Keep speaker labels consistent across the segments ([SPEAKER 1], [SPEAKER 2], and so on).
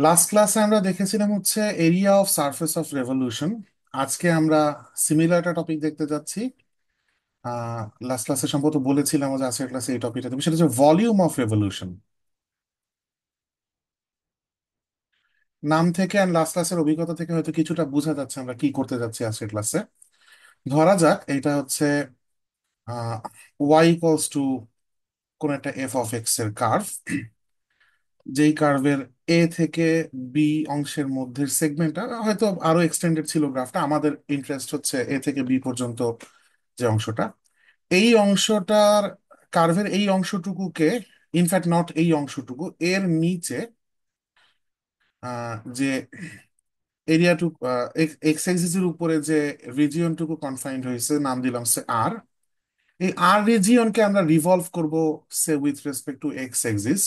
[SPEAKER 1] Last ক্লাসে আমরা দেখেছিলাম হচ্ছে area of surface of revolution. আজকে আমরা সিমিলার একটা টপিক দেখতে যাচ্ছি। লাস্ট ক্লাসে সম্ভবত বলেছিলাম যে আজকের ক্লাসে এই টপিকটা দেবো, সেটা হচ্ছে ভলিউম অফ রেভলিউশন। নাম থেকে আর লাস্ট ক্লাসের অভিজ্ঞতা থেকে হয়তো কিছুটা বোঝা যাচ্ছে আমরা কি করতে যাচ্ছি আজকের ক্লাসে। ধরা যাক এটা হচ্ছে ওয়াই ইকুয়ালস টু কোন একটা এফ অফ এক্স এর কার্ভ, যেই কার্ভের এ থেকে বি অংশের মধ্যে সেগমেন্টটা হয়তো আরো এক্সটেন্ডেড ছিল। গ্রাফটা আমাদের ইন্টারেস্ট হচ্ছে এ থেকে বি পর্যন্ত যে অংশটা, এই অংশটার কার্ভের এই অংশটুকুকে, ইনফ্যাক্ট নট এই অংশটুকু, এর নিচে যে এরিয়াটুকু, এক্স এক্সিস এর উপরে যে রিজিয়নটুকু কনফাইন্ড হয়েছে নাম দিলাম সে আর। এই আর রিজিয়নকে আমরা রিভলভ করব সে with respect to X axis.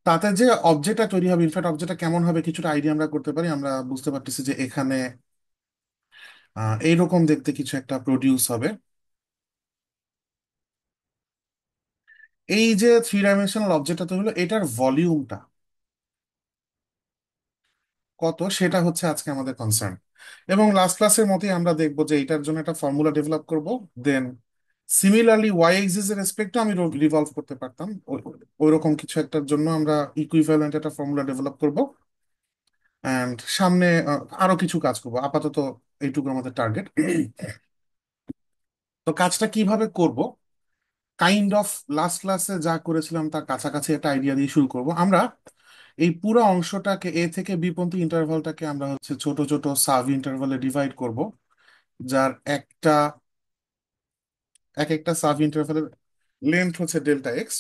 [SPEAKER 1] তাতে যে অবজেক্টটা তৈরি হবে, ইনফ্যাক্ট অবজেক্টটা কেমন হবে কিছুটা আইডিয়া আমরা করতে পারি। আমরা বুঝতে পারতেছি যে এখানে এইরকম দেখতে কিছু একটা প্রডিউস হবে। এই যে থ্রি ডাইমেনশনাল অবজেক্টটা তৈরি হলো, এটার ভলিউমটা কত সেটা হচ্ছে আজকে আমাদের কনসার্ন। এবং লাস্ট ক্লাসের মতোই আমরা দেখবো যে এটার জন্য একটা ফর্মুলা ডেভেলপ করব। দেন সিমিলারলি ওয়াই এক্সিস এর রেসপেক্টে আমি রিভলভ করতে পারতাম, ওইরকম কিছু একটার জন্য আমরা ইকুইভ্যালেন্ট একটা ফর্মুলা ডেভেলপ করব। অ্যান্ড সামনে আরো কিছু কাজ করব। আপাতত এইটুকু আমাদের টার্গেট। তো কাজটা কিভাবে করব, কাইন্ড অফ লাস্ট ক্লাসে যা করেছিলাম তার কাছাকাছি একটা আইডিয়া দিয়ে শুরু করব আমরা। এই পুরো অংশটাকে, এ থেকে বি পর্যন্ত ইন্টারভালটাকে আমরা হচ্ছে ছোট ছোট সাব ইন্টারভালে ডিভাইড করব, যার এক একটা সাব ইন্টারভালের লেন্থ হচ্ছে ডেল্টা এক্স।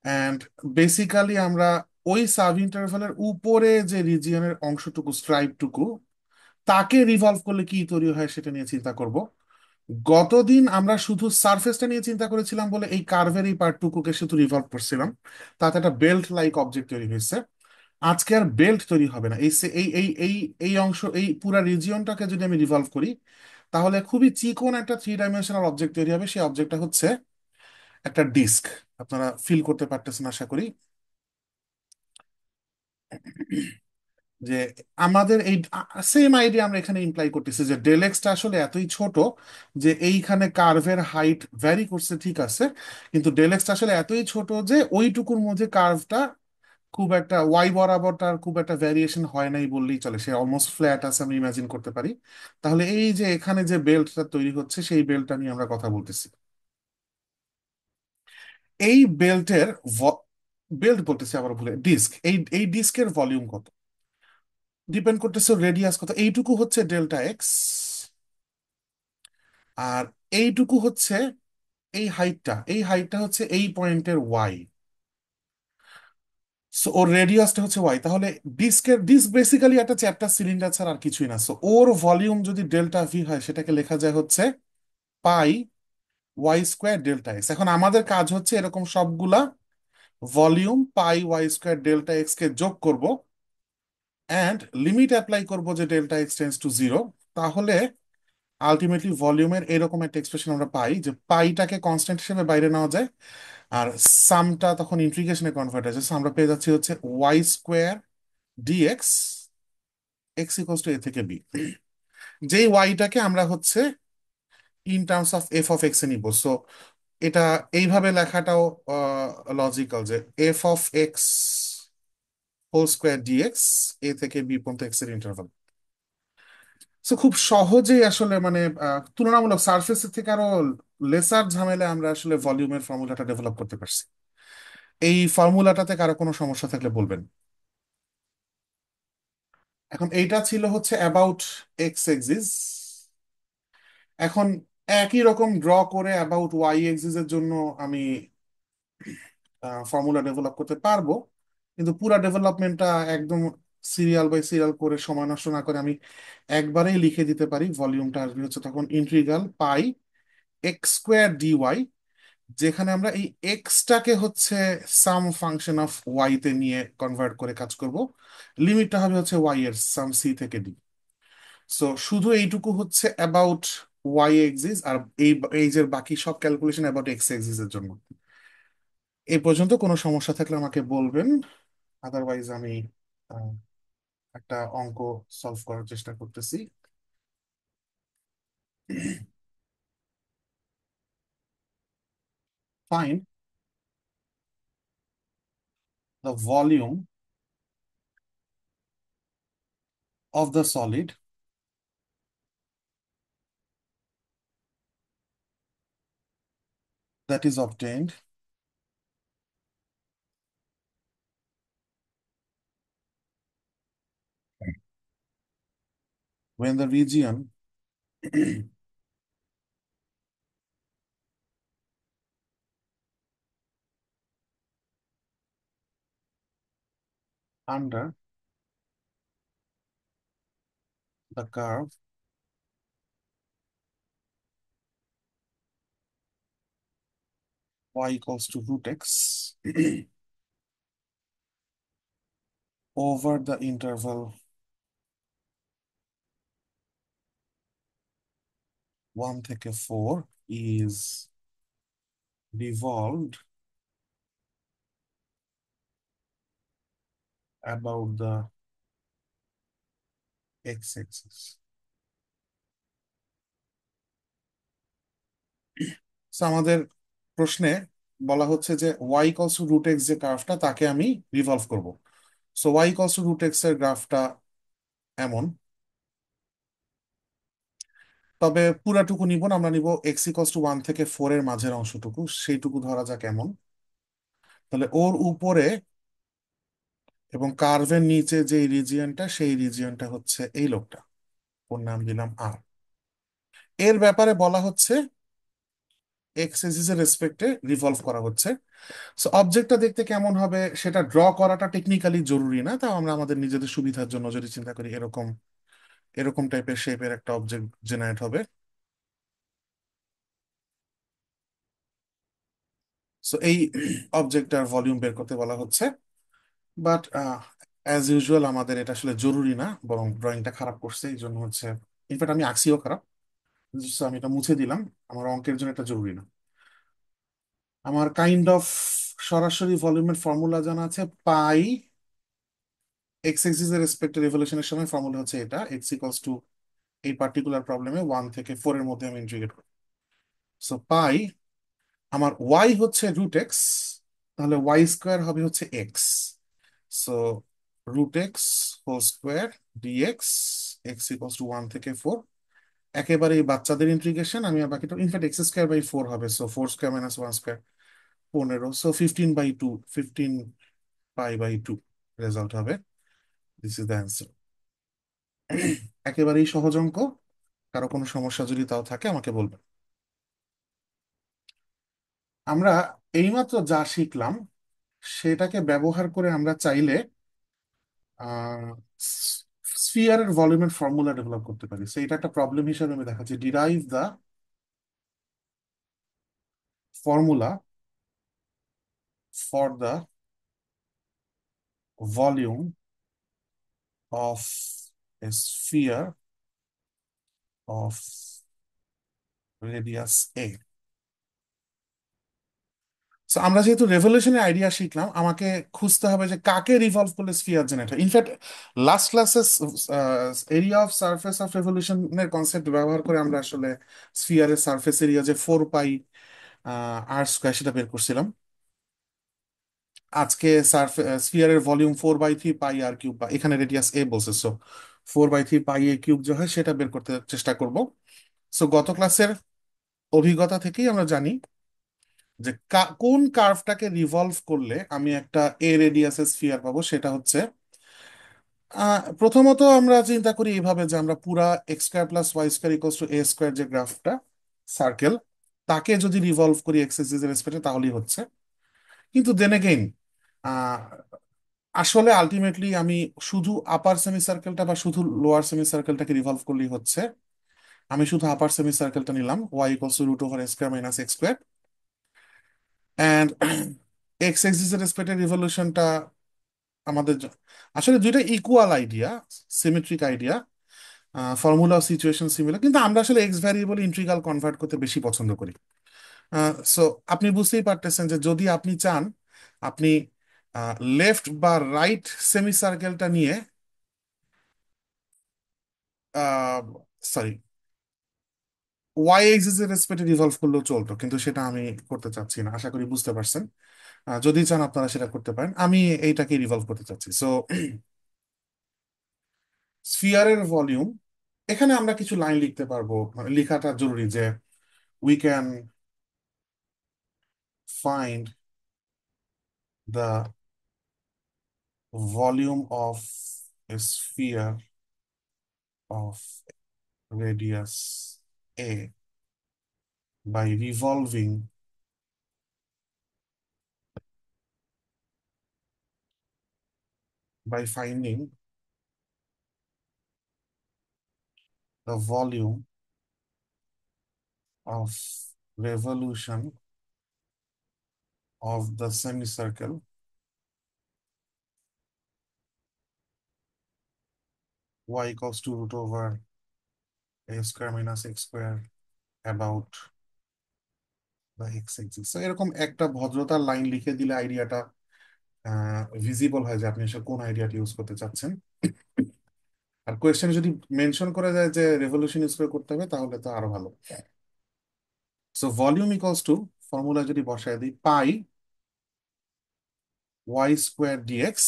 [SPEAKER 1] অ্যান্ড বেসিক্যালি আমরা ওই সাব ইন্টারভালের উপরে যে রিজিয়নের অংশটুকু, স্ট্রাইপটুকু, তাকে রিভলভ করলে কি তৈরি হয় সেটা নিয়ে চিন্তা করব। গতদিন আমরা শুধু সারফেসটা নিয়ে চিন্তা করেছিলাম বলে এই কার্ভের এই পার্টটুকুকে শুধু রিভলভ করছিলাম, তাতে একটা বেল্ট লাইক অবজেক্ট তৈরি হয়েছে। আজকে আর বেল্ট তৈরি হবে না। এই সে- এই অংশ, এই পুরা রিজিয়নটাকে যদি আমি রিভলভ করি, তাহলে খুবই চিকন একটা থ্রি ডাইমেনশনাল অবজেক্ট তৈরি হবে। সেই অবজেক্টটা হচ্ছে একটা ডিস্ক। আপনারা ফিল করতে পারতেছেন আশা করি যে আমাদের এই সেম আইডিয়া আমরা এখানে ইমপ্লাই করতেছি যে ডেল এক্সটা আসলে এতই ছোট যে এইখানে কার্ভের হাইট ভ্যারি করছে, ঠিক আছে, কিন্তু ডেল এক্সটা আসলে এতই ছোট যে ওইটুকুর মধ্যে কার্ভটা খুব একটা ওয়াই বরাবর তার খুব একটা ভ্যারিয়েশন হয় নাই বললেই চলে, সে অলমোস্ট ফ্ল্যাট আছে আমরা ইমাজিন করতে পারি। তাহলে এই যে এখানে যে বেল্টটা তৈরি হচ্ছে সেই বেল্টটা নিয়ে আমরা কথা বলতেছি। এই বেল্টের, বেল্ট বলতেছি আবার ভুলে, ডিস্ক, এই এই ডিস্কের ভলিউম কত ডিপেন্ড করতেছে রেডিয়াস কত। এইটুকু হচ্ছে ডেল্টা এক্স, আর এইটুকু হচ্ছে এই হাইটটা হচ্ছে এই পয়েন্টের ওয়াই। সো ওর রেডিয়াসটা হচ্ছে ওয়াই। তাহলে ডিস্ক বেসিক্যালি একটা চ্যাপ্টার সিলিন্ডার ছাড়া আর কিছুই না। সো ওর ভলিউম যদি ডেল্টা ভি হয়, সেটাকে লেখা যায় হচ্ছে পাই ওয়াই স্কোয়ার ডেল্টা এক্স। এখন আমাদের কাজ হচ্ছে এরকম সবগুলা ভলিউম পাই ওয়াই স্কোয়ার ডেল্টা এক্স কে যোগ করব, অ্যান্ড লিমিট অ্যাপ্লাই করব যে delta x tends to zero. তাহলে আলটিমেটলি ভলিউমের এরকম একটা এক্সপ্রেশন আমরা পাই, যে পাইটাকে কনস্ট্যান্ট হিসেবে বাইরে নেওয়া যায়, আর সামটা তখন ইন্টিগ্রেশনে কনভার্ট হয়েছে। So আমরা পেয়ে যাচ্ছি হচ্ছে Y square dx x equals to A থেকে বি। যেই ওয়াইটাকে আমরা হচ্ছে in terms of F of X এ নিব। সো এটা এইভাবে লেখাটাও লজিক্যাল, যে F of X whole square DX, A থেকে বি পর্যন্ত এক্স এর ইন্টারভাল। সো খুব সহজেই আসলে মানে তুলনামূলক সারফেসের থেকে আরো লেসার ঝামেলা আমরা আসলে ভলিউমের ফর্মুলাটা ডেভেলপ করতে পারছি। এই ফর্মুলাটাতে কারো কোনো সমস্যা থাকলে বলবেন। এখন এইটা ছিল হচ্ছে অ্যাবাউট এক্স এক্সিস। এখন একই রকম ড্র করে অ্যাবাউট ওয়াই এক্সিস এর জন্য আমি ফর্মুলা ডেভেলপ করতে পারবো, কিন্তু পুরা ডেভেলপমেন্টটা একদম সিরিয়াল বাই সিরিয়াল করে সময় নষ্ট না করে আমি একবারেই লিখে দিতে পারি। ভলিউমটা আসবে হচ্ছে তখন ইন্টিগ্রাল পাই এক্স স্কোয়ার ডিওয়াই, যেখানে আমরা এই এক্সটাকে হচ্ছে সাম ফাংশন অফ ওয়াই তে নিয়ে কনভার্ট করে কাজ করব। লিমিটটা হবে হচ্ছে ওয়াই এর সাম সি থেকে ডি। সো শুধু এইটুকু হচ্ছে অ্যাবাউট ওয়াই এক্সিস, আর এই এই যে বাকি সব ক্যালকুলেশন অ্যাবাউট এক্স এক্সিস এর জন্য। এই পর্যন্ত কোনো সমস্যা থাকলে আমাকে বলবেন, আদারওয়াইজ আমি আহ, একটা অঙ্ক সলভ করার চেষ্টা করতেছি। Find the volume of the solid that is obtained when the region under the curve y equals to root x over the interval 1 থেকে 4 is revolved about the x-axis. So আমাদের প্রশ্নে বলা হচ্ছে যে y equals to root x যে কার্ভটা তাকে আমি revolve করব। So y equals to root x এর গ্রাফটা এমন, তবে পুরাটুকু নিব না, আমরা নিব এক্স ইকলস টু 1 থেকে 4 এর মাঝের অংশটুকু, সেইটুকু ধরা যাক এমন। তাহলে ওর উপরে এবং কার্ভের নিচে যে রিজিয়নটা, সেই রিজিয়নটা হচ্ছে এই লোকটা, ওর নাম দিলাম আর। এর ব্যাপারে বলা হচ্ছে এক্স এক্সিস এর রেসপেক্টে রিভলভ করা হচ্ছে। সো অবজেক্টটা দেখতে কেমন হবে সেটা ড্র করাটা টেকনিক্যালি জরুরি না, তাও আমরা আমাদের নিজেদের সুবিধার জন্য যদি চিন্তা করি এরকম এরকম টাইপের শেপের একটা অবজেক্ট জেনারেট হবে। সো এই অবজেক্টটার ভলিউম বের করতে বলা হচ্ছে। বাট অ্যাজ ইউজুয়াল আমাদের এটা আসলে জরুরি না, বরং ড্রয়িংটা খারাপ করছে এই জন্য হচ্ছে, ইনফ্যাক্ট আমি আঁকছিও খারাপ। So আমি এটা মুছে দিলাম, আমার অঙ্কের জন্য এটা জরুরি না। আমার কাইন্ড অফ সরাসরি ভলিউমের ফর্মুলা জানা আছে, পাই এক্স এক্সিস এর রেসপেক্টে রেভলিউশনের সময় ফর্মুলা হচ্ছে এটা, এক্স ইকলস টু এই পার্টিকুলার প্রবলেমে 1 থেকে 4 এর মধ্যে আমি ইন্টিগ্রেট করি। সো পাই, আমার ওয়াই হচ্ছে রুট এক্স, তাহলে ওয়াই স্কোয়ার হবে হচ্ছে x. So root x whole square dx, x equals to 1 থেকে 4। একেবারে এই বাচ্চাদের ইন্টিগ্রেশন, আমি আর বাকিটা ইনফ্যাক্ট এক্স স্কোয়ার বাই 4 হবে, so 4 square minus 1 square 15, so 15/2, 15 pi by 2 result হবে। This is the answer. একেবারেই সহজ অঙ্ক, কারো কোনো সমস্যা যদি তাও থাকে আমাকে বলবেন। আমরা এইমাত্র যা শিখলাম সেটাকে ব্যবহার করে আমরা চাইলে স্ফিয়ারের ভলিউমের ফর্মুলা ডেভেলপ করতে পারি। So এটা একটা প্রবলেম হিসেবে আমি দেখাচ্ছি, derive the formula for the volume of A sphere of radius A. So আমরা যেহেতু রেভলিউশনের আইডিয়া শিখলাম, আমাকে খুঁজতে হবে যে কাকে রিভলভ করলে স্ফিয়ার জেনারেট হয়। ইনফ্যাক্ট লাস্ট ক্লাসে এরিয়া অফ সারফেস অফ রেভলিউশনের কনসেপ্ট ব্যবহার করে আমরা আসলে স্ফিয়ারের সারফেস এরিয়া যে 4 পাই আর স্কোয়ার সেটা বের করছিলাম। আজকে স্ফিয়ারের ভলিউম 4/3 পাই আর কিউব, বা এখানে রেডিয়াস এ বলছে, সো 4/3 পাই এ কিউব যে হয় সেটা বের করতে চেষ্টা করব। সো গত ক্লাসের অভিজ্ঞতা থেকেই আমরা জানি যে কোন কার্ভটাকে রিভলভ করলে আমি একটা এ রেডিয়াসের স্ফিয়ার পাবো। সেটা হচ্ছে প্রথমত আমরা চিন্তা করি এইভাবে যে আমরা পুরা x square plus y square equals to a square যে গ্রাফটা সার্কেল, তাকে যদি রিভলভ করি এক্স এক্সিস এর রেসপেক্টে তাহলেই হচ্ছে। কিন্তু দেন এগেইন আসলে আলটিমেটলি আমি শুধু আপার সেমি সার্কেলটা বা শুধু লোয়ার সেমি সার্কেলটাকে রিভলভ করলেই হচ্ছে। আমি শুধু আপার সেমি সার্কেলটা নিলাম, y equals to root over x square minus x square, and x axis এর রেসপেক্টে রিভলিউশনটা আমাদের আসলে দুইটা equal idea, symmetric idea, formula situation similar, কিন্তু আমরা আসলে এক্স ভ্যারিয়েবল ইন্টিগ্রাল কনভার্ট করতে বেশি পছন্দ করি। সো আপনি বুঝতেই পারতেছেন যে যদি আপনি চান আপনি লেফট বা রাইট সেমি সার্কেলটা নিয়ে, সরি, ওয়াই এক্সিস এর রেসপেক্টে রিভলভ করলেও চলতো, কিন্তু সেটা আমি করতে চাচ্ছি না, আশা করি বুঝতে পারছেন। যদি চান আপনারা সেটা করতে পারেন, আমি এইটাকে রিভলভ করতে চাচ্ছি। সো স্ফিয়ারের ভলিউম, এখানে আমরা কিছু লাইন লিখতে পারবো, মানে লেখাটা জরুরি যে we can find the volume of a sphere of radius a by finding the volume of revolution of the semicircle y equals to root over a square minus x square about the x axis। So এরকম একটা ভদ্রতার line লিখে দিলে আইডিয়াটা visible হয় যে আপনি আসলে কোন আইডিয়াটি ইউজ করতে চাচ্ছেন। আর কোয়েশ্চেনে যদি মেনশন করা যায় যে রেভলিউশন ইউজ করে করতে হবে, তাহলে তো আরো ভালো। So volume equals to, formula যদি বসায় দিই, পাই ওয়াই স্কোয়ার ডিএক্স।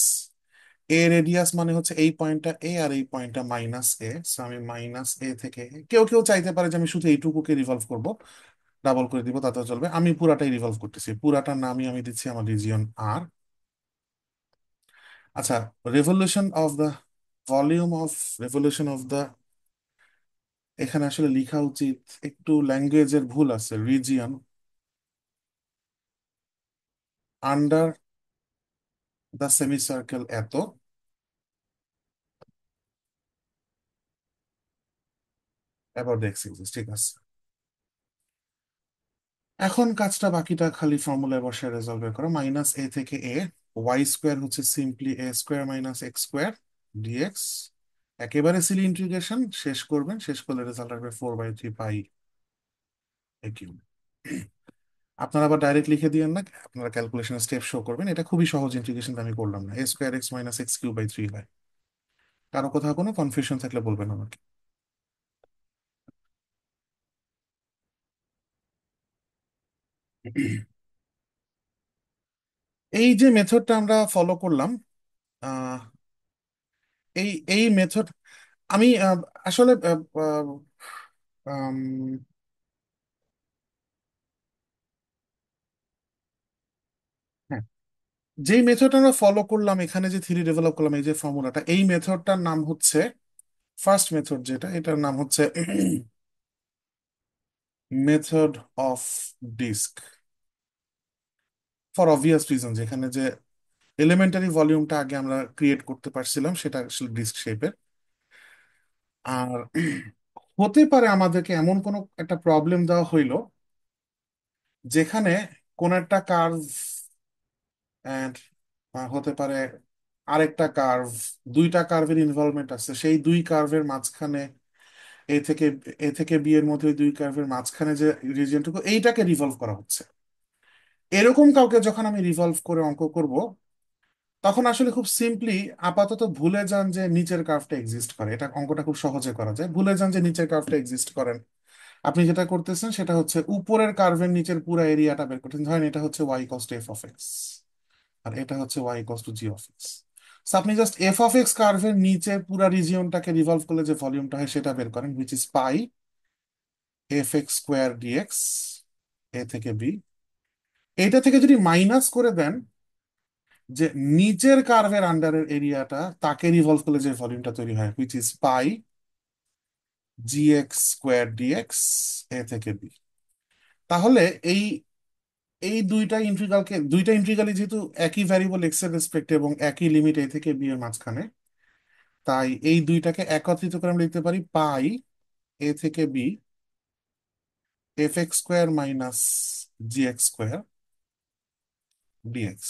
[SPEAKER 1] এ রেডিয়াস মানে হচ্ছে এই পয়েন্টটা এ, আর এই পয়েন্টটা মাইনাস এ। সো আমি মাইনাস এ থেকে, কেউ কেউ চাইতে পারে যে আমি শুধু এইটুকুকে রিভলভ করব, ডাবল করে দিব, তাতেও চলবে। আমি পুরাটাই রিভলভ করতেছি, পুরাটার নামই আমি দিচ্ছি আমার রিজিয়ন আর। আচ্ছা, revolution of the volume of revolution of the, এখানে আসলে লেখা উচিত, একটু ল্যাঙ্গুয়েজের ভুল আছে, region under the semi circle এত, অ্যাবাউট দ্য এক্স এক্সিস, ঠিক আছে। এখন কাজটা বাকিটা খালি ফর্মুলায় বসে রেজলভ করা, মাইনাস এ থেকে এ, ওয়াই স্কোয়ার হচ্ছে simply A square minus x square DX. একেবারে সিলি ইন্টিগ্রেশন শেষ করবেন, শেষ করলে রেজাল্ট আসবে 4/3 পাই এ কিউব। আপনারা আবার ডাইরেক্ট লিখে দিয়েন না, আপনারা ক্যালকুলেশন স্টেপ শো করবেন। এটা খুবই সহজ ইন্টিগ্রেশন, আমি করলাম না। A square X minus X cube by 3 হয়। কারো কোথাও কোনো কনফিউশন থাকলে বলবেন আমাকে। এই যে মেথডটা আমরা ফলো করলাম, আহ, এই এই মেথড আমি আসলে আম, হ্যাঁ, যেই মেথড আমরা ফলো করলাম এখানে, যে থিওরি ডেভেলপ করলাম, এই যে ফর্মুলাটা, এই মেথডটার নাম হচ্ছে, ফার্স্ট মেথড যেটা, এটার নাম হচ্ছে method of disc. For obvious reason, যেখানে যে এলিমেন্টারি ভলিউমটা আগে আমরা ক্রিয়েট করতে পারছিলাম সেটা আসলে ডিস্ক শেপের। আর হতে পারে আমাদেরকে এমন কোনো একটা প্রবলেম দেওয়া হইলো যেখানে কোন একটা কার্ভ এন্ড হতে পারে আরেকটা কার্ভ, দুইটা কার্ভের ইনভলভমেন্ট আছে, সেই দুই কার্ভের মাঝখানে এ থেকে বি এর মধ্যে ওই দুই কার্ভের মাঝখানে যে রিজিয়নটুকু, এইটাকে রিভলভ করা হচ্ছে। এরকম কাউকে যখন আমি রিভলভ করে অঙ্ক করব, তখন আসলে খুব সিম্পলি আপাতত ভুলে যান যে নিচের কার্ভটা এক্সিস্ট করে। এটা অঙ্কটা খুব সহজে করা যায়, ভুলে যান যে নিচের কার্ভটা এক্সিস্ট করেন। আপনি যেটা করতেছেন সেটা হচ্ছে উপরের কার্ভের নিচের পুরো এরিয়াটা বের করতেন। ধরেন এটা হচ্ছে Y equals to F of X, আর এটা হচ্ছে Y equals to G of X. আপনি জাস্ট এফ অফ এক্স কার্ভের নিচের পুরো রিজিয়নটাকে রিভলভ করলে যে ভলিউমটা হয় সেটা বের করেন, which is pi F x square DX A থেকে বি। এটা থেকে যদি মাইনাস করে দেন যে নিচের কার্ভের আন্ডারের এরিয়াটা, তাকে রিভলভ করলে যে ভলিউমটা তৈরি হয়, which is pi G x square DX A থেকে বি। তাহলে এই এই দুইটা ইন্টিগ্রালই যেহেতু একই ভ্যারিয়েবল এক্স এর রেসপেক্টে এবং একই লিমিট এ থেকে বি এর মাঝখানে, তাই এই দুইটাকে একত্রিত করে আমরা লিখতে পারি পাই এ থেকে B F x square minus জি এক্স স্কোয়ার ডিএক্স।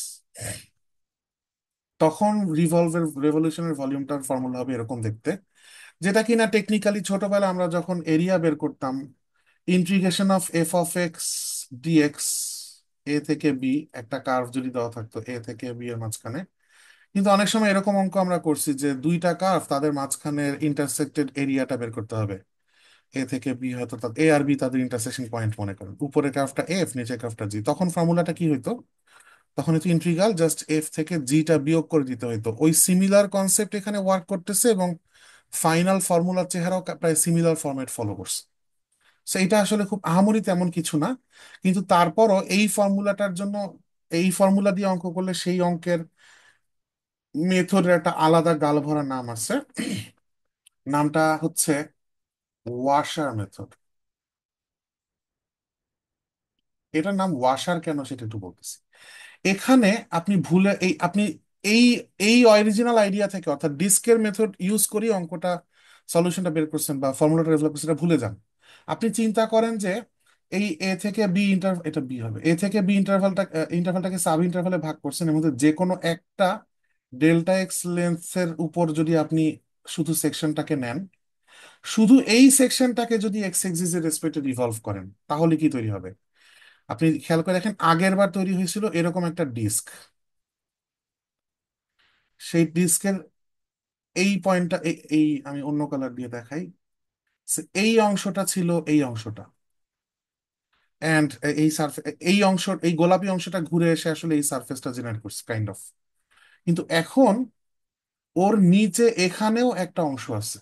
[SPEAKER 1] তখন রেভলিউশনের ভলিউমটার ফর্মুলা হবে এরকম দেখতে, যেটা কিনা টেকনিক্যালি ছোটবেলা আমরা যখন এরিয়া বের করতাম, integration of F of X DX A থেকে বি, একটা কার্ভ যদি দেওয়া থাকতো এ থেকে বি এর মাঝখানে, কিন্তু অনেক সময় এরকম অঙ্ক আমরা করছি যে দুইটা কার্ভ তাদের মাঝখানের ইন্টারসেক্টেড এরিয়াটা বের করতে হবে। এ থেকে বি হয়তো এ আর বি তাদের ইন্টারসেকশন পয়েন্ট মনে করেন, উপরের কার্ভটা এফ, নিচের কার্ভটা জি, তখন ফর্মুলাটা কি হইতো? তখন হচ্ছে ইন্টিগ্রাল জাস্ট এফ থেকে জিটা বিয়োগ করে দিতে হইতো। ওই সিমিলার কনসেপ্ট এখানে ওয়ার্ক করতেছে, এবং ফাইনাল ফর্মুলার চেহারাও প্রায় সিমিলার ফরম্যাট ফলো করছে। সো এটা আসলে খুব আহামরি তেমন কিছু না, কিন্তু তারপরও এই ফর্মুলাটার জন্য, এই ফর্মুলা দিয়ে অঙ্ক করলে সেই অঙ্কের মেথডের একটা আলাদা গালভরা নাম আছে। নামটা হচ্ছে ওয়াশার মেথড। এটার নাম ওয়াশার কেন সেটা একটু বলতেছি। এখানে আপনি ভুলে আপনি এই এই অরিজিনাল আইডিয়া থেকে, অর্থাৎ ডিস্কের মেথড ইউজ করি অঙ্কটা সলিউশনটা বের করছেন বা ফর্মুলাটা ডেভেলপ করছেন, এটা ভুলে যান। আপনি চিন্তা করেন যে এই এ থেকে বি ইন্টার, এটা বি হবে, এ থেকে বি ইন্টারভালটাকে সাব ইন্টারভালে ভাগ করছেন, এর মধ্যে যে কোনো একটা ডেল্টা এক্স লেন্থের উপর যদি আপনি শুধু সেকশনটাকে নেন, শুধু এই সেকশনটাকে যদি এক্স এক্সিস এর রেসপেক্টে রিভলভ করেন, তাহলে কি তৈরি হবে? আপনি খেয়াল করে দেখেন, আগের বার তৈরি হয়েছিল এরকম একটা ডিস্ক। সেই ডিস্কের এই পয়েন্টটা, এই আমি অন্য কালার দিয়ে দেখাই। এই অংশটা ছিল এই অংশটা, এন্ড এই সারফেস, এই অংশ, এই গোলাপি অংশটা ঘুরে এসে আসলে এই সারফেসটা জেনারেট করছে কাইন্ড অফ। কিন্তু এখন ওর নিচে এখানেও একটা অংশ আছে,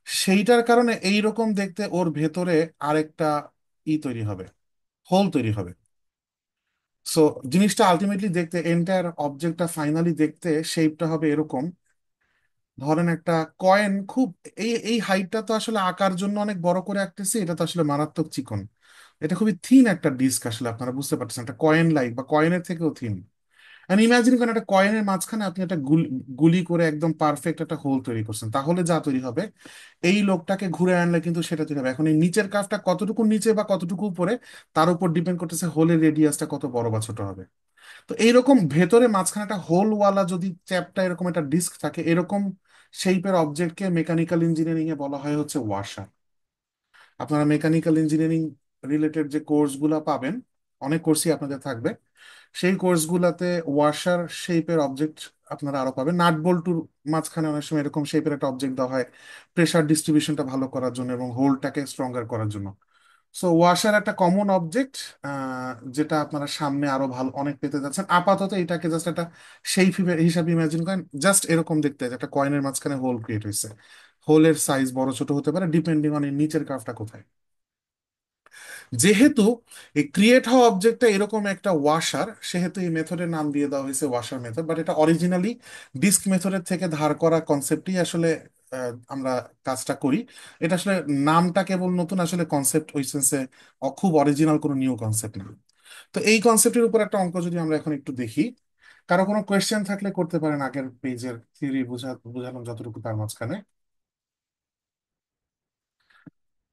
[SPEAKER 1] সেইটার কারণে এই রকম দেখতে ওর ভেতরে আরেকটা তৈরি হবে, হোল তৈরি হবে। সো জিনিসটা আলটিমেটলি দেখতে, এন্টায়ার অবজেক্টটা ফাইনালি দেখতে শেপটা হবে এরকম। ধরেন একটা কয়েন, খুব এই এই হাইটটা তো আসলে আঁকার জন্য অনেক বড় করে আঁকতেছি, এটা তো আসলে মারাত্মক চিকন। এটা খুবই থিন একটা ডিস্ক, আসলে আপনারা বুঝতে পারছেন, একটা কয়েন লাইক বা কয়েনের থেকেও থিন। ইমাজিন করেন একটা কয়েনের মাঝখানে আপনি একটা গুলি করে একদম পারফেক্ট একটা হোল তৈরি করছেন, তাহলে যা তৈরি হবে, এই লোকটাকে ঘুরে আনলে কিন্তু সেটা তৈরি হবে। এখন এই নিচের কাফটা কতটুকু নিচে বা কতটুকু উপরে, তার উপর ডিপেন্ড করতেছে হোলের রেডিয়াসটা কত বড় বা ছোট হবে। তো এইরকম ভেতরে মাঝখানে একটা হোলওয়ালা যদি চ্যাপটা এরকম একটা ডিস্ক থাকে, এরকম শেপের অবজেক্টকে মেকানিক্যাল ইঞ্জিনিয়ারিং এ বলা হয় হচ্ছে ওয়াশার। আপনারা মেকানিক্যাল ইঞ্জিনিয়ারিং রিলেটেড যে কোর্সগুলো পাবেন, অনেক কোর্সই আপনাদের থাকবে, সেই কোর্সগুলোতে ওয়াশার শেপের অবজেক্ট আপনারা আরো পাবেন। নাট বল্টুর মাঝখানে অনেক সময় এরকম শেপের একটা অবজেক্ট দেওয়া হয় প্রেসার ডিস্ট্রিবিউশনটা ভালো করার জন্য এবং হোলটাকে স্ট্রঙ্গার করার জন্য। সো ওয়াশার একটা কমন অবজেক্ট, যেটা আপনারা সামনে আরো ভালো অনেক পেতে যাচ্ছেন। আপাতত এটাকে জাস্ট একটা সেই হিসাবে ইমাজিন করেন, জাস্ট এরকম দেখতে, যে একটা কয়েনের মাঝখানে হোল ক্রিয়েট হয়েছে। হোলের সাইজ বড় ছোট হতে পারে ডিপেন্ডিং অন এর নিচের কার্ভটা কোথায়। যেহেতু এই ক্রিয়েট হওয়া অবজেক্টটা এরকম একটা ওয়াশার, সেহেতু এই মেথডের নাম দিয়ে দেওয়া হয়েছে ওয়াশার মেথড। বাট এটা অরিজিনালি ডিস্ক মেথডের থেকে ধার করা কনসেপ্টই আসলে আমরা কাজটা করি। এটা আসলে নামটা কেবল নতুন, আসলে কনসেপ্ট ওই সেন্সে খুব অরিজিনাল কোনো নিউ কনসেপ্ট না। তো এই কনসেপ্টের উপর একটা অঙ্ক যদি আমরা এখন একটু দেখি, কারো কোনো কোয়েশ্চেন থাকলে করতে পারেন। আগের পেজের থিওরি বুঝালাম যতটুকু তার মাঝখানে।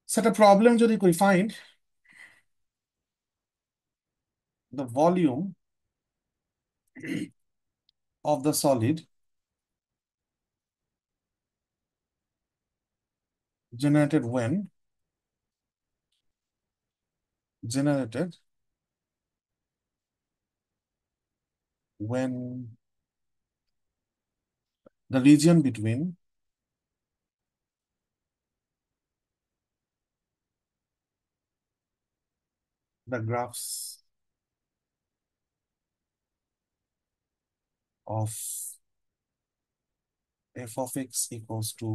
[SPEAKER 1] সেটা প্রবলেম যদি করি, find the volume of the solid generated generated when the region between the graphs of f of x equals to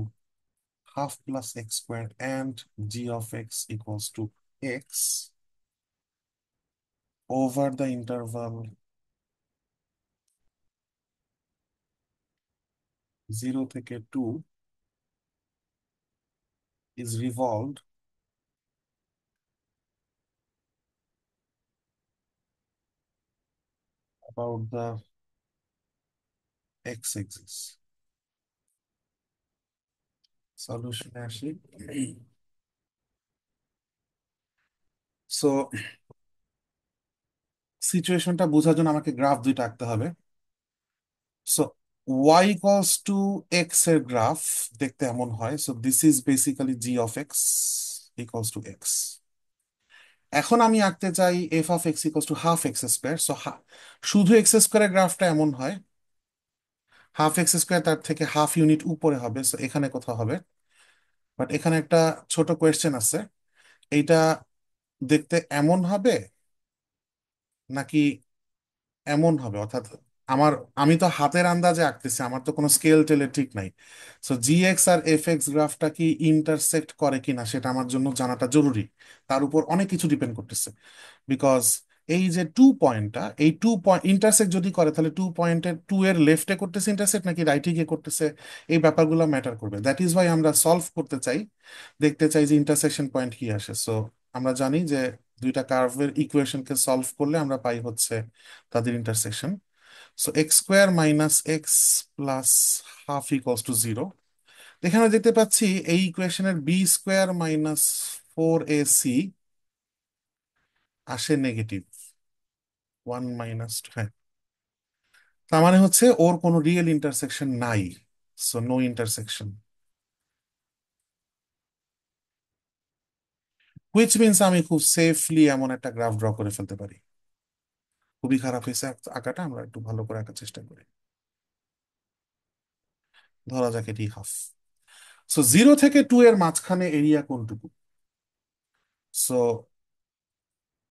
[SPEAKER 1] half plus x squared and g of x equals to x over the interval 0 থেকে 2 is revolved about the x axis. Solution আসি। So সিচুয়েশনটা বোঝার জন্য আমাকে graph দুইটা আঁকতে হবে। So y equals to x এর গ্রাফ দেখতে এমন হয়। So this is basically G of x equals to x, এখন আমি আঁকতে চাই F of x equals to half x square. So শুধু এক্স স্কোয়ারের গ্রাফটা এমন হয়, হাফ এক্স স্কোয়ার তার থেকে হাফ ইউনিট উপরে হবে, সো এখানে কোথাও হবে। বাট এখানে একটা ছোট কোয়েশ্চেন আছে, এইটা দেখতে এমন হবে নাকি এমন হবে, অর্থাৎ আমার, আমি তো হাতের আন্দাজে আঁকতেছি, আমার তো কোনো স্কেল টেলে ঠিক নাই। সো জি এক্স আর এফ এক্স গ্রাফটা কি ইন্টারসেক্ট করে কিনা সেটা আমার জন্য জানাটা জরুরি। তার উপর অনেক কিছু ডিপেন্ড করতেছে। বিকজ এই যে টু পয়েন্টটা, এই টু পয়েন্ট ইন্টারসেক্ট যদি করে, তাহলে টু পয়েন্টের টু এর লেফটে করতেছে ইন্টারসেক্ট নাকি রাইটে গিয়ে করতেছে, এই ব্যাপারগুলো ম্যাটার করবে। দ্যাট ইজ ওয়াই আমরা সলভ করতে চাই, দেখতে চাই যে ইন্টারসেকশন পয়েন্ট কি আসে। সো আমরা জানি যে দুইটা কার্ভের ইকুয়েশনকে সলভ করলে আমরা পাই হচ্ছে তাদের intersection. So x square minus x plus half equals to zero. এখানে দেখতে পাচ্ছি এই ইকুয়েশনের b square minus four a c আসে নেগেটিভ, ওয়ান মাইনাস, হ্যাঁ। তার মানে হচ্ছে ওর কোনো রিয়েল ইন্টারসেকশন নাই, so no intersection. Which means আমি খুব সেফলি এমন একটা গ্রাফ ড্র করে ফেলতে পারি। খুবই খারাপ হয়েছে আঁকাটা, আমরা একটু ভালো করে আঁকার চেষ্টা করি। ধরা যাক এটি হাফ। সো জিরো থেকে টু এর মাঝখানে এরিয়া কোনটুকু? সো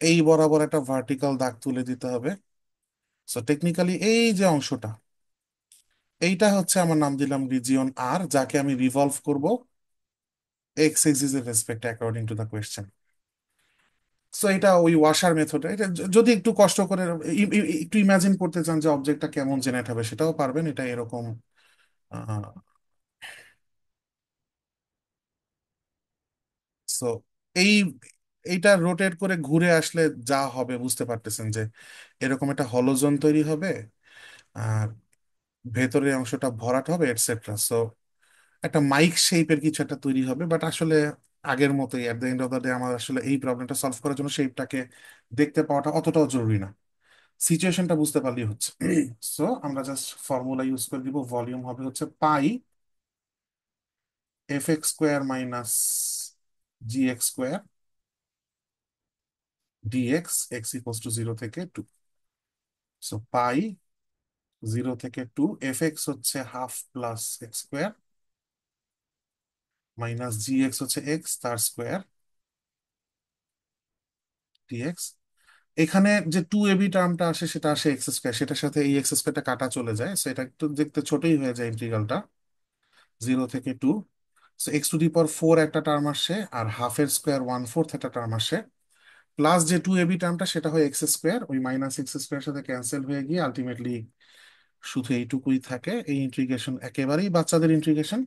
[SPEAKER 1] এই বরাবর একটা ভার্টিক্যাল দাগ তুলে দিতে হবে। সো টেকনিক্যালি এই যে অংশটা, এইটা হচ্ছে আমার নাম দিলাম রিজিয়ন আর, যাকে আমি রিভলভ করব এক্স এক্সিস এর respect according to the question. So এটা ওই ওয়াশার মেথড, এটা যদি একটু কষ্ট করে একটু ইমাজিন করতে চান যে অবজেক্টটা কেমন জেনারেট হবে, সেটাও পারবেন। এটা এরকম সো এই, এইটা রোটেট করে ঘুরে আসলে যা হবে বুঝতে পারতেছেন যে এরকম একটা হলোজোন তৈরি হবে, আর ভেতরের অংশটা ভরাট হবে, এটসেট্রা। সো একটা মাইক শেপের কিছু একটা তৈরি হবে। বাট আসলে আগের মতোই, at the end of the day আমার আসলে এই প্রবলেমটা সলভ করার জন্য শেপটাকে দেখতে পাওয়াটা অতটাও জরুরি না, সিচুয়েশনটা বুঝতে পারলেই হচ্ছে। সো আমরা জাস্ট ফর্মুলা ইউজ করে দিব, ভলিউম হবে হচ্ছে pi F x square minus G x square dx, x equals to zero থেকে টু। সো পাই জিরো থেকে টু, এফ এক্স হচ্ছে half plus X square minus জি এক্স হচ্ছে X তার square DX. এখানে যে টু এবি টার্মটা আসে সেটা আসে এক্স স্কোয়ার, সেটার সাথে এই এক্স স্কোয়ারটা কাটা চলে যায়, সো এটা একটু দেখতে ছোটই হয়ে যায় ইন্টিগ্রালটা জিরো থেকে two. So x to the power four একটা টার্ম আসে, আর হাফের স্কোয়ার ওয়ান ফোর্থ একটা টার্ম আসে, প্লাস যে টু এবি টার্মটা সেটা হয় এক্স স্কোয়ার, ওই মাইনাস এক্স স্কোয়ার সাথে ক্যান্সেল হয়ে গিয়ে আলটিমেটলি শুধু এইটুকুই থাকে। এই ইন্টিগ্রেশন একেবারেই বাচ্চাদের ইন্টিগ্রেশন।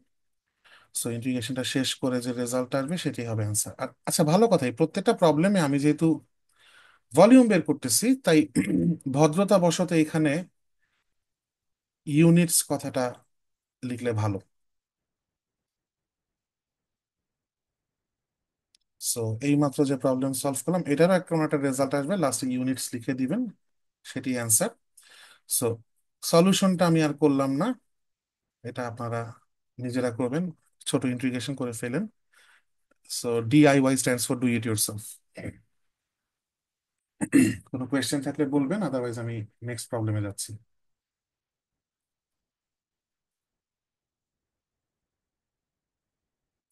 [SPEAKER 1] সো ইন্টিগ্রেশনটা শেষ করে যে রেজাল্ট আসবে সেটাই হবে অ্যান্সার। আর আচ্ছা, ভালো কথা, এই প্রত্যেকটা প্রবলেমে আমি যেহেতু ভলিউম বের করতেছি, তাই ভদ্রতা বশত এখানে ইউনিটস কথাটা লিখলে ভালো। সো এই মাত্র যে প্রবলেম সলভ করলাম, এটারও একটা কোনো একটা রেজাল্ট আসবে, লাস্টে ইউনিটস লিখে দিবেন, সেটি অ্যান্সার। সো সলিউশনটা আমি আর করলাম না, এটা আপনারা নিজেরা করবেন, ছোট ইন্টিগ্রেশন করে ফেলেন। So DIY stands for do it yourself. কোনো কোয়েশ্চেন থাকলে বলবেন, আদারওয়াইজ আমি নেক্সট প্রবলেমে যাচ্ছি।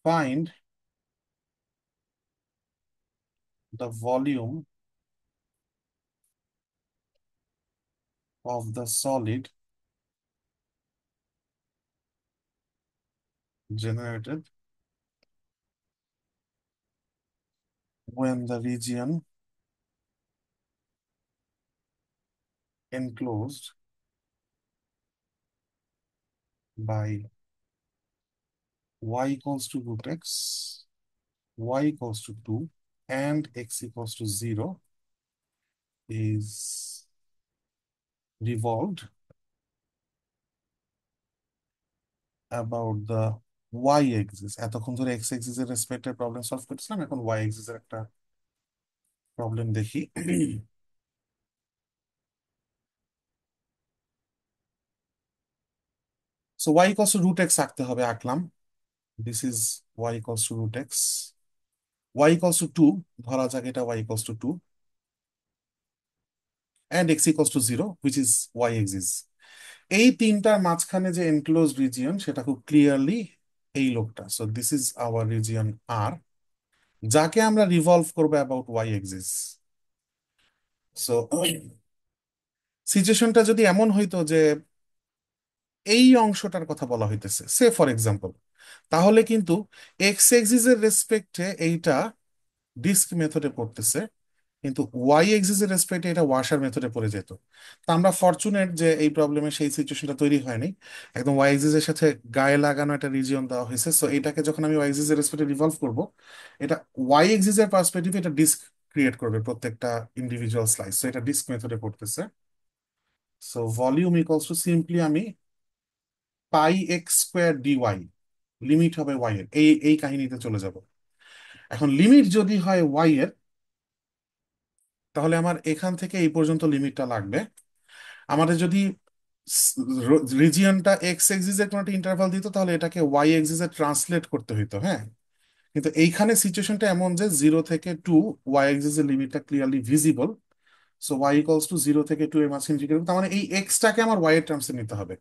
[SPEAKER 1] Find the volume of the solid generated when the region enclosed by y equals to root x, y equals to 2, and x equals to 0 is revolved about the y axis। এতক্ষণ ধরে x axis এর রেসপেক্টে problem solve করছিলাম, এখন y axis এর একটা problem দেখি। So y equals to root x আঁকতে হবে, আঁকলাম। This is y equals to root x, y equals to two, ধরা যাক এটা y equals to two, and x equals to zero which is y axis. এই তিনটার মাঝখানে যে এনক্লোজ রিজিয়ন সেটা খুব ক্লিয়ারলি এই লোকটা। So this is our region আর, যাকে আমরা রিভলভ করবো অ্যাবাউট ওয়াই এক্সিস। সো সিচুয়েশনটা যদি এমন হইতো যে এই অংশটার কথা বলা হইতেছে, সে ফর এক্সাম্পল, তাহলে কিন্তু এক্স এক্সিস এর রেসপেক্টে এইটা ডিস্ক মেথডে পড়তেছে, কিন্তু ওয়াই এক্সিস এর রেসপেক্টে এটা ওয়াশার মেথডে পড়ে যেত। তা আমরা ফরচুনেট যে এই প্রবলেমে সেই সিচুয়েশনটা তৈরি হয়নি, একদম ওয়াই এক্সিস এর সাথে গায়ে লাগানো একটা রিজিয়ন দেওয়া হয়েছে। সো এটাকে যখন আমি ওয়াই এক্সিস এর রেসপেক্টে রিভলভ করব, এটা ওয়াই এক্সিস এর পার্সপেক্টিভে এটা ডিস্ক ক্রিয়েট করবে প্রত্যেকটা ইন্ডিভিজুয়াল স্লাইস। সো এটা ডিস্ক মেথডে পড়তেছে। So volume equals to simply আমি পাই এক্স স্কোয়ার ডিওয়াই, লিমিট হবে ওয়াই এর, এই এই কাহিনীতে চলে যাব। এখন লিমিট যদি হয় ওয়াই এর, তাহলে আমার এখান থেকে এই পর্যন্ত লিমিটটা লাগবে। আমাদের যদি রিজিয়নটা এক্স এক্সিস এর কোনো একটা ইন্টারভাল দিত, তাহলে এটাকে ওয়াই এক্সিস এ ট্রান্সলেট করতে হইতো, হ্যাঁ। কিন্তু এইখানে সিচুয়েশনটা এমন যে 0 থেকে 2 ওয়াই এক্সিস এর লিমিটটা clearly visible. So Y equals to 0 থেকে 2 এর মাঝে ইন্টিগ্রেট, তার মানে এই এক্সটাকে আমার ওয়াই এর টার্মসে নিতে হবে।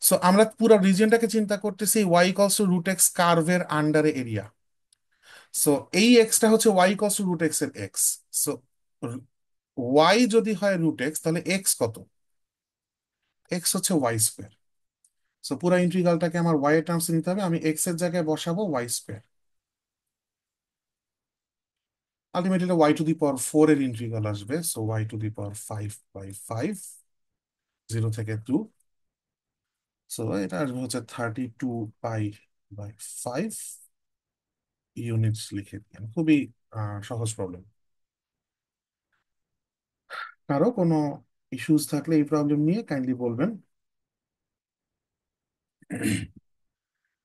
[SPEAKER 1] সো আমরা পুরো রিজিয়নটাকে চিন্তা করতেছি y equals to root x কার্ভের আন্ডারে এরিয়া। সো এই এক্সটা হচ্ছে Y equals to root x এর এক্স। সো ওয়াই যদি হয় রুট এক্স, তাহলে এক্স কত? এক্স হচ্ছে ওয়াই স্কোয়ার। সো পুরো ইন্টিগ্রালটাকে আমার ওয়াই এর টার্মসে নিতে হবে, আমি এক্স এর জায়গায় বসাবো ওয়াই স্কোয়ার। আলটিমেটলি y⁴ এর ইন্টিগ্রাল আসবে। সো y⁵/5, 0 থেকে 2। সো এটা আসবে হচ্ছে 32 পাই/5 ইউনিটস। লিখে দিন, খুবই সহজ প্রবলেম। কারো কোনো ইস্যুস থাকলে এই প্রবলেম নিয়ে কাইন্ডলি বলবেন।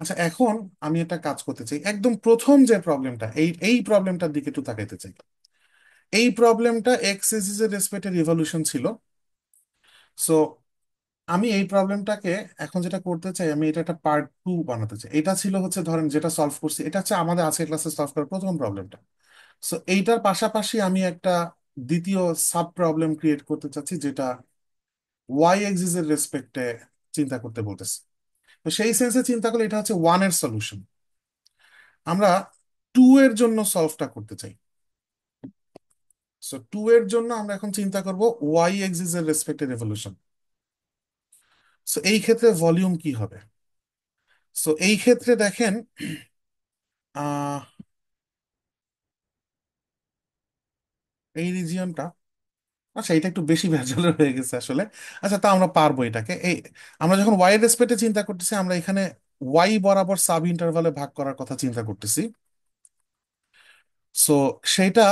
[SPEAKER 1] আচ্ছা, এখন আমি একটা কাজ করতে চাই, একদম প্রথম যে প্রবলেমটা, এই এই প্রবলেমটার দিকে একটু তাকাইতে চাই। এই প্রবলেমটা এক্স এক্সিস এর রেসপেক্টে রিভলিউশন ছিল। সো আমি এই প্রবলেমটাকে এখন যেটা করতে চাই, আমি এটা একটা পার্ট 2 বানাতে চাই। এটা ছিল হচ্ছে ধরেন যেটা সলভ করছি, এটা হচ্ছে আমাদের আজকের ক্লাসে সলভ করার প্রথম প্রবলেমটা। সো এইটার পাশাপাশি আমি একটা দ্বিতীয় সাব প্রবলেম ক্রিয়েট করতে চাচ্ছি, যেটা ওয়াই এক্সিস এর রেসপেক্টে চিন্তা করতে বলতেছে। তো সেই সেন্সে চিন্তা করলে এটা হচ্ছে ওয়ান এর সলিউশন। আমরা টু এর জন্য সলভটা করতে চাই। সো টু এর জন্য আমরা এখন চিন্তা করব ওয়াই এক্সিস এর রেসপেক্টে রেভলিউশন। সো এই ক্ষেত্রে ভলিউম কি হবে? সো এই ক্ষেত্রে দেখেন, আহ এই রিজিয়নটা, আচ্ছা এটা একটু বেশি ভেজাল হয়ে গেছে আসলে। আচ্ছা, তা আমরা পারবো এটাকে। এই আমরা যখন ওয়াই রেসপেক্টে চিন্তা করতেছি, আমরা এখানে ওয়াই বরাবর সাব ইন্টারভালে ভাগ করার কথা চিন্তা করতেছি। সো সেটা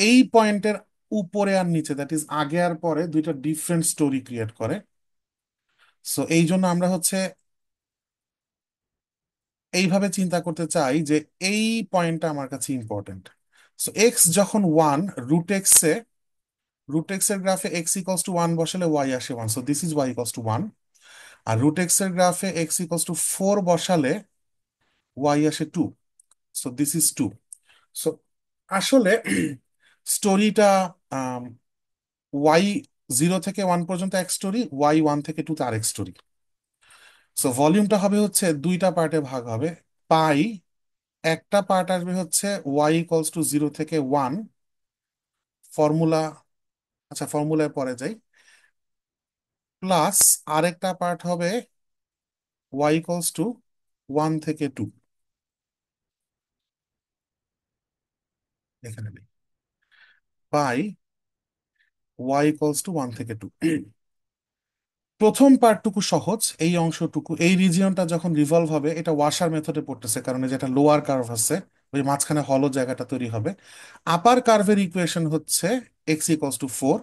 [SPEAKER 1] এই পয়েন্টের উপরে আর নিচে, দ্যাট ইজ আগে আর পরে, দুইটা ডিফারেন্ট স্টোরি ক্রিয়েট করে। সো এই জন্য আমরা হচ্ছে এইভাবে চিন্তা করতে চাই যে এই পয়েন্টটা আমার কাছে ইম্পর্টেন্ট। সো এক্স যখন 1, রুট এক্স এর গ্রাফে এক্স ইকলস টু 1 বসালে ওয়াই আসে 1, so this is y equals to 1। আর রুট এক্স এর গ্রাফে এক্স ইকলস টু 4 বসালে ওয়াই আসে 2, সো দিস ইজ 2। সো আসলে স্টোরিটা, ওয়াই 0 থেকে 1 পর্যন্ত এক স্টোরি, ওয়াই 1 থেকে 2 আরেক স্টোরি। সো ভলিউমটা হবে হচ্ছে দুইটা পার্টে ভাগ হবে। পাই, একটা পার্ট আসবে হচ্ছে ওয়াই ইকলস টু 0 থেকে 1 ফর্মুলা, আচ্ছা ফর্মুলায় পরে যাই, প্লাস আরেকটা পার্ট হবে ওয়াই ইকলস টু 1 থেকে 2। এখানে নেই, পাই ওয়াই ইকলস টু 1 থেকে 2। প্রথম পার্টটুকু সহজ, এই অংশটুকু, এই রিজিয়নটা যখন রিভলভ হবে, এটা ওয়াশার মেথডে পড়তেছে, কারণ এই যেটা লোয়ার কার্ভ আছে, ওই মাঝখানে হলো জায়গাটা তৈরি হবে। আপার কার্ভের ইকুয়েশন হচ্ছে x = 4,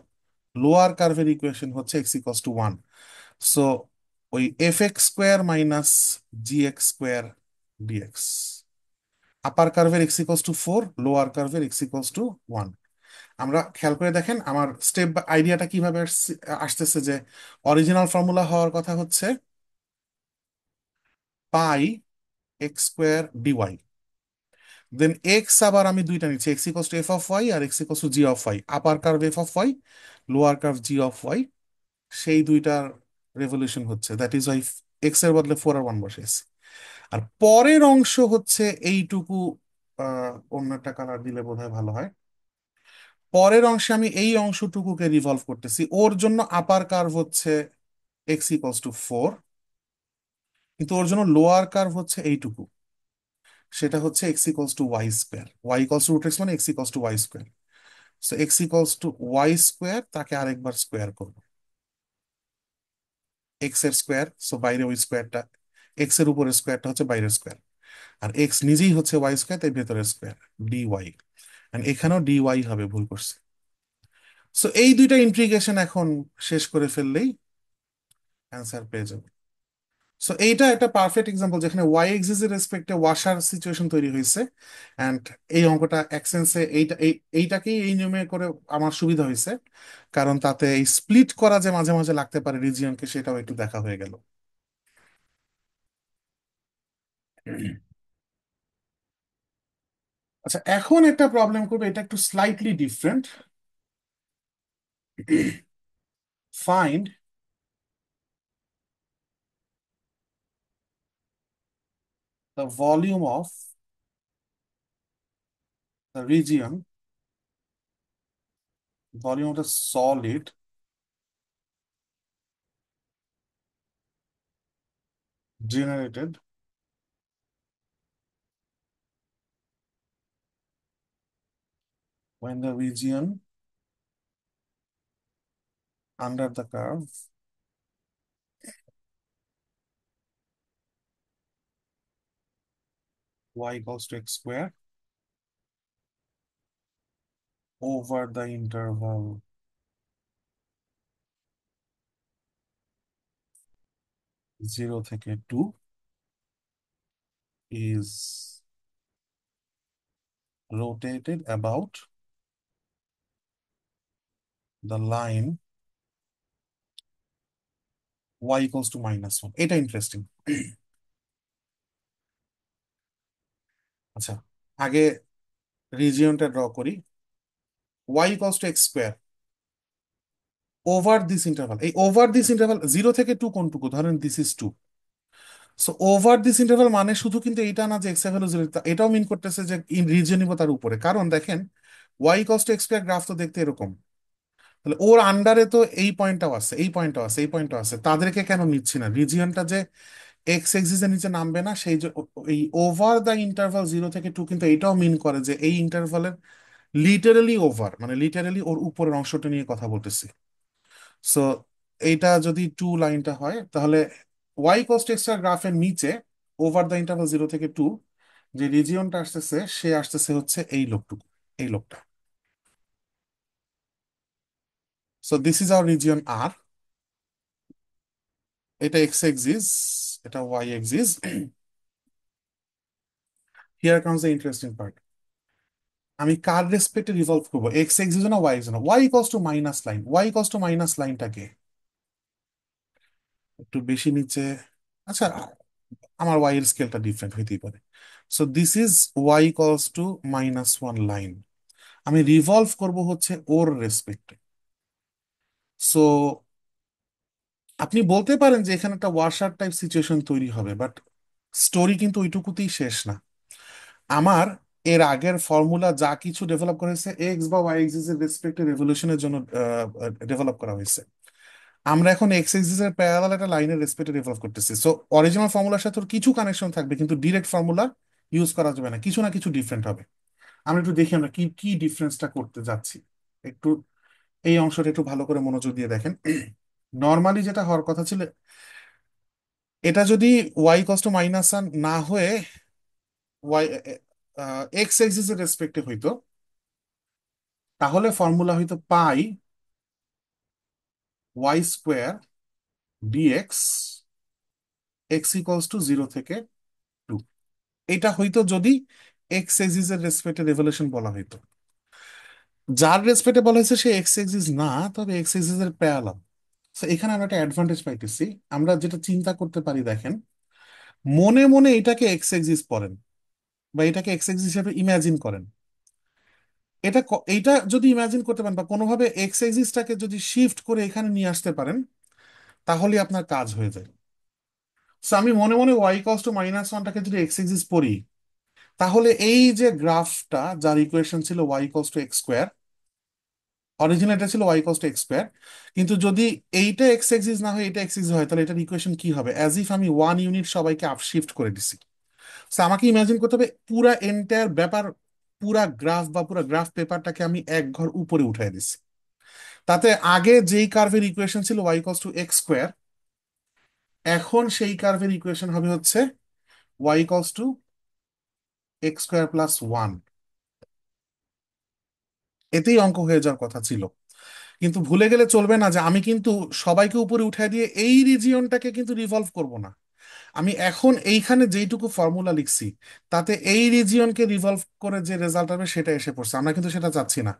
[SPEAKER 1] লোয়ার কার্ভের ইকুয়েশন হচ্ছে x = 1। সো ওই fx² - gx² dx, আপার কার্ভের x = 4, লোয়ার কার্ভের x = 1। আমরা খেয়াল করে দেখেন আমার স্টেপ আইডিয়াটা কিভাবে আসতেছে, যে অরিজিনাল ফর্মুলা হওয়ার কথা হচ্ছে pi x square d y. Then x আবার আমি দুইটা নিচ্ছি, x equals to F of y আর x equals to G of y, upper curve f of y, lower curve g of y, সেই দুইটার রেভলিউশন হচ্ছে, দ্যাট ইজ ওয়াই এক্স এর বদলে 4 আর 1 বসেছে। আর পরের অংশ হচ্ছে এইটুকু, অন্য একটা কালার দিলে বোধহয় ভালো হয়। পরের অংশে আমি এই অংশটুকুকে রিভলভ করতেছি, ওর জন্য আপার কার্ভ হচ্ছে এক্স ইকস টু 4, কিন্তু ওর জন্য লোয়ার কার্ভ হচ্ছে এইটুকু, সেটা হচ্ছে x equals to y square, y equals to root x মানে x equals to y square. So x equals to y square, তাকে আরেকবার স্কোয়ার করবো, এক্স এর স্কোয়ার, সো বাইরে ওই স্কোয়ারটা, এক্স এর উপরে স্কোয়ারটা হচ্ছে বাইরের স্কোয়ার, আর এক্স নিজেই হচ্ছে ওয়াই স্কোয়ার, তাই ভেতরের স্কোয়ার, ডি ওয়াই। এখানেও ডি ওয়াই হবে, ভুল করছে। সো এই দুইটা ইন্টিগ্রেশন এখন শেষ করে ফেললেই অ্যান্সার পেয়ে যাবে। সো এইটা একটা পারফেক্ট এক্সাম্পল যেখানে ওয়াই এক্সিস এর রেসপেক্টে ওয়াসার সিচুয়েশন তৈরি হয়েছে। অ্যান্ড এই অঙ্কটা এক্সেন্সে এইটাকেই এই নিয়মে করে আমার সুবিধা হয়েছে, কারণ তাতে এই স্প্লিট করা যে মাঝে মাঝে লাগতে পারে রিজিয়নকে, সেটাও একটু দেখা হয়ে গেল। আচ্ছা, এখন একটা প্রবলেম করবে, এটা একটু slightly different. Find the volume of the region, volume of the solid generated when the region under the curve y equals to x square over the interval 0 থেকে 2 is rotated about the line y equals to -1। এটা interesting. আচ্ছা, আগে রিজিয়নটা draw করি। y equals to x square over this interval, এই over this interval 0 থেকে 2 কোনটুকু, ধরেন this is 2। So over this interval মানে শুধু কিন্তু এইটা না যে এক্স এর ভ্যালু 0, এটাও মিন করতেছে যে ইন রিজন নিব তার উপরে, কারণ দেখেন ওয়াই কস টু এক্স স্কয়ার গ্রাফ তো দেখতে এরকম, তাহলে ওর আন্ডারে তো এই পয়েন্টটাও আছে, এই পয়েন্টটাও আছে, এই পয়েন্টটাও আছে, তাদেরকে কেন নিচ্ছি না? রিজিয়নটা যে এক্স এক্সিস এর নিচে নামবে না, সেই যে এই ওভার দ্য ইন্টারভাল 0 থেকে 2 কিন্তু এইটাও মিন করে যে এই ইন্টারভালের লিটারালি ওভার, মানে লিটারালি ওর উপরের অংশটা নিয়ে কথা বলতেছি। সো এইটা যদি 2 লাইনটা হয়, তাহলে ওয়াই কস্ট এক্সট্রা গ্রাফের নিচে ওভার দ্য ইন্টারভাল 0 থেকে 2 যে রিজিয়নটা আসতেছে, সে আসতেছে হচ্ছে এই লোকটুকু, এই লোকটা। So this is our region আর, এটা এক্স এক্সিস, এটা y axis. Here comes the interesting part. আমি কার রেসপেক্টে রিভলভ করবো, এক্স এক্সিস না ওয়াই এক্সিস না? Y equals to minus line, y equals to minus লাইনটাকে একটু বেশি নিচে, আচ্ছা আমার ওয়াই এর স্কেলটা ডিফারেন্ট হইতেই পারে। So this is Y equals two -1 line, আমি রিভলভ করব হচ্ছে ওর রেসপেক্টে। সো আপনি বলতে পারেন যে এখানে একটা ওয়াশার টাইপ সিচুয়েশন তৈরি হবে, বাট স্টোরি কিন্তু ওইটুকুতেই শেষ না। আমার এর আগের ফর্মুলা যা কিছু ডেভেলপ করা হয়েছে এক্স বা ওয়াই এক্সিস এর রেসপেক্টে রেভলিউশনের জন্য ডেভেলপ করা হয়েছে, আমরা এখন এক্স এক্সিস এর প্যারালাল একটা লাইনের রেসপেক্টে ডেভেলপ করতেছি। সো অরিজিনাল ফর্মুলার সাথে ওর কিছু কানেকশন থাকবে, কিন্তু ডিরেক্ট ফর্মুলা ইউজ করা যাবে না, কিছু না কিছু ডিফারেন্ট হবে। আমরা একটু দেখি আমরা কি কি ডিফারেন্সটা করতে যাচ্ছি। একটু এই অংশটা একটু ভালো করে মনোযোগ দিয়ে দেখেন। নর্মালি যেটা হওয়ার কথা ছিল, এটা যদি ওয়াই কষ্ট মাইনাস না হয়ে ওয়াই এক্স এক্সিস এর রেসপেক্টে হইতো, তাহলে ফর্মুলা হইতো pi y square dx x equals to 0 থেকে 2। এটা হইতো যদি এক্স এক্সিস এর রেসপেক্টে রেভলিউশন বলা হইতো। যার রেসপেক্টে বলা হয়েছে সে এক্স এক্সিস না, তবে এক্স এক্সিস এর প্যারালাল। এখানে আমরা একটা অ্যাডভান্টেজ পাইতেছি। আমরা যেটা চিন্তা করতে পারি দেখেন, মনে মনে এটাকে এক্স এক্সিস পড়েন, বা এটাকে এক্স এক্সিস হিসেবে ইমাজিন করেন, এইটা যদি ইমাজিন করতে পারেন বা কোনোভাবে এক্স এক্সিসটাকে যদি শিফট করে এখানে নিয়ে আসতে পারেন, তাহলে আপনার কাজ হয়ে যায়। সো আমি মনে মনে ওয়াই কস টু মাইনাস ওয়ানটাকে যদি এক্স এক্সিস পড়ি, তাহলে এই যে গ্রাফটা যার ইকুয়েশন ছিল ওয়াই কস টু এক্স স্কোয়ার, অরিজিনাল এটা ছিল ওয়াই কস টু এক্স স্কোয়ার, কিন্তু যদি এইটা এক্স এক্সিস না হয় এটা এক্স এক্সিস হয়, তাহলে এটার ইকুয়েশন কি হবে? অ্যাজ ইফ আমি ওয়ান ইউনিট সবাইকে আপশিফট করে দিছি। So আমাকে ইমাজিন করতে হবে পুরা এন্টায়ার ব্যাপার, পুরা গ্রাফ বা পুরা গ্রাফ পেপারটাকে আমি এক ঘর উপরে উঠাই দিছি। তাতে আগে যেই কার্ভের ইকুয়েশন ছিল y equals to x square, এখন সেই কার্ভের ইকুয়েশন হবে হচ্ছে Y equals to x square plus one. এতেই অঙ্ক হয়ে যাওয়ার কথা ছিল। কিন্তু ভুলে গেলে চলবে না যে আমি কিন্তু সবাইকে উপরে উঠাই দিয়ে এই রিজিয়নটাকে কিন্তু রিভলভ করব না। আমি এখন এইখানে যেইটুকু ফর্মুলা লিখছি, তাতে এই রিজিয়নকে রিভলভ করে যে রেজাল্ট হবে সেটা এসে পড়ছে, আমরা কিন্তু সেটা চাচ্ছি না।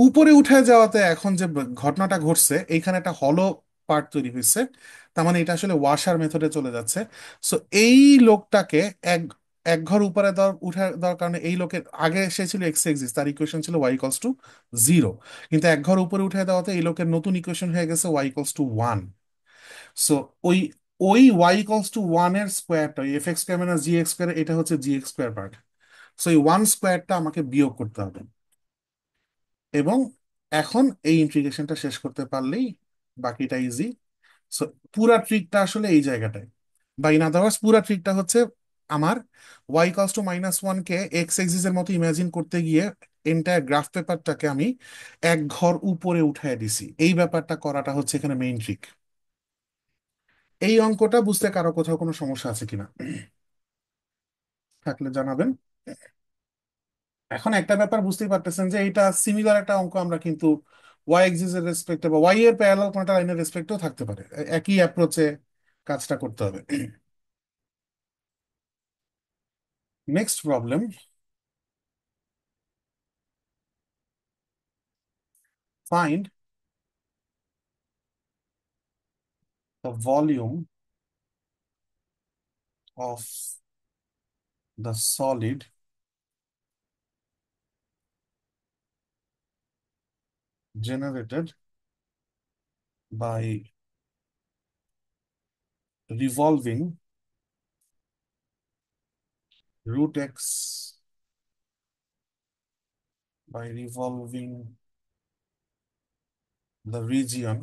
[SPEAKER 1] উপরে উঠে যাওয়াতে এখন যে ঘটনাটা ঘটছে, এইখানে একটা হলো পার্ট তৈরি হয়েছে, তার মানে এটা আসলে ওয়াশার মেথডে চলে যাচ্ছে। সো এই লোকটাকে এক এক ঘর উপরে দেওয়ার উঠে দেওয়ার কারণে এই লোকের আগে সে ছিল এক্স এক্সিস, তার ইকুয়েশন ছিল ওয়াই ইকলস টু জিরো, কিন্তু এক ঘর উপরে উঠে দেওয়াতে এই লোকের নতুন ইকুয়েশন হয়ে গেছে y equals to one. So ওই ওই ওয়াই ইকলস টু ওয়ান এর স্কোয়ারটা, এফ এক্স স্কোয়ার মাইনাস জি এক্স স্কোয়ার, এটা হচ্ছে g x square part. So এই ওয়ান স্কোয়ারটা আমাকে বিয়োগ করতে হবে। এবং এখন এই ইন্টিগ্রেশনটা শেষ করতে পারলেই বাকিটা ইজি। সো পুরা ট্রিকটা আসলে এই জায়গাটায়, বা ইন আদারওয়াইজ পুরা ট্রিকটা হচ্ছে আমার y equals to minus one কে এক্স এক্সিস এর মতো ইমাজিন করতে গিয়ে এন্টায়ার গ্রাফ পেপারটাকে আমি এক ঘর উপরে উঠায় দিছি। এই ব্যাপারটা করাটা হচ্ছে এখানে মেইন ট্রিক। এই অঙ্কটা বুঝতে কারো কোথাও কোনো সমস্যা আছে কিনা থাকলে জানাবেন। এখন একটা ব্যাপার বুঝতেই পারতেছেন যে এটা সিমিলার একটা অঙ্ক আমরা কিন্তু ওয়াই এক্সিস এর রেসপেক্টে বা ওয়াই এর প্যারালাল কোনটা লাইনের রেসপেক্টেও থাকতে পারে, একই অ্যাপ্রোচে কাজটা করতে হবে। Next problem, find the volume of the solid generated by revolving root x, by revolving the region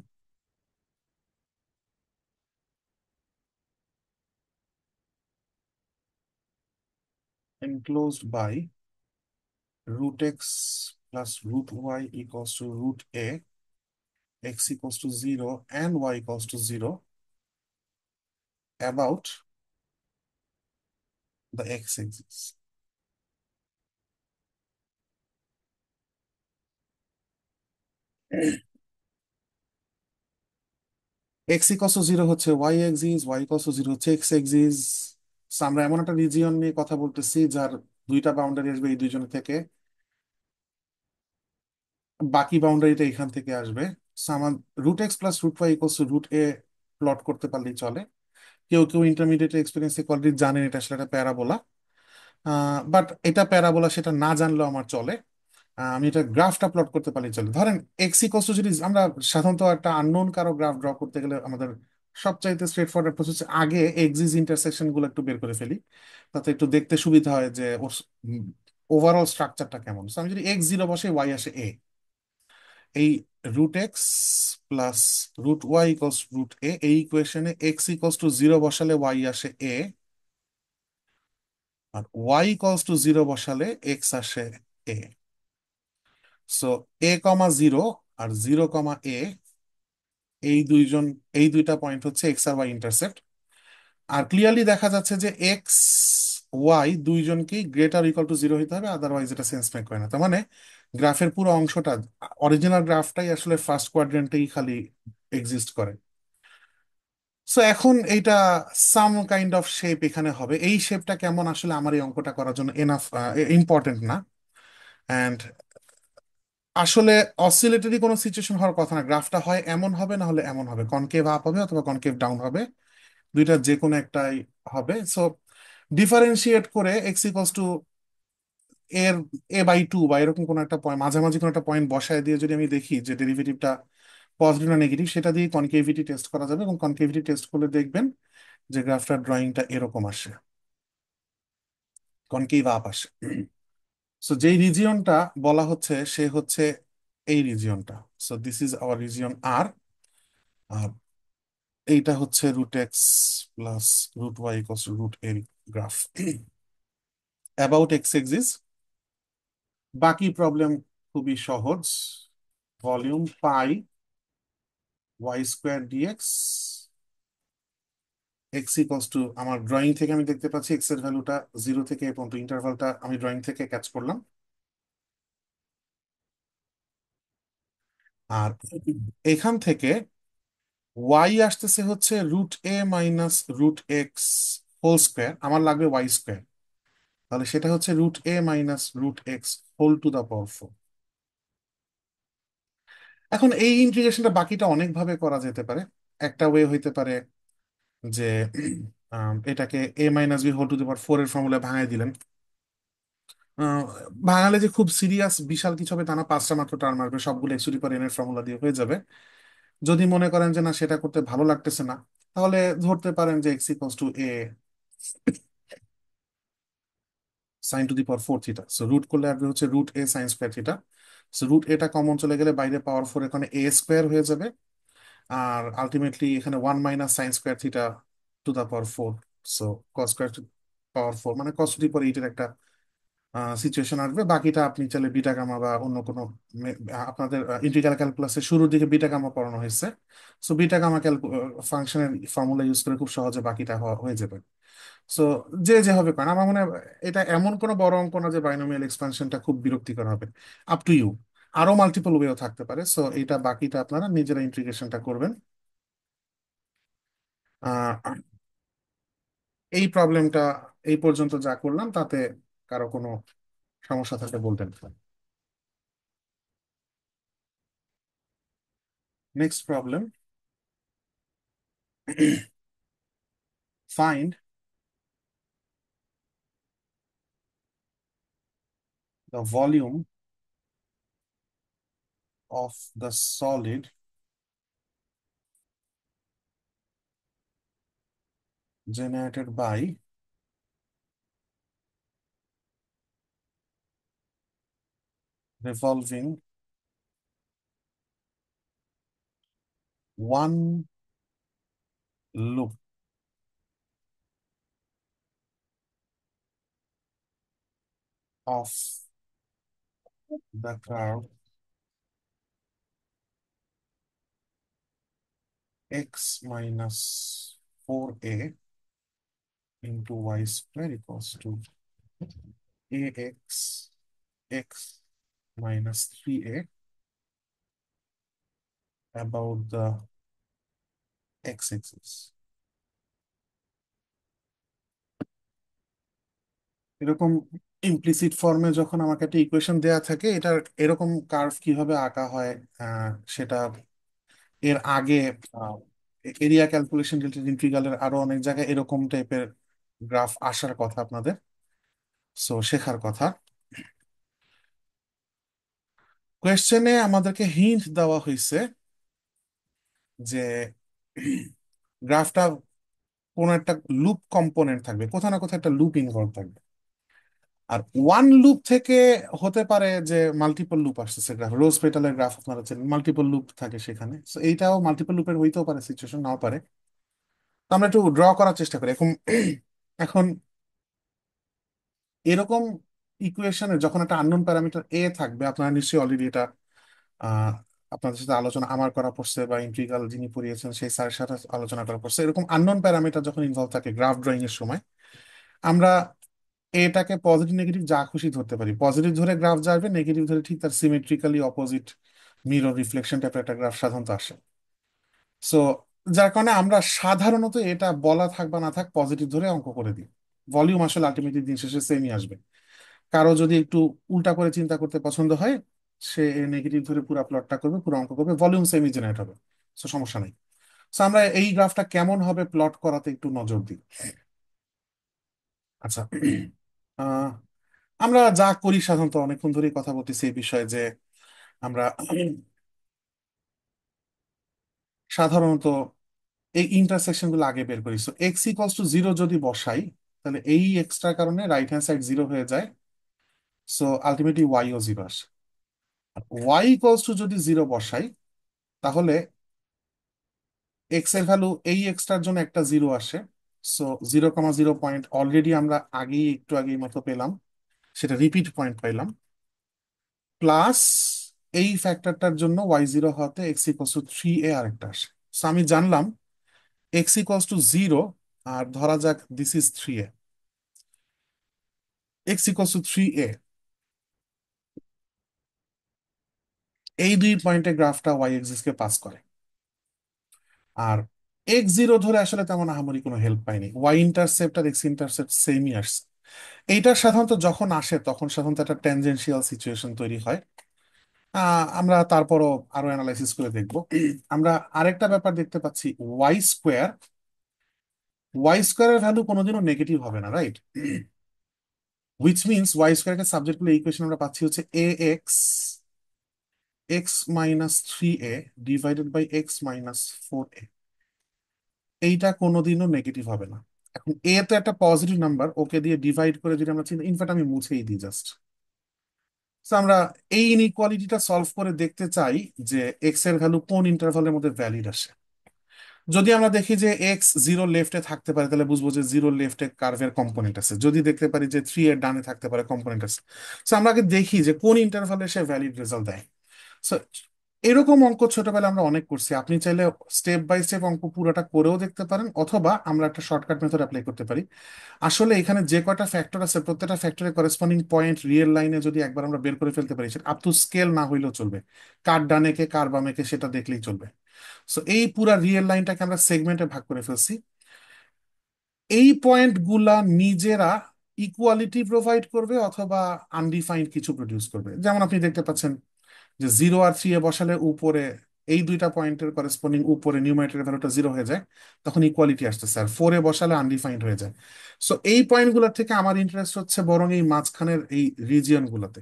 [SPEAKER 1] enclosed by root x plus root y equals to root a, x equals to 0 and y equals to 0, about the x-axis. x equals to 0 হচ্ছে y axis, y equals to 0 হচ্ছে x axis। আমরা এমন একটা region নিয়ে কথা বলতেছি যার দুইটা বাউন্ডারি আসবে এই দুইজন থেকে, বাকি বাউন্ডারিটা এখান থেকে আসবে। So আমার root x plus root y equals to root a plot করতে পারলেই চলে। কেউ কেউ ইন্টারমিডিয়েট এক্সপিরিয়েন্স অলরেডি জানেন এটা আসলে একটা প্যারাবোলা, বাট এটা প্যারাবোলা সেটা না জানলেও আমার চলে। আমি এটা গ্রাফটা প্লট করতে পারলেই চলে। ধরেন এক্স ইকুয়ালস টু, যদি আমরা সাধারণত একটা আননোন কারো গ্রাফ ড্র করতে গেলে আমাদের সবচাইতে স্ট্রেট ফরওয়ার্ড অ্যাপ্রোচ হচ্ছে আগে এক্সিস ইন্টারসেকশন গুলো একটু বের করে ফেলি, তাতে একটু দেখতে সুবিধা হয় যে ওর ওভারঅল স্ট্রাকচারটা কেমন। So আমি যদি এক্স জিরো বসে ওয়াই আসে এ, এই root x plus root y equals root a, এই ইকুয়েশনে এক্স ইকলস টু জিরো বসালে ওয়াই আসে এ, আর ওয়াই ইকলস টু জিরো বসালে এক্স আসে a. So a comma zero আর জিরো কমা এ, এই দুইজন, এই দুইটা পয়েন্ট হচ্ছে এক্স আর ওয়াই ইন্টারসেক্ট। আর ক্লিয়ারলি দেখা যাচ্ছে যে এক্স ওয়াই দুইজনকেই গ্রেটার ইকুয়াল টু জিরো হইতে হবে, আদারওয়াইজ এটা সেন্স মেক করে না। তার মানে গ্রাফের পুরো অংশটা, অরিজিনাল গ্রাফটাই আসলে ফার্স্ট কোয়াড্রেন্টেই খালি এক্সিস্ট করে। সো এখন এইটা সাম কাইন্ড অফ শেপ এখানে হবে। এই শেপটা কেমন আসলে আমার এই অঙ্কটা করার জন্য এনাফ ইম্পর্টেন্ট না। অ্যান্ড আসলে অসিলেটরি কোনো সিচুয়েশন হওয়ার কথা না, গ্রাফটা হয় এমন হবে না হলে এমন হবে, কনকেভ আপ হবে অথবা কনকেভ ডাউন হবে, দুইটা যে কোনো একটাই হবে। সো ডিফারেন্সিয়েট করে এক্স ইকোয়ালস টু এর a/2 বা এরকম কোন একটা পয়েন্ট, মাঝামাঝি কোন একটা পয়েন্ট বসায় দিয়ে যদি আমি দেখি যে ডেরিভেটিভটা পজিটিভ না নেগেটিভ, সেটা দিয়ে কনকেভিটি টেস্ট করা যাবে, এবং কনকেভিটি টেস্ট করলে দেখবেন যে গ্রাফটার ড্রয়িংটা এরকম আসে, কনকেভ আপ আসে। সো যেই রিজিয়নটা বলা হচ্ছে সে হচ্ছে এই রিজিয়নটা। So this is our region আর, আর এইটা হচ্ছে √x plus √y equals to √l graph about x axis. বাকি প্রবলেম খুবই সহজ। Volume pi y² dx, x equals to, আমার ড্রয়িং থেকে আমি দেখতে পাচ্ছি এক্স এর ভ্যালুটা 0 থেকে এ পর্যন্ত, ইন্টারভালটা আমি ড্রয়িং থেকে ক্যাচ করলাম। আর এখান থেকে ওয়াই আসতেছে হচ্ছে √a - √x² আমার লাগবে y², তাহলে সেটা হচ্ছে √a - √x² এখন এই ইন্টিগ্রেশনটা বাকিটা অনেক ভাবে করা যেতে পারে। একটা ওয়ে হইতে পারে যে এটাকে a - b² এর ফর্মুলা ভাঙায় দিলেন। আহ, ভাঙালে যে খুব সিরিয়াস বিশাল কিছু হবে তা না, পাঁচটা মাত্র টার্ম আসবে, সবগুলো x⁴n এর ফর্মুলা দিয়ে হয়ে যাবে। যদি মনে করেন যে না সেটা করতে ভালো লাগতেছে না, তাহলে ধরতে পারেন যে x = a sin⁴θ। So root করলে আসবে হচ্ছে √a sin²θ। So √a common চলে গেলে বাইরে পাওয়ার 4, এখানে a² হয়ে যাবে। আর আলটিমেটলি এখানে 1 - sin²θ⁴ সো cos²⁴ মানে cos⁴ এর একটা সিচুয়েশন আসবে। বাকিটা আপনি চাইলে বিটা গামা বা অন্য কোনো আপনাদের ইন্টিগ্রাল ক্যালকুলাসের শুরুর দিকে বিটা গামা পড়ানো হয়েছে। সো বিটা গামা ফাংশনের ফর্মুলা ইউজ করে খুব সহজে বাকিটা হয়ে যাবে। সো যে যেভাবে করেন, আমার মনে হয় এটা এমন কোনো বড় অঙ্ক না যে বাইনোমিয়াল এক্সপানশনটা খুব বিরক্তিকর হবে। আপ টু ইউ, আরো মাল্টিপল ওয়েও থাকতে পারে। সো এটা বাকিটা আপনারা নিজেরা ইন্টিগ্রেশনটা করবেন। আহ এই প্রবলেমটা এই পর্যন্ত যা করলাম তাতে কারো কোনো সমস্যা থাকলে বলতেন। Next problem, find the volume of the solid generated by revolving one loop of the curve x - 4a into y² equals to ax x minus 3a about the x-axis। এরকম ইমপ্লিসিট ফর্মে যখন আমাকে একটা ইকুয়েশন দেয়া থাকে, এটার এরকম curve কিভাবে আঁকা হয় সেটা এর আগে এরিয়া ক্যালকুলেশন রিলেটেড ইন্টিগ্রালের আরো অনেক জায়গায় এরকম টাইপের গ্রাফ আসার কথা আপনাদের, সো শেখার কথা। কোয়েশ্চেনে আমাদেরকে হিন্ট দেওয়া হয়েছে যে গ্রাফটা কোন একটা লুপ কম্পোনেন্ট থাকবে, কোথাও না কোথাও একটা লুপ ইনভলভ থাকবে। আর ওয়ান লুপ থেকে হতে পারে যে মাল্টিপল লুপ আসতেছে, গ্রাফ রোজ পেটালের গ্রাফ আপনারা জানেন, মাল্টিপল লুপ থাকে সেখানে। তো এইটাও মাল্টিপল লুপের হইতেও পারে, সিচুয়েশন নাও পারে। তো আমরা একটু ড্র করার চেষ্টা করি এখন। এখন এরকম ইকুয়েশনে যখন একটা আননোন প্যারামিটার এ থাকবে, আপনারা নিশ্চয়ই অলরেডি এটা আহ আপনাদের সাথে আলোচনা আমার করা পড়ছে, বা ইন্টিগ্রাল যিনি পড়িয়েছেন সেই স্যারের সাথে আলোচনা করা পড়ছে। এরকম আননোন প্যারামিটার যখন ইনভলভ থাকে গ্রাফ ড্রয়িং এর সময়, আমরা এটাকে পজিটিভ নেগেটিভ যা খুশি ধরতে পারি। পজিটিভ ধরে গ্রাফ যাবে, নেগেটিভ ধরে ঠিক তার সিমেট্রিক্যালি অপোজিট মিরর রিফ্লেকশন টাইপের একটা গ্রাফ সাধারণত আসে। সো যার কারণে আমরা সাধারণত এটা বলা থাক বা না থাক পজিটিভ ধরে অঙ্ক করে দিই। ভলিউম আসলে আলটিমেটলি দিন শেষে সেমই আসবে। কারো যদি একটু উল্টা করে চিন্তা করতে পছন্দ হয়, সে নেগেটিভ ধরে পুরো প্লটটা করবে, পুরো অঙ্ক করবে, ভলিউম সেমই জেনারেট হবে। সো সমস্যা নেই। সো আমরা এই গ্রাফটা কেমন হবে প্লট করাতে একটু নজর দিই। আচ্ছা, আমরা যা করি সাধারণত, অনেকক্ষণ ধরেই কথা বলতেছি এই বিষয়ে, যে আমরা সাধারণত এই ইন্টারসেকশন গুলো আগে বের করি। So x equals to zero যদি বসাই, তাহলে এই এক্সট্রার কারণে রাইট হ্যান্ড সাইড জিরো হয়ে যায়। সো আলটিমেটলি ওয়াইও জিরো আসে। ওয়াই ইকুয়ালস টু যদি জিরো বসাই, তাহলে এক্স এর ভ্যালু এই এক্সট্রার জন্য একটা জিরো আসে। সো 0,0 পয়েন্ট অলরেডি আমরা আগেই একটু আগেই মতো পেলাম, সেটা রিপিট পয়েন্ট পাইলাম। প্লাস এই ফ্যাক্টরটার জন্য ওয়াই জিরো হতে এক্স ইকুয়ালস টু 3a আরেকটা আসে। সো আমি জানলাম এক্স ইকুয়ালস টু জিরো, আর ধরা যাক this is 3a, x equals two 3a, এই দুই পয়েন্টে গ্রাফটা ওয়াই এক্সিস কে পাস করে। আর এক্স জিরো ধরে আসলে তেমন আহামরি কোনো হেল্প পাইনি, ওয়াই ইন্টারসেপ্ট আর এক্স ইন্টারসেপ্ট সেমই আসছে। এইটা সাধারণত যখন আসে তখন সাধারণত একটা ট্যানজেনশিয়াল সিচুয়েশন তৈরি হয়। আমরা তারপরও আরো অ্যানালাইসিস করে দেখব। আমরা আরেকটা ব্যাপার দেখতে পাচ্ছি, ওয়াই স্কোয়ার, ওয়াই স্কোয়ারের ভ্যালু কোনোদিনও নেগেটিভ হবে না, রাইট? হুইচ মিনস ওয়াই স্কোয়ারকে সাবজেক্ট করলে ইকুয়েশন আমরা পাচ্ছি হচ্ছে a x x minus 3a divided by x minus 4a। এইটা কোনোদিনও নেগেটিভ হবে না। এখন এ তো একটা পজিটিভ নাম্বার, ওকে দিয়ে ডিভাইড করে যদি আমরা চিন্তা, ইনফ্যাক্ট আমি মুছেই দিই জাস্ট। তো আমরা এই ইনইকুয়ালিটিটা সলভ করে দেখতে চাই যে এক্স এর ভ্যালু কোন ইন্টারভালের মধ্যে ভ্যালিড আসে। যদি আমরা দেখি যে এক্স জিরো লেফটে থাকতে পারে, তাহলে বুঝবো যে জিরো লেফটে কার্ভের কম্পোনেন্ট আছে। যদি দেখতে পারি যে 3 এর ডানে থাকতে পারে, কম্পোনেন্ট আছে। তো আমরা আগে দেখি যে কোন ইন্টারভালে সে ভ্যালিড রেজাল্ট দেয়। So, এরকম অঙ্ক ছোটবেলায় আমরা অনেক করছি। আপনি চাইলে স্টেপ বাই স্টেপ অঙ্ক পুরোটা করেও দেখতে পারেন, অথবা আমরা একটা শর্টকাট মেথড অ্যাপ্লাই করতে পারি। আসলে এখানে যে কয়টা ফ্যাক্টর আছে, প্রত্যেকটা ফ্যাক্টরের করেসপন্ডিং পয়েন্ট রিয়েল লাইনে যদি একবার আমরা বের করে ফেলতে পারি, সেটা আপ টু স্কেল না হইলেও চলবে, কার ডানে কে কার বামে কে সেটা দেখলেই চলবে। সো এই পুরা রিয়েল লাইনটাকে আমরা সেগমেন্টে ভাগ করে ফেলছি। এই পয়েন্ট গুলা নিজেরা ইকুয়ালিটি প্রোভাইড করবে অথবা আনডিফাইন্ড কিছু প্রডিউস করবে। যেমন আপনি দেখতে পাচ্ছেন যে 0 আর 3 এ বসালে উপরে এই দুইটা পয়েন্টের করেসপন্ডিং উপরে নিউমারেটরের ভ্যালুটা জিরো হয়ে যায়, তখন ইকুয়ালিটি আসতেছে। আর 4-এ বসালে আনডিফাইন্ড হয়ে যায়। সো এই পয়েন্টগুলোর থেকে আমার ইন্টারেস্ট হচ্ছে বরং এই মাঝখানের এই রিজিয়ন গুলোতে।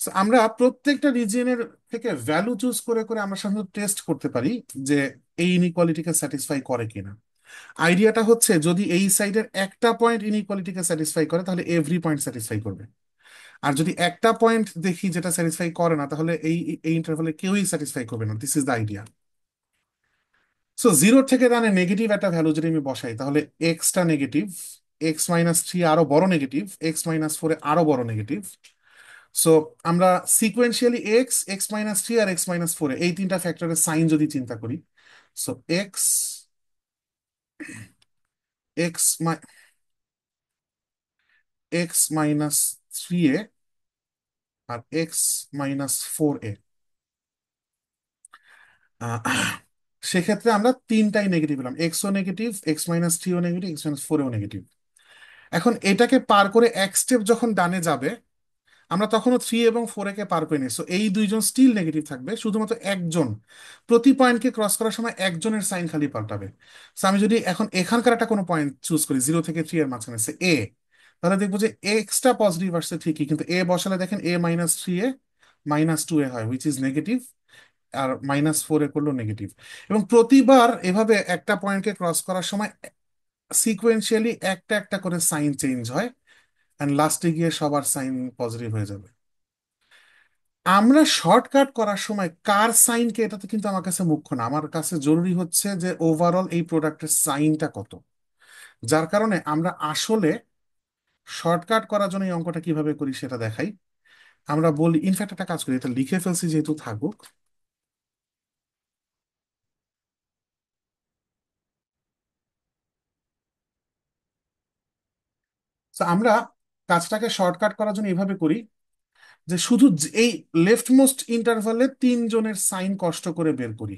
[SPEAKER 1] So, আমরা প্রত্যেকটা রিজিয়নের থেকে ভ্যালু চুজ করে করে আমরা সাধারণত টেস্ট করতে পারি যে এই ইনইকুয়ালিটিকে স্যাটিসফাই করে কিনা। আইডিয়াটা হচ্ছে যদি এই সাইডের একটা পয়েন্ট ইনইকুয়ালিটিকে স্যাটিসফাই করে, তাহলে এভরি পয়েন্ট স্যাটিসফাই করবে। আর যদি একটা পয়েন্ট দেখি যেটা স্যাটিসফাই করে না, তাহলে এই ইন্টারভ্যালে কেউই স্যাটিসফাই করবে না। This is the idea. So zero থেকে রানে নেগেটিভ একটা ভ্যালু যদি আমি বসাই, তাহলে এক্সটা নেগেটিভ, এক্স মাইনাস 3 আরো বড় নেগেটিভ, এক্স মাইনাস 4 আরো বড় নেগেটিভ। সো আমরা সিকোয়েন্সিয়ালি এক্স, এক্স মাইনাস 3 আর এক্স মাইনাস 4 এই তিনটা ফ্যাক্টরের সাইন যদি চিন্তা করি, so x, x x minus 3a আর এক্স মাইনাস 4a, সেক্ষেত্রে আমরা তিনটাই নেগেটিভ পেলাম, এক্সও নেগেটিভ, এক্স মাইনাস 3ও নেগেটিভ, এক্স মাইনাস 4ও নেগেটিভ। এখন এটাকে পার করে এক স্টেপ যখন ডানে যাবে, আমরা তখনও 3 এবং 4 কে পার করিনি। সো এই দুইজন স্টিল নেগেটিভ থাকবে, শুধুমাত্র একজন প্রতি পয়েন্টকে ক্রস করার সময় একজনের সাইন খালি পাল্টাবে। সো আমি যদি এখন এখানকার একটা কোনো পয়েন্ট চুজ করি 0 থেকে 3 এর মাঝখানে, সে এ, তাহলে দেখবো যে এক্সটা পজিটিভ আসছে ঠিকই, কিন্তু এ বসালে দেখেন এ মাইনাস 3a মাইনাস 2a হয়, হুইচ ইজ নেগেটিভ। আর মাইনাস 4 করলো নেগেটিভ। এবং প্রতিবার এভাবে একটা পয়েন্টকে ক্রস করার সময় সিকোয়েন্সিয়ালি একটা একটা করে সাইন চেঞ্জ হয়, অ্যান্ড লাস্টে গিয়ে সবার সাইন পজিটিভ হয়ে যাবে। আমরা শর্টকাট করার সময় কার সাইনকে, এটা তো কিন্তু আমার কাছে মুখ্য না, আমার কাছে জরুরি হচ্ছে যে ওভারঅল এই প্রোডাক্টের সাইনটা কত। যার কারণে আমরা আসলে শর্টকাট করার জন্য এই অঙ্কটা কিভাবে করি সেটা দেখাই। আমরা বলি, ইনফ্যাক্ট একটা কাজ করি, এটা লিখে ফেলছি যেহেতু থাকুক। তো আমরা কাজটাকে শর্টকাট করার জন্য এইভাবে করি যে শুধু এই লেফট মোস্ট ইন্টারভালে তিনজনের সাইন কষ্ট করে বের করি।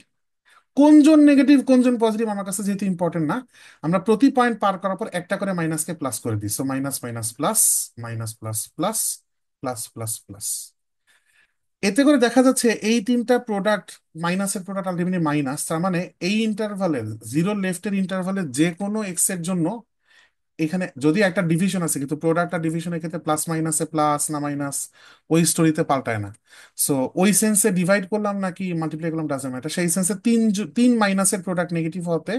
[SPEAKER 1] কোনজন নেগেটিভ কোনজন পজিটিভ আমার কাছে যেহেতু ইম্পর্টেন্ট না, আমরা প্রতি পয়েন্ট পার করার পর একটা করে মাইনাসকে প্লাস করে দিই। So minus minus plus, minus plus plus, plus plus plus. এতে করে দেখা যাচ্ছে এই তিনটা প্রোডাক্ট, মাইনাসের প্রোডাক্ট আলটিমেটলি মাইনাস। তার মানে এই ইন্টারভালের জিরো লেফটের ইন্টারভালে যে কোনো এক্স এর জন্য এখানে যদি একটা ডিভিশন আছে, কিন্তু প্রোডাক্ট আর ডিভিশনের ক্ষেত্রে প্লাস মাইনাসে প্লাস না মাইনাস ওই স্টোরিতে পাল্টায় না। সো ওই সেন্সে ডিভাইড করলাম নাকি মাল্টিপ্লাই করলাম ডাজন্ট ম্যাটার, সেই সেন্সে তিন মাইনাসের প্রোডাক্ট নেগেটিভ হতে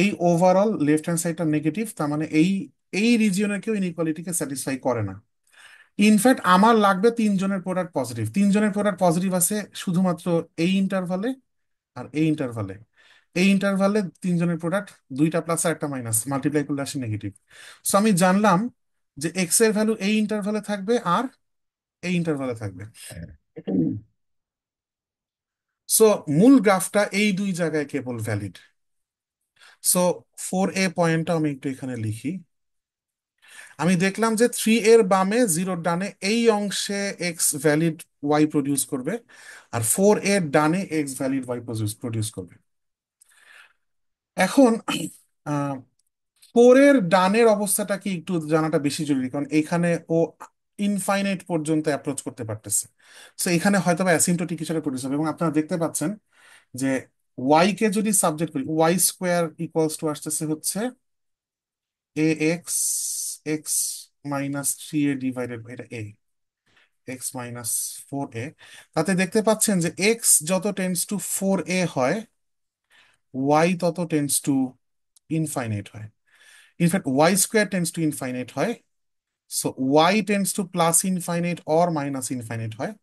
[SPEAKER 1] এই ওভারঅল লেফট হ্যান্ড সাইডটা নেগেটিভ, তার মানে এই এই রিজিয়নের কেউ ইনইকুয়ালিটিকে স্যাটিসফাই করে না। ইনফ্যাক্ট আমার লাগবে তিনজনের প্রোডাক্ট পজিটিভ, তিনজনের প্রোডাক্ট পজিটিভ আছে শুধুমাত্র এই ইন্টারভালে আর এই ইন্টারভালে। এই ইন্টারভালে তিনজনের প্রোডাক্ট দুইটা প্লাস আর একটা মাইনাস মাল্টিপ্লাই করলে আসে নেগেটিভ। সো আমি জানলাম যে এক্স এর ভ্যালু এই ইন্টারভালে থাকবে আর এই ইন্টারভালে থাকবে। সো মূল গ্রাফটা এই দুই জায়গায় কেবল ভ্যালিড। সো 4A পয়েন্টটা আমি একটু এখানে লিখি। আমি দেখলাম যে 3 এর বামে 0 ডানে এই অংশে এক্স ভ্যালিড ওয়াই প্রডিউস করবে, আর 4 এর ডানে এক্স ভ্যালিড ওয়াই প্রডিউস করবে। এখন 4 এর ডানের অবস্থাটা কি একটু জানাটা বেশি জরুরি, কারণ এখানে ও ইনফাইনাইট পর্যন্ত অ্যাপ্রোচ করতে পারতেছে। তো এখানে হয়তো বা অ্যাসিম্পটোটিক হিসেবে প্রডিউস হবে, এবং আপনারা দেখতে পাচ্ছেন যে ওয়াই কে যদি সাবজেক্ট করি, ওয়াই স্কোয়ার ইকুয়ালস টু আসতেছে হচ্ছে a x, x minus 3A divided by a, x minus 4A। তাতে দেখতে পাচ্ছেন যে এক্স যত টেন্স টু 4A হয়, ওয়াই তত টেন্স টু ইনফাইনাইট হয়। In fact y square tends to infinite হয়, so y tends to plus infinite or minus infinite হয়।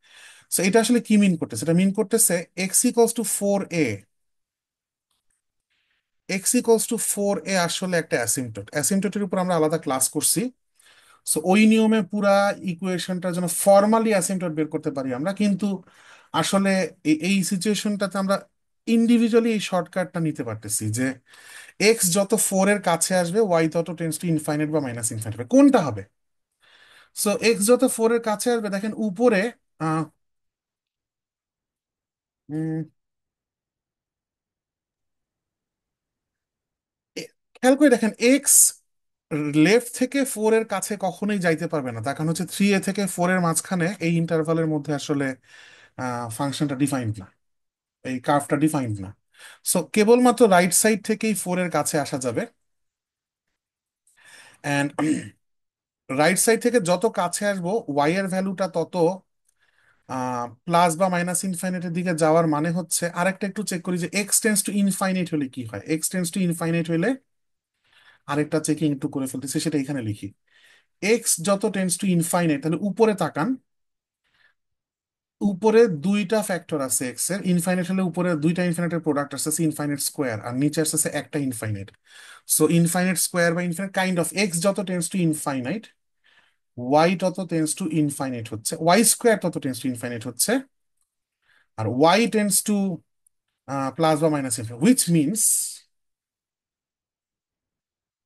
[SPEAKER 1] সো এটা আসলে কি মিন করতেছে? এটা মিন করতেছে x equals to 4A, x equals to 4A আসলে একটা অ্যাসিম্পটোট। অ্যাসিম্পটোটের উপর আমরা আলাদা ক্লাস করছি। সো ওই নিয়মে পুরা ইকুয়েশনটার জন্য ফর্মালি অ্যাসিম্পটোট বের করতে পারি আমরা, কিন্তু আসলে এই সিচুয়েশনটাতে আমরা ইন্ডিভিজুয়ালি এই শর্টকাটটা নিতে পারতেছি যে এক্স যত 4 এর কাছে আসবে ওয়াই তত টেন্স টু ইনফাইনাইট বা মাইনাস ইনফাইনাইট হবে, কোনটা হবে? সো এক্স যত 4 এর কাছে আসবে, দেখেন উপরে আহ, উম, খেয়াল করে দেখেন এক্স লেফট থেকে 4 এর কাছে কখনোই যাইতে পারবে না, তার কারণ হচ্ছে 3A থেকে 4 এর মাঝখানে এই ইন্টারভালের মধ্যে আসলে ফাংশনটা ডিফাইন্ড না, এই কার্ভটা ডিফাইন্ড না। সো কেবলমাত্র রাইট সাইড থেকেই 4 এর কাছে আসা যাবে। অ্যান্ড রাইট সাইড থেকে যত কাছে আসবো ওয়াই এর ভ্যালুটা তত প্লাস বা মাইনাস ইনফাইনাইটের দিকে যাওয়ার, মানে হচ্ছে আরেকটা একটু চেক করি যে এক্স টেন্স টু ইনফাইনাইট হলে কি হয়। এক্স টেন্স টু ইনফাইনাইট হলে আরেকটা চেকিং একটু করে ফেলতেছি, সেটা এখানে লিখি। এক্স যত টেন্স টু ইনফাইনাইট, তাহলে উপরে তাকান, উপরে দুইটা ফ্যাক্টর আছে এক্স এর। ইনফাইনাইট হলে উপরে দুইটা ইনফাইনাইটের প্রোডাক্ট আসছে ইনফাইনাইট স্কোয়ার, আর নিচে আসছে একটা ইনফাইনাইট। সো ইনফাইনাইট স্কোয়ার বা ইনফাইনাইট কাইন্ড অফ এক্স যত টেন্স টু ইনফাইনাইট, ওয়াই তত টেন্স টু ইনফাইনাইট হচ্ছে, ওয়াই স্কোয়ার তত টেন্স টু ইনফাইনাইট হচ্ছে, আর ওয়াই টেন্স টু প্লাস বা মাইনাস ইনফাইনাইট,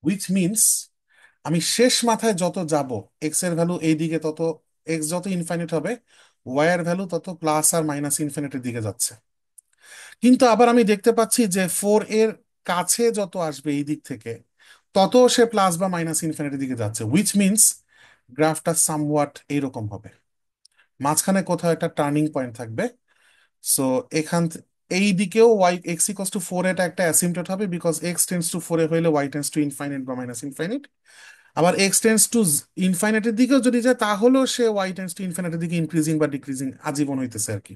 [SPEAKER 1] হুইচ মিনস আমি শেষ মাথায় যত যাব এক্স এর ভ্যালু এই দিকে তত, এক্স যত ইনফাইনাইট হবে ওয়াই এর ভ্যালু তত প্লাস আর মাইনাস ইনফিনিটির দিকে যাচ্ছে। কিন্তু আবার আমি দেখতে পাচ্ছি যে 4 এর কাছে যত আসবে এই দিক থেকে তত সে প্লাস বা মাইনাস ইনফিনিটির দিকে যাচ্ছে, হুইচ মিনস গ্রাফটা সামওয়াট এইরকম হবে, মাঝখানে কোথাও একটা টার্নিং পয়েন্ট থাকবে। সো এই দিকেও ওয়াই এক্স ইকস টু 4 এটা একটা অ্যাসিম্পটোট হবে, বিকজ এক্স টেন্স টু 4 হইলে ওয়াই টেন্স টু ইনফাইনাইট বা মাইনাস ইনফাইনাইট। আবার এক্স টেন্স টু ইনফাইনাইটের দিকেও যদি যায় তাহলেও সে ওয়াই টেন্স টু ইনফাইনাইটের দিকে ইনক্রিজিং বা ডিক্রিজিং আজীবন হইতেছে আর কি।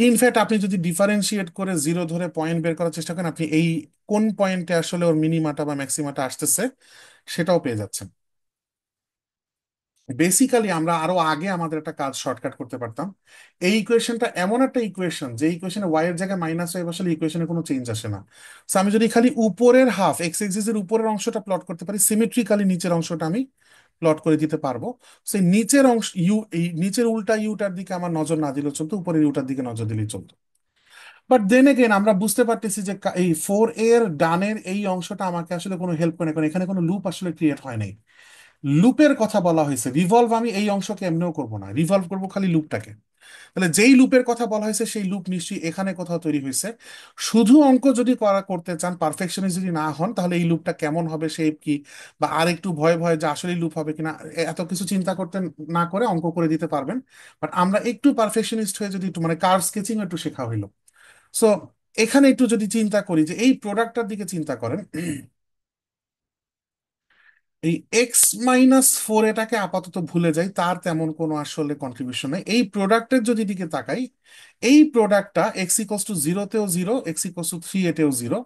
[SPEAKER 1] ইনফ্যাক্ট আপনি যদি ডিফারেন্সিয়েট করে জিরো ধরে পয়েন্ট বের করার চেষ্টা করেন, আপনি এই কোন পয়েন্টে আসলে ওর মিনিমাটা বা ম্যাক্সিমাটা আসতেছে সেটাও পেয়ে যাচ্ছেন। বেসিক্যালি আমরা আরো আগে আমাদের একটা কাজ শর্টকাট করতে পারতাম। এই ইকুয়েশনটা এমন একটা ইকুয়েশন যে ইকুয়েশনে ওয়াই এর জায়গায় মাইনাস ওয়াই বসালে ইকুয়েশনে কোনো চেঞ্জ আসে না। সো আমি যদি খালি উপরের হাফ এক্স এক্সিস এর উপরের অংশটা প্লট করতে পারি, সিমেট্রিক্যালি নিচের অংশটা আমি প্লট করে দিতে পারবো। সেই নিচের অংশ এই নিচের উল্টা ইউটার দিকে আমার নজর না দিলেও চলতো, উপরের ইউটার দিকে নজর দিলেই চলতো। বাট দেন এগেন আমরা বুঝতে পারতেছি যে এই 4 এর ডানের এই অংশটা আমাকে আসলে কোনো হেল্প করে না, কারণ এখানে কোনো লুপ আসলে ক্রিয়েট হয় নাই। লুপের কথা বলা হয়েছে, রিভলভ আমি এই অংশকে এমনিও করব না, রিভলভ করব খালি লুপটাকে। তাহলে যেই লুপের কথা বলা হয়েছে সেই লুপ নিশ্চয়ই এখানে কোথাও তৈরি হয়েছে। শুধু অঙ্ক যদি করতে চান, পারফেকশনিস্ট যদি না হন, তাহলে এই লুপটা কেমন হবে, শেপ কি, বা আর একটু ভয় ভয় যে আসলে লুপ হবে কিনা, এত কিছু চিন্তা করতে না করে অঙ্ক করে দিতে পারবেন। বাট আমরা একটু পারফেকশনিস্ট হয়ে যদি একটু মানে কার্ভ স্কেচিং একটু শেখা হইলো। সো এখানে একটু যদি চিন্তা করি যে এই প্রোডাক্টটার দিকে চিন্তা করেন, এই x-4 এটাকে আপাতত ভুলে যাই, তার তেমন কোনো আসলে কন্ট্রিবিউশন নেই। এই প্রোডাক্টের যদি দিকে তাকাই, এই প্রোডাক্টটা x=0 তেও 0, x=3 এতেও 0।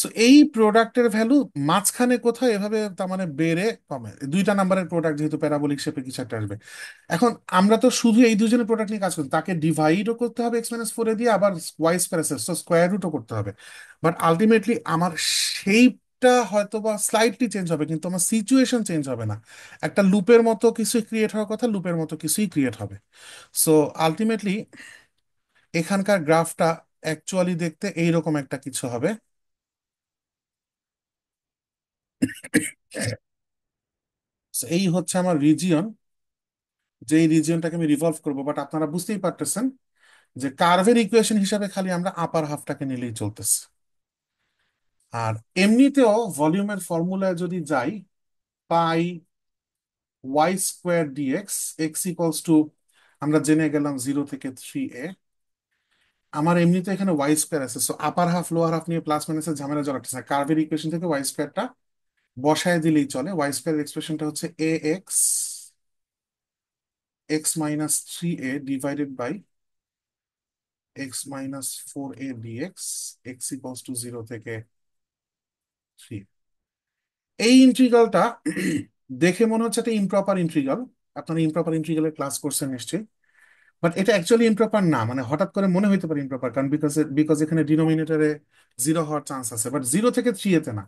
[SPEAKER 1] সো এই প্রোডাক্টের ভ্যালু মাঝখানে কোথাও এভাবে তার মানে বেড়ে কমে, দুইটা নাম্বারের প্রোডাক্ট যেহেতু প্যারাবোলিক শেপে কিছু একটা আসবে। এখন আমরা তো শুধু এই দুজনের প্রোডাক্ট নিয়ে কাজ করি, তাকে ডিভাইডও করতে হবে x-4 দিয়ে, আবার ওয়াই স্কোয়ার আছে, তো স্কোয়ার রুটও করতে হবে। বাট আলটিমেটলি আমার শেপটা হয়তো বা স্লাইটলি চেঞ্জ হবে, কিন্তু আমার সিচুয়েশন চেঞ্জ হবে না। একটা লুপের মতো কিছুই ক্রিয়েট হওয়ার কথা, লুপের মতো কিছুই ক্রিয়েট হবে। সো আলটিমেটলি এখানকার গ্রাফটা অ্যাকচুয়ালি দেখতে এইরকম একটা কিছু হবে। So এই হচ্ছে আমার রিজিয়ন, যে এই রিজিয়নটাকে আমি রিভলভ করবো। বাট আপনারা বুঝতেই পারতেছেন যে কার্ভের ইকুয়েশন হিসাবে খালি আমরা আপার হাফটাকে নিলেই চলতেছে। আর এমনিতেও ভলিউমের ফর্মুলায় যদি যাই, পাই ওয়াই স্কোয়ার ডিএক্স, x=, আমরা জেনে গেলাম 0 থেকে 3a। আমার এমনিতে এখানে ওয়াই স্কোয়ার আছে, সো আপার হাফ লোয়ার হাফ নিয়ে প্লাস মাইনাসের ঝামেলা জড়াচ্ছে না। কার্ভের ইকুয়েশন থেকে ওয়াই স্কোয়ারটা বসায় দিলেই চলে। ওয়াই স্কোয়ার এক্সপ্রেশনটা হচ্ছে ax x-3a divided by x-4a dx, x=0 থেকে 3। এই ইন্টিগ্রালটা দেখে মনে হচ্ছে একটা ইমপ্রপার ইন্টিগ্রাল, আপনারা ইমপ্রপার ইন্টিগ্রালের ক্লাস করছেন নিশ্চয়ই। বাট এটা অ্যাকচুয়ালি ইমপ্রপার না, মানে হঠাৎ করে মনে হইতে পারে ইমপ্রপার, কারণ বিকজ বিকজ এখানে ডিনোমিনেটরে 0 হওয়ার চান্স আছে, বাট 0 থেকে 3 এতে না।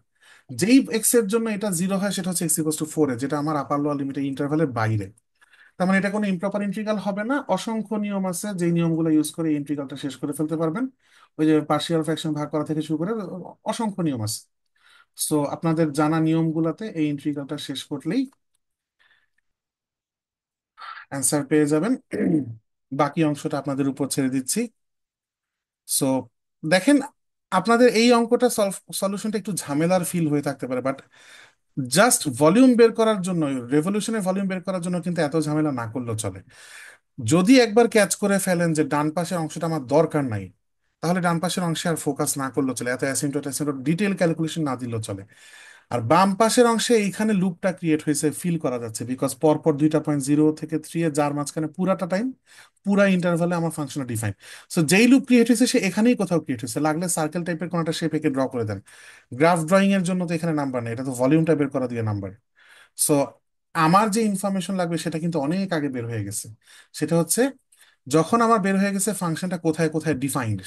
[SPEAKER 1] যেই এক্স এর জন্য এটা 0 হয় সেটা হচ্ছে x=4, যেটা আমার আপার লোয়ার লিমিটের ইন্টারভ্যালের বাইরে। তার মানে এটা কোনো ইমপ্রপার ইন্টিগ্রাল হবে না। অসংখ্য নিয়ম আছে, যেই নিয়মগুলো ইউজ করে এই ইন্টিগ্রালটা শেষ করে ফেলতে পারবেন। ওই যে পার্শিয়াল ফ্র্যাকশন ভাগ করা থেকে শুরু করে অসংখ্য নিয়ম আছে। সো আপনাদের জানা নিয়মগুলোতে এই ইন্টিগ্রালটা শেষ করলেই অ্যান্সার পেয়ে যাবেন। বাকি অংশটা আপনাদের উপর ছেড়ে দিচ্ছি। সো দেখেন, আপনাদের এই অঙ্কটা সলিউশনটা একটু ঝামেলার ফিল হয়ে থাকতে পারে, বাট জাস্ট ভলিউম বের করার জন্য, রেভলিউশনের ভলিউম বের করার জন্য কিন্তু এত ঝামেলা না করলেও চলে। যদি একবার ক্যাচ করে ফেলেন যে ডান পাশের অংশটা আমার দরকার নাই, তাহলে ডান পাশের অংশে আর ফোকাস না করলেও চলে, এত অ্যাসিম্পটোট অ্যাসিম্পটোট ডিটেল ক্যালকুলেশন না দিলেও চলে। আর বাম পাশের অংশে এইখানে লুপটা ক্রিয়েট হয়েছে ফিল করা যাচ্ছে, বিকজ পরপর দুইটা পয়েন্ট 0 থেকে 3 এ, যার মাঝখানে পুরাটা টাইম, পুরা ইন্টারভালে আমার ফাংশনটা ডিফাইন। সো যেই লুপ ক্রিয়েট হয়েছে সে এখানেই কোথাও ক্রিয়েট হয়েছে, লাগলে সার্কেল টাইপের কোনো একটা শেপ একে ড্র করে দেন। গ্রাফ ড্রয়িং এর জন্য তো এখানে নাম্বার নেই, এটা তো ভলিউমটা বের করা দিয়ে নাম্বার। সো আমার যে ইনফরমেশন লাগবে সেটা কিন্তু অনেক আগে বের হয়ে গেছে। সেটা হচ্ছে, যখন আমার বের হয়ে গেছে ফাংশনটা কোথায় কোথায় ডিফাইন্ড,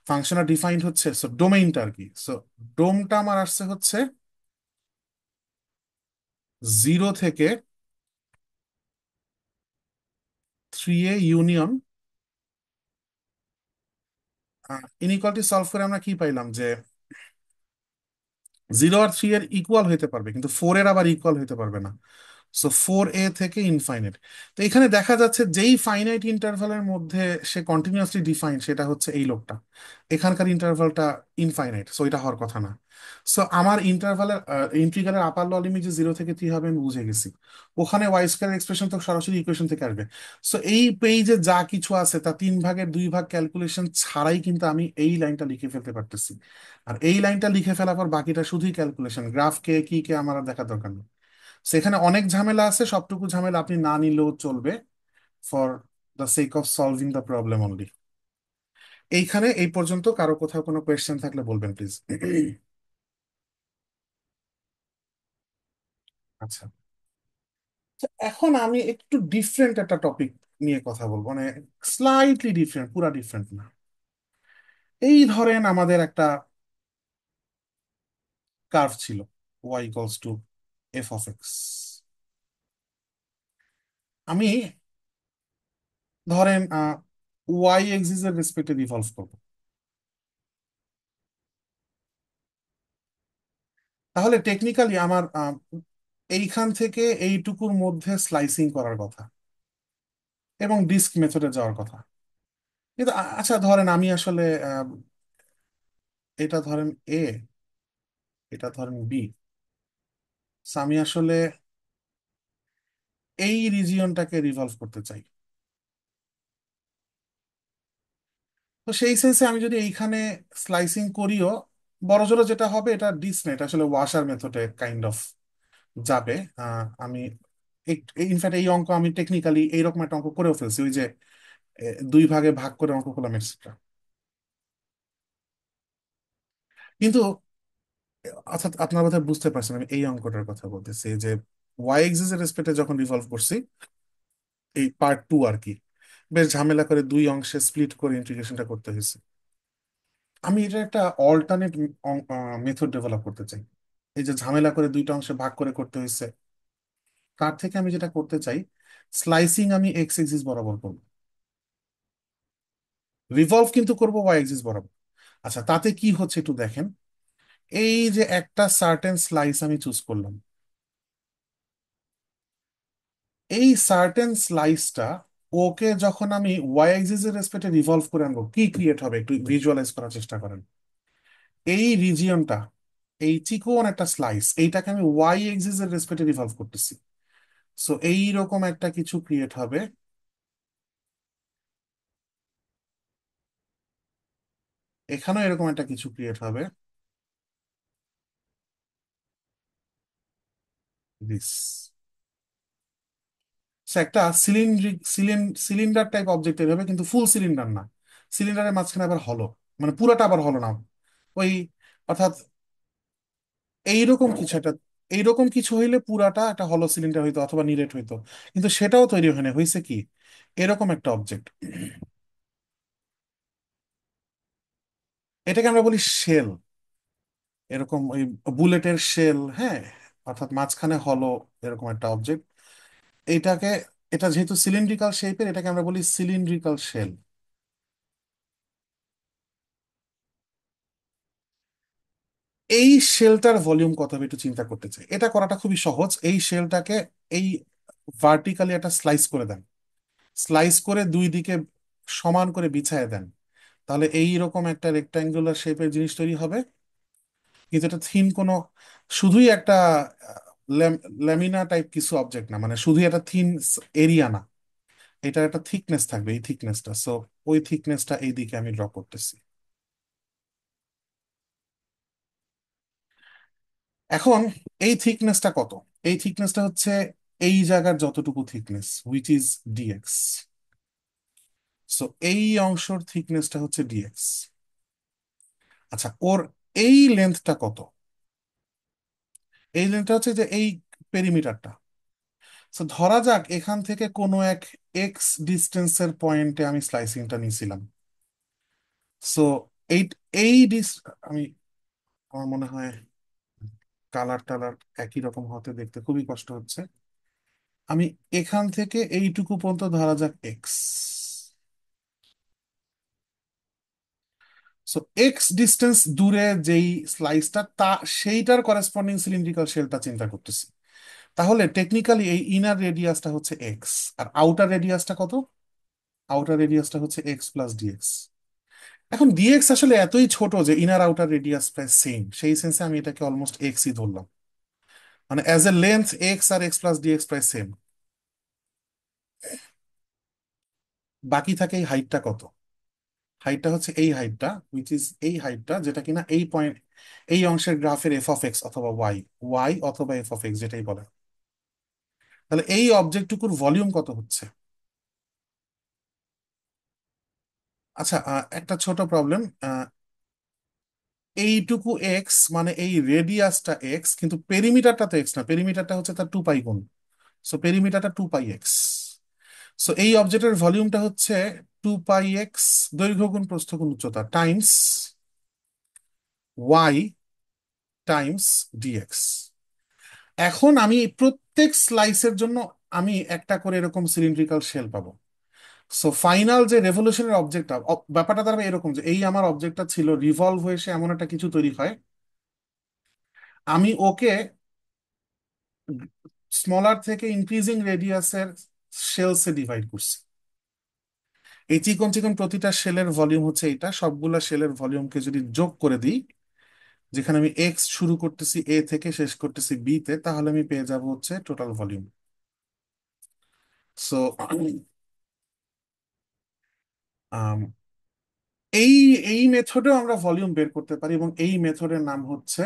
[SPEAKER 1] ফাংশনটা ডিফাইন্ড হচ্ছে, সো ডোমেইনটা আর কি। সো ডোমটা আমার আসছে হচ্ছে 0 থেকে 3a ইউনিয়ন। ইনইকুয়ালিটি সলভ করে আমরা কি পাইলাম, যে 0 আর 3 এর ইকুয়াল হইতে পারবে, কিন্তু 4 এর আবার ইকুয়াল হইতে পারবে না। সো 4a থেকে ইনফাইনাইট। তো এখানে দেখা যাচ্ছে যেই ফাইনাইট ইন্টারভালের মধ্যে সে কন্টিনিউয়াসলি ডিফাইন, সেটা হচ্ছে এই লোকটা। এখানকার ইন্টারভালটা ইনফাইনাইট, সো এটা হওয়ার কথা না। সো আমার ইন্টারভালের ইন্টিগ্রালের আপার লোয়ার লিমিট যে 0 থেকে 3 হবে আমি বুঝে গেছি। ওখানে ওয়াই স্কোয়ার এক্সপ্রেশন তো সরাসরি ইকুয়েশন থেকে আসবে। সো এই পেজে যা কিছু আছে তা 3 ভাগের 2 ভাগ ক্যালকুলেশন ছাড়াই কিন্তু আমি এই লাইনটা লিখে ফেলতে পারতেছি। আর এই লাইনটা লিখে ফেলার পর বাকিটা শুধুই ক্যালকুলেশন, গ্রাফ কে কি কে আমার আর দেখার দরকার নেই। সেখানে অনেক ঝামেলা আছে, সবটুকু ঝামেলা আপনি না নিলেও চলবে, for the sake of solving the problem only. এইখানে এই পর্যন্ত কারো কোথাও কোনো কোয়েশ্চেন থাকলে বলবেন প্লিজ। আচ্ছা, তো এখন আমি একটু ডিফারেন্ট একটা টপিক নিয়ে কথা বলবো, মানে স্লাইটলি ডিফারেন্ট, পুরা ডিফারেন্ট না। এই ধরেন আমাদের একটা কার্ভ ছিল, y=f(x). আমি ধরেন ওয়াই এক্সিস এর রেসপেক্টে রিভলভ করবো। তাহলে টেকনিক্যালি আমার এইখান থেকে এইটুকুর মধ্যে স্লাইসিং করার কথা এবং ডিস্ক মেথডে যাওয়ার কথা। কিন্তু আচ্ছা ধরেন আমি আসলে এটা ধরেন এ, এটা ধরেন বি, আমি আসলে এই রিজিয়নটাকে রিভলভ করতে চাই। তো সেই সেন্সে আমি যদি এইখানে স্লাইসিং করিও, বড়জোর যেটা হবে এটা ডিস্ক না, এটা আসলে ওয়াশার মেথডে কাইন্ড অফ যাবে। আমি ইনফ্যাক্ট এই অঙ্ক আমি টেকনিক্যালি এইরকম একটা অঙ্ক করেও ফেলছি, ওই যে দুই ভাগে ভাগ করে অঙ্ক করলাম এক্সেট্রা। কিন্তু অর্থাৎ আপনার কথা বুঝতে পারছেন আমি এই অঙ্কটার কথা বলতেছি, যে ওয়াই এক্সিস এর রেসপেক্টে যখন রিভলভ করছি, এই পার্ট টু আর কি, বেশ ঝামেলা করে দুই অংশে স্প্লিট করে ইন্টিগ্রেশনটা করতে হয়েছে। আমি এটা একটা অল্টারনেট মেথড ডেভেলপ করতে চাই। এই যে ঝামেলা করে দুইটা অংশে ভাগ করে করতে হয়েছে, তার থেকে আমি যেটা করতে চাই, স্লাইসিং আমি এক্স এক্সিস বরাবর করবো, রিভলভ কিন্তু করবো ওয়াই এক্সিস বরাবর। আচ্ছা, তাতে কি হচ্ছে একটু দেখেন। এই যে একটা সার্টেন স্লাইস আমি চুজ করলাম, এই সার্টেন স্লাইসটা, ওকে যখন আমি ওয়াই এক্সিস এর রেসপেক্টে রিভলভ করে আনবো, কি ক্রিয়েট হবে একটু ভিজুয়ালাইজ করার চেষ্টা করেন। এই রিজিয়নটা, এই চিকন একটা স্লাইস, এইটাকে আমি ওয়াই এক্সিস এর রেসপেক্টে রিভলভ করতেছি। সো এইরকম একটা কিছু ক্রিয়েট হবে। এখানেও এরকম একটা কিছু ক্রিয়েট হবে, দিস। সে একটা সিলিন্ড্রিক সিলিন্ডার টাইপ অবজেক্ট হবে, কিন্তু ফুল সিলিন্ডার না, সিলিন্ডারের মাঝখানে আবার হলো, মানে পুরোটা আবার হলো না, ওই, অর্থাৎ এইরকম কিছু একটা, এইরকম কিছু হইলে পুরাটা একটা হলো সিলিন্ডার হইতো অথবা নিরেট হইতো, কিন্তু সেটাও তৈরি হয় না, হয়েছে কি, এরকম একটা অবজেক্ট। এটাকে আমরা বলি শেল, এরকম ওই বুলেটের শেল, হ্যাঁ, অর্থাৎ মাঝখানে হলো এরকম একটা অবজেক্ট। এইটাকে, এটা যেহেতু সিলিন্ড্রিক্যাল শেপের, এটাকে আমরা বলি সিলিন্ড্রিক্যাল শেল। এই শেলটার ভলিউম কত হবে একটু চিন্তা করতে চাই। এটা করাটা খুবই সহজ। এই শেলটাকে এই ভার্টিক্যালি একটা স্লাইস করে দেন, স্লাইস করে দুই দিকে সমান করে বিছায় দেন, তাহলে এই রকম একটা রেক্টাঙ্গুলার শেপের জিনিস তৈরি হবে। কিন্তু এটা থিন কোনো, শুধুই একটা ল্যামিনা টাইপ কিছু অবজেক্ট না, মানে শুধুই একটা থিন এরিয়া না, এটার একটা থিকনেস থাকবে, এই থিকনেসটা। সো ওই থিকনেসটা এই দিকে আমি ড্র করতেছি। এখন এই থিকনেসটা কত? এই থিকনেসটা হচ্ছে এই জায়গার যতটুকু thickness, which is d x. So এই অংশের থিকনেসটা হচ্ছে ডিএক্স। আচ্ছা, ওর এই লেন্থটা কত? এই লেন্থটা হচ্ছে যে এই পেরিমিটারটা। তো ধরা যাক এখান থেকে কোনো এক এক্স ডিস্টেন্সের পয়েন্টে আমি স্লাইসিংটা নিয়েছিলাম। সো এই এই ডিস আমি, আমার মনে হয় কালার টালার একই রকম হতে দেখতে খুবই কষ্ট হচ্ছে। আমি এখান থেকে এইটুকু পর্যন্ত ধরা যাক এক্স। সো এক্স ডিস্টেন্স দূরে যেই স্লাইসটা, তা সেইটার করেসপন্ডিং সিলিন্ড্রিক্যাল শেলটা চিন্তা করতেছি। তাহলে টেকনিক্যালি এই ইনার রেডিয়াসটা হচ্ছে এক্স, আর আউটার রেডিয়াসটা কত? আউটার রেডিয়াসটা হচ্ছে এক্স প্লাস ডিএক্স। এখন ডিএক্স আসলে এতই ছোট যে ইনার আউটার রেডিয়াস প্রায় সেম, সেই সেন্সে আমি এটাকে অলমোস্ট এক্সই ধরলাম, মানে অ্যাজ এ লেন্থ এক্স আর এক্স প্লাস ডিএক্স প্রায় সেম। বাকি থাকে এই হাইটটা কত? হাইটটা হচ্ছে এই হাইটটা, উইচ ইজ এই হাইটটা, যেটা কিনা এই পয়েন্ট, এই অংশের গ্রাফের এফ অফ এক্স অথবা ওয়াই, ওয়াই অথবা এফ অফ এক্স যেটাই বলে। তাহলে এই অবজেক্টটুকুর ভলিউম কত হচ্ছে? আচ্ছা, একটা ছোট প্রবলেম। এইটুকু এক্স মানে এই রেডিয়াসটা এক্স, কিন্তু পেরিমিটারটা তো এক্স না, পেরিমিটারটা হচ্ছে তার টু পাই গুণ। সো পেরিমিটারটা টু পাই এক্স। সো এই অবজেক্টের ভলিউমটা হচ্ছে টু পাই এক্স, দৈর্ঘ্য গুণ প্রস্থ গুণ উচ্চতা, টাইমস ওয়াই টাইমস ডিএক্স। এখন আমি প্রত্যেক স্লাইসের জন্য আমি একটা করে এরকম সিলিন্ড্রিক্যাল শেল পাবো। সো ফাইনাল যে রেভলিউশনের অবজেক্টটা, ব্যাপারটা দাঁড়াবে এরকম, যে এই আমার অবজেক্টটা ছিল, রিভলভ হয়ে এসে এমন একটা কিছু তৈরি হয়, আমি ওকে স্মলার থেকে ইনক্রিজিং রেডিয়াসের শেলসে ডিভাইড করছি। এই চিকন চিকন প্রতিটা শেলের ভলিউম হচ্ছে এটা, সবগুলা শেলের ভলিউমকে যদি যোগ করে দিই, যেখানে আমি এক্স শুরু করতেছি এ থেকে শেষ করতেছি বি তে, তাহলে আমি পেয়ে যাব হচ্ছে টোটাল ভলিউম। সো এই এই মেথডেও আমরা ভলিউম বের করতে পারি, এবং এই মেথডের নাম হচ্ছে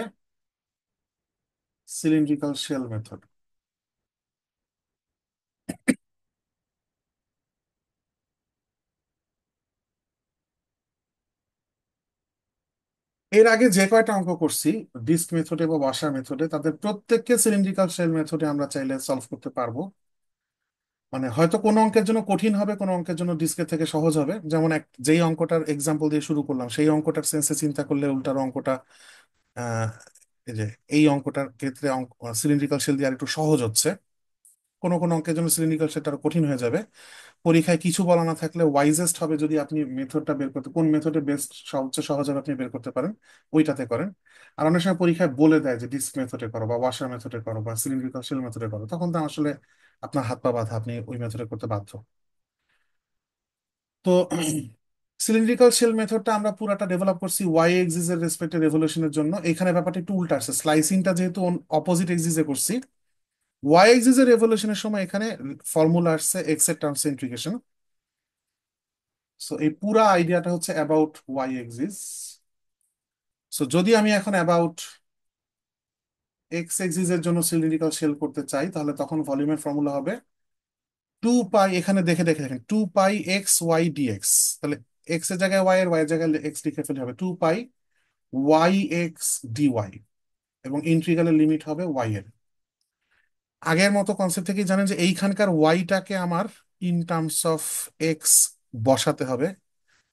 [SPEAKER 1] সিলিন্ড্রিক্যাল শেল মেথড। এর আগে যে কয়টা অঙ্ক করছি ডিস্ক মেথডে বা ওয়াসার মেথডে, তাদের প্রত্যেককে সিলিন্ড্রিক্যাল শেল মেথডে আমরা চাইলে সলভ করতে পারবো। মানে হয়তো কোনো অঙ্কের জন্য কঠিন হবে, কোনো অঙ্কের জন্য ডিস্কের থেকে সহজ হবে। যেমন যেই অঙ্কটার এক্সাম্পল দিয়ে শুরু করলাম সেই অঙ্কটার সেন্সে চিন্তা করলে উল্টার অঙ্কটা, আহ এই যে এই অঙ্কটার ক্ষেত্রে অঙ্ক সিলিন্ড্রিক্যাল শেল দিয়ে আর একটু সহজ হচ্ছে। কোনো কোনো অঙ্কের জন্য সিলিন্ড্রিক্যাল শেলটা আরো কঠিন হয়ে যাবে। পরীক্ষায় কিছু বলা না থাকলে ওয়াইজেস্ট হবে যদি আপনি মেথডটা বের করতে, কোন মেথডে বেস্ট সবচেয়ে সহজ হবে আপনি বের করতে পারেন, ওইটাতে করেন। আর অনেক সময় পরীক্ষায় বলে দেয় যে ডিস্ক মেথডে করো বা ওয়াশার মেথডে করো বা সিলিন্ড্রিক্যাল শেল মেথডে করো, তখন তো আসলে আপনার হাত পা বাঁধা, আপনি ওই মেথডে করতে বাধ্য। তো সিলিন্ড্রিক্যাল শেল মেথডটা আমরা পুরাটা ডেভেলপ করছি ওয়াই এক্সিস এর রেসপেক্টে রেভলিউশনের জন্য। এখানে ব্যাপারটা একটু উল্টা আসছে, স্লাইসিংটা যেহেতু অপোজিট এক্সিসে করছি, ওয়াই এক্সিস এর রেভলিউশনের সময় এখানে ফর্মুলা আসছে এক্স এর টার্মস ইন্টিগ্রেশন। সো এই পুরা আইডিয়াটা হচ্ছে অ্যাবাউট ওয়াই এক্সিস। সো যদি আমি এখন অ্যাবাউট এক্স এক্সিস এর জন্য সিলিন্ড্রিক্যাল শেল করতে চাই, তাহলে তখন ভলিউমের ফর্মুলা হবে 2 পাই, এখানে দেখে দেখে দেখেন 2 পাই x y dx। তাহলে এক্স এর জায়গায় ওয়াই, এর ওয়াই এর জায়গায় এক্স লিখে ফেলে হবে 2 পাই y x dy, এবং ইন্টিগ্রালের লিমিট হবে ওয়াই এর। আগের মতো কনসেপ্ট থেকেই জানেন যে এইখানকার ওয়াইটাকে আমার ইন টার্মস অফ এক্স বসাতে হবে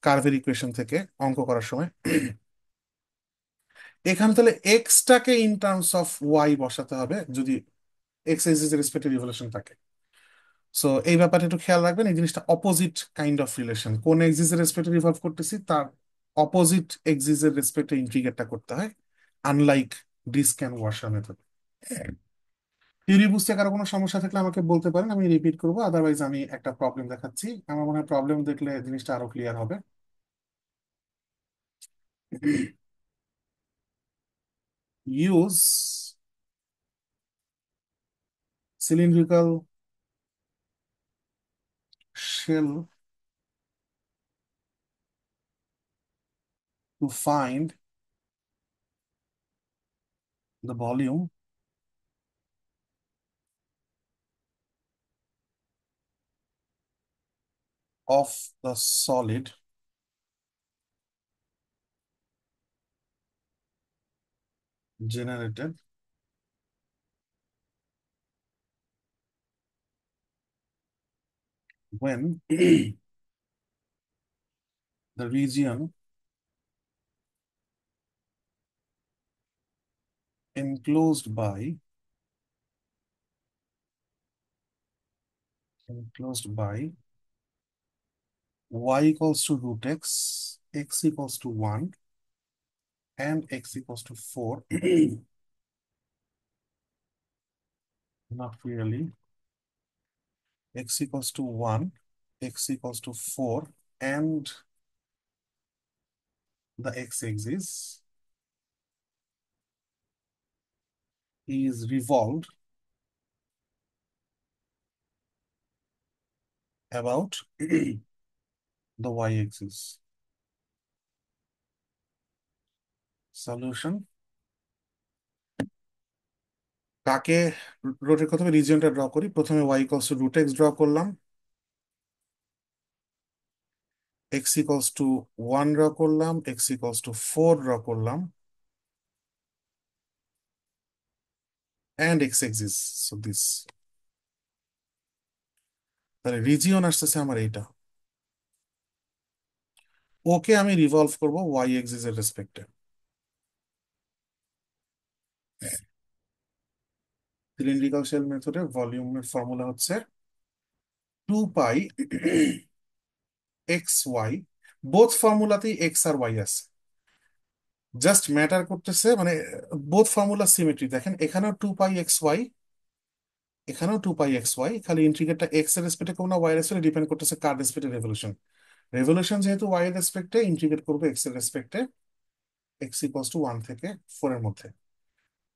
[SPEAKER 1] কার্ভের ইকুয়েশন থেকে অঙ্ক করার সময়। এখানে তাহলে এক্সটাকে ইন টার্মস অফ ওয়াই বসাতে হবে যদি এক্স এক্সিস এর রেসপেক্টিভ রিলেশন থাকে। সো এই ব্যাপারটা একটু খেয়াল রাখবেন, এই জিনিসটা অপোজিট কাইন্ড অফ রিলেশন, কোন এক্সিস এর রেসপেক্টে রিভলভ করতেছি তার অপোজিট এক্সিস এর রেসপেক্টে ইন্টিগ্রেটটা করতে হয়, unlike disc and washer method. Theory বুঝতে কারো কোনো সমস্যা থাকলে আমাকে বলতে পারেন, আমি রিপিট করবো, আদারওয়াইজ আমি একটা প্রবলেম দেখাচ্ছি। আমার মনে হয় প্রবলেম দেখলে জিনিসটা আরো ক্লিয়ার হবে। Use cylindrical shell to find the volume of the solid generated when the region enclosed by y equals to root x, x equals to 1, and x equals to 4. Not really. X equals to 1, x equals to 4, and the x-axis is revolved about the y-axis. Solution. কাকে rotate করতে হবে, রিজিয়নটা draw করি। প্রথমে y equals to root x draw করলাম, x equals to 1 draw করলাম, x equals to 4 draw করলাম, and x axis, so this। তাহলে রিজিয়ন আসতেছে আমার এইটা, ওকে আমি রিভলভ করব y axis এর রেসপেক্টে। সিলিন্ড্রিক্যাল শেল মেথডে ভলিউমের ফর্মুলা হচ্ছে 2 পাই এক্স ওয়াই। বোথ ফর্মুলাতেই এক্স আর ওয়াই আছে, জাস্ট ম্যাটার করতেছে মানে বোথ ফর্মুলা সিমেট্রি। দেখেন এখানেও 2 পাই এক্স ওয়াই, এখানেও 2 পাই এক্স ওয়াই, খালি ইন্টিগ্রেটটা এক্স এর রেসপেক্টে করবো না ওয়াই এর রেসপেক্টে, ডিপেন্ড করতেছে কার রেসপেক্টে রেভলিউশন। রেভলিউশন যেহেতু ওয়াই এর রেসপেক্টে, ইন্টিগ্রেট করবো এক্স এর রেসপেক্টে, এক্স ইকুয়ালস টু 1 থেকে 4 এর মধ্যে।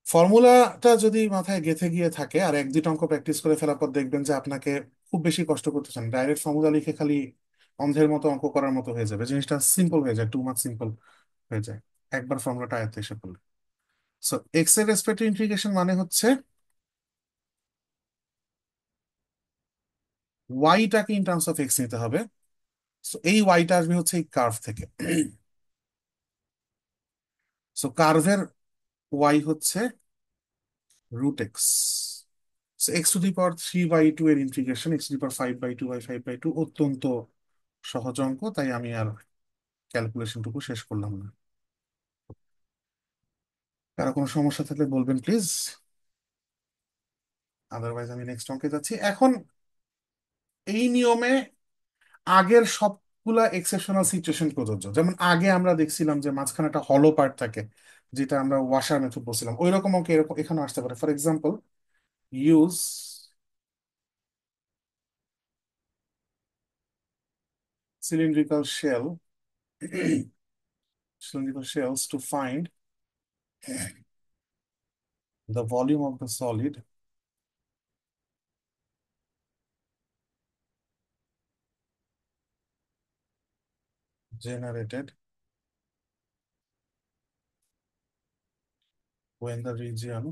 [SPEAKER 1] ফর্মুলাটা যদি মাথায় গেঁথে গিয়ে থাকে আর এক দুটো অঙ্ক প্র্যাকটিস করে ফেলার পর দেখবেন যে আপনাকে খুব বেশি কষ্ট করতেছেন, ডাইরেক্ট ফর্মুলা লিখে খালি অন্ধের মতো অঙ্ক করার মতো হয়ে যাবে, জিনিসটা সিম্পল হয়ে যায়, টু মাচ সিম্পল হয়ে যায় একবার ফর্মুলাটা আয়ত্তে এসে পড়লে। সো এক্স এর রেসপেক্টিভ ইন্টিগ্রেশন মানে হচ্ছে ওয়াইটাকে ইন টার্মস অফ এক্স নিতে হবে। সো এই ওয়াইটা আসবে হচ্ছে এই কার্ভ থেকে। কার্ভের ওয়াই হচ্ছে √x। x⁻³ এর ইন্টিগ্রেশন x⁵/2/5/2 অত্যন্ত সহজ অঙ্ক, তাই আমি আর ক্যালকুলেশনটুকু শেষ করলাম না। কারো কোনো সমস্যা থাকলে বলবেন প্লিজ, আদারওয়াইজ আমি নেক্সট অঙ্কে যাচ্ছি এখন। এই নিয়মে আগের সবগুলা এক্সেপশনাল সিচুয়েশন প্রযোজ্য, যেমন আগে আমরা দেখছিলাম যে মাঝখানে একটা হলো পার্ট থাকে, যেটা আমরা ওয়াশার মেথড বলছিলাম, ওই রকম অঙ্কে এরকম এখানে আসতে পারে। For example, use cylindrical shell cylindrical shells to find the volume of the solid generated when the region